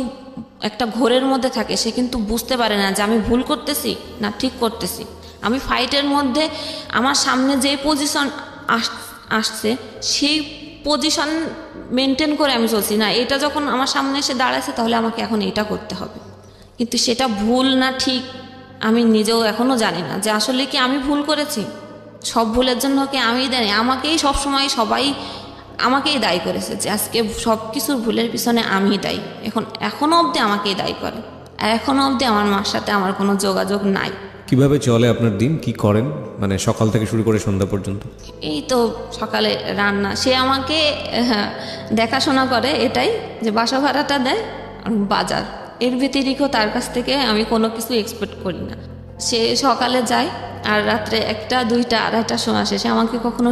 একটা ঘোরের মধ্যে থাকে, সে কিন্তু বুঝতে পারে না যে আমি ভুল করতেছি না ঠিক করতেছি। আমি ফাইটের মধ্যে আমার সামনে যে পজিশন আসছে সেই পজিশন মেনটেন করে আমি চলছি না, এটা যখন আমার সামনে এসে দাঁড়াচ্ছে তাহলে আমাকে এখন এটা করতে হবে। কিন্তু সেটা ভুল না ঠিক আমি নিজেও এখনও জানি না, যে আসলে কি আমি ভুল করেছি। সব ভুলের জন্য কি আমিই দায়ী? আমাকেই সবসময় সবাই আমাকেই দায়ী করেছে, যে আজকে সব কিছুর ভুলের পিছনে আমিই দায়ী। এখনও অবধি আমাকেই দায়ী করে, আর এখনও অবধি আমার মার সাথে আমার কোনো যোগাযোগ নাই। কিভাবে চলে আপনার দিন, কি করেন, মানে সকাল থেকে শুরু করে সন্ধ্যা পর্যন্ত? এই তো সকালে রান্না, সে আমাকে দেখাশোনা করে এটাই, যে বাসা ভাড়াটা দেয় আর বাজার, এর ব্যতিরিক্ত তার কাছ থেকে আমি কোনো কিছু এক্সপেক্ট করি না। সে সকালে যায় আর রাত্রে 1টা 2টা 2:30টার সময় আসে। সে আমাকে কখনো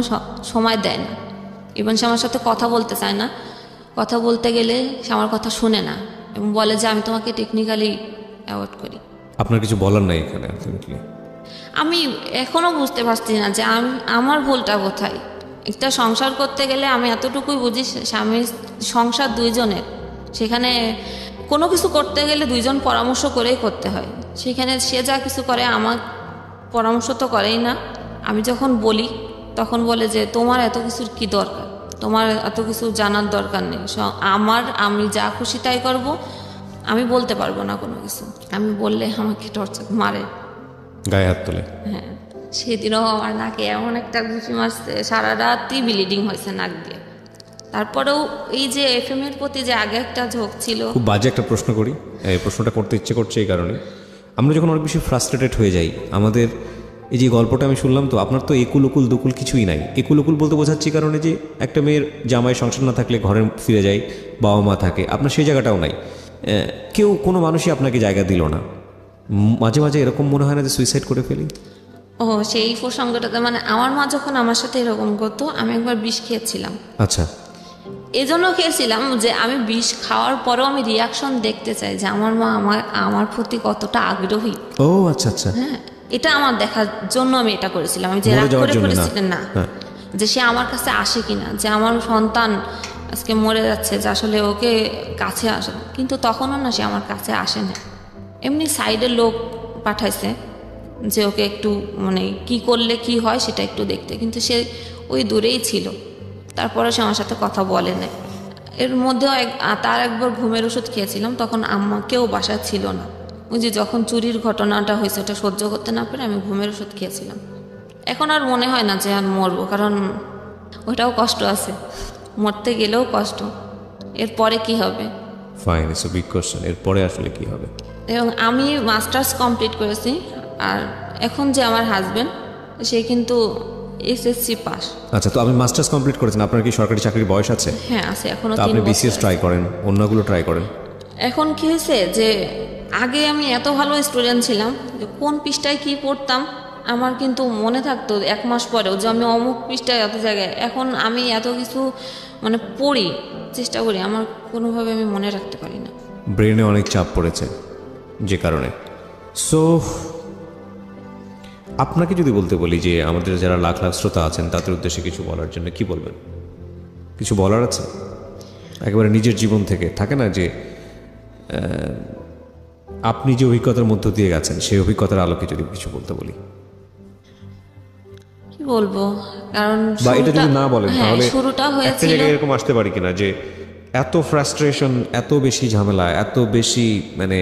সময় দেয় না, ইভেন সে আমার সাথে কথা বলতে চায় না। কথা বলতে গেলে সে আমার কথা শুনে না এবং বলে যে আমি তোমাকে টেকনিক্যালি অ্যাভয়েড করি। আপনার কিছু বলার নাই এখানে আলটিমেটলি? আমি এখনও বুঝতে পারছি না যে আমার ভুলটা কোথায়। একটা সংসার করতে গেলে আমি এতটুকুই বুঝি, স্বামী সংসার 2 জনের, সেখানে কোনো কিছু করতে গেলে 2 জন পরামর্শ করেই করতে হয়। সেখানে সে যা কিছু করে আমার পরামর্শ তো করেই না। আমি যখন বলি তখন বলে যে তোমার এত কিছুর কি দরকার, তোমার এত কিছু জানার দরকার নেই, আমি যা খুশি তাই করব, আমি বলতে পারবো না কোনো কিছু। আমি বললে আমাকে টর্চার মারে, গায়ে হাত তোলে। হ্যাঁ, সেদিনও আমার নাকে এমন একটা ঘুষি মারছে, সারা রাতই ব্লিডিং হয়েছে নাক দিয়ে। তারপরেও এই যে FM এর প্রতি যে আগে একটা ঝোঁক ছিল। খুব বাজে একটা প্রশ্ন করি, এই প্রশ্নটা করতে ইচ্ছে করছে এই কারণে, আমরা যখন অনেক বেশি ফ্রাস্ট্রেটেড হয়ে যাই, আমাদের এই যে গল্পটা আমি শুনলাম, তো আপনার তো একুল উকুল দুকুল কিছুই নাই। একুল উকুল বলতে বোঝাচ্ছি কারণে যে একটা মেয়ের জামাই সংসার না থাকলে ঘরে ফিরে যায়, বাবা মা থাকে, আপনার সেই জায়গাটাও নাই। কেউ কোনো মানুষই আপনাকে জায়গা দিল না। মাঝে মাঝে এরকম মনে হয় না যে সুইসাইড করে ফেলি? ও সেই প্রসঙ্গটাতে, মানে আমার মা যখন আমার সাথে এরকম করতো, আমি একবার বিষ খেয়েছিলাম। আচ্ছা, এজন্য খেয়েছিলাম যে আমি বিষ খাওয়ার পরেও আমি রিয়াকশন দেখতে চাই যে আমার মা আমার প্রতি কতটা আগ্রহী। ও আচ্ছা আচ্ছা, হ্যাঁ, এটা আমার দেখার জন্য আমি এটা করেছিলাম। আমি যে রাগ করে করেছিলাম না, যে সে আমার কাছে আসে কিনা, যে আমার সন্তান আজকে মরে যাচ্ছে, যে আসলে ওকে কাছে আসে। কিন্তু তখনও না, সে আমার কাছে আসে না, এমনি সাইডের লোক পাঠাইছে যে ওকে একটু মানে কি করলে কি হয় সেটা একটু দেখতে, কিন্তু সে ওই দূরেই ছিল। তারপরে সে আমার সাথে কথা বলে না। এর মধ্যেও তার একবার ঘুমের ওষুধ খেয়েছিলাম, তখন কেউ বাসায় ছিল না। ওই যে যখন চুরির ঘটনাটা হয়েছে, ওটা সহ্য করতে না পেরে আমি ঘুমের ওষুধ খেয়েছিলাম। এখন আর মনে হয় না যে আর মরবো, কারণ ওটাও কষ্ট আছে, মরতে গেলেও কষ্ট। এরপরে কি হবে? Fine, it's a big question. এরপরে আসলে কি হবে? এবং আমি মাস্টার্স কমপ্লিট করেছি, আর এখন যে আমার হাজবেন্ড, সে কিন্তু SSC পাস। আচ্ছা, তো আপনি মাস্টার্স কমপ্লিট করেছেন, আপনার কি সরকারি চাকরির বয়স আছে? হ্যাঁ আছে, এখনো। আপনি BCS ট্রাই করেন, অন্যগুলো ট্রাই করেন। এখন কি হয়েছে যে আগে আমি এত ভালো স্টুডেন্ট ছিলাম যে কোন পৃষ্ঠায় কি পড়তাম আমার কিন্তু মনে থাকতো 1 মাস পরেও, যে আমি অমুক পৃষ্ঠায় এত জায়গায়। এখন আমি এত কিছু মানে পড়ি, চেষ্টা করি, আমার কোনোভাবে আমি মনে রাখতে পারি না। ব্রেনে অনেক চাপ পড়েছে যে কারণে। সো আপনাকে যদি বলতে বলি যে আমাদের যারা লাখ লাখ শ্রোতা আছেন তাদের উদ্দেশ্যে কিছু বলার জন্য, কি বলবেন? কিছু বলার আছে একেবারে নিজের জীবন থেকে? থাকে না যে আপনি যে অভিজ্ঞতার মধ্য দিয়ে গেছেন, সেই অভিজ্ঞতার আলোকে যদি কিছু বলতে বলি, কি বলবো? কারণ বা এটা যদি না বলেন তাহলে শুরুটা একটা হয়েছিল জায়গায় এরকম আসতে পারি কিনা যে এত ফ্রাস্ট্রেশন, এত বেশি ঝামেলা, এত বেশি মানে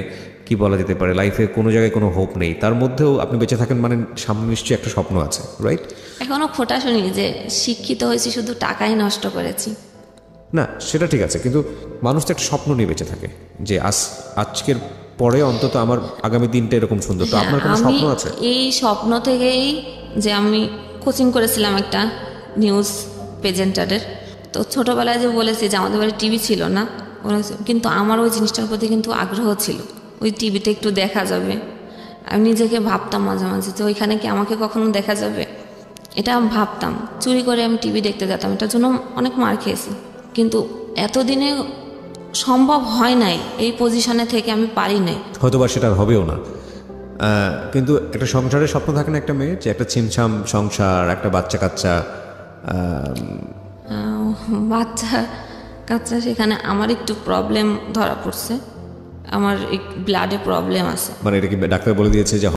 কি বলা যেতে পারে, লাইফে কোনো জায়গায় কোনো হোপ নেই, তার মধ্যেও আপনি বেঁচে থাকেন, মানে সামনে নিশ্চয়ই একটা স্বপ্ন আছে, রাইট? এখনো খোটা শুনি যে শিক্ষিত হয়েছি শুধু টাকাই নষ্ট করেছি। না, সেটা ঠিক আছে, কিন্তু মানুষ তো একটা স্বপ্ন নিয়ে বেঁচে থাকে যে আজকের পরে অন্তত আমার আগামী দিনটা এরকম সুন্দর। তো আপনার কোনো স্বপ্ন আছে? এই স্বপ্ন থেকেই যে আমি কোচিং করেছিলাম একটা নিউজ প্রেজেন্টারের। তো ছোটোবেলায় যে বলেছি যে আমাদের বাড়ি টিভি ছিল না, কিন্তু আমার ওই জিনিসটার প্রতি কিন্তু আগ্রহ ছিল, ওই টিভিতে একটু দেখা যাবে। আমি নিজেকে ভাবতাম মাঝে মাঝে যে ওইখানে কি আমাকে কখনো দেখা যাবে, এটা আমি ভাবতাম। চুরি করে আমি টিভি দেখতে যেতাম, এটার জন্য অনেক মার খেয়েছি, কিন্তু এতদিনে সম্ভব হয় নাই, এই পজিশনে থেকে আমি পারি নাই। হয়তোবা সেটা হবেও না, কিন্তু একটা সংসারের স্বপ্ন থাকে না একটা মেয়ে, যে একটা ছিমছাম সংসার, একটা বাচ্চা কাচ্চা। বাচ্চা কাচ্চা সেখানে আমার একটু প্রবলেম ধরা পড়ছে। আমার ব্লাডে প্রবলেম আছে। মানে এটা কি ডাক্তার বলে দিয়েছে যে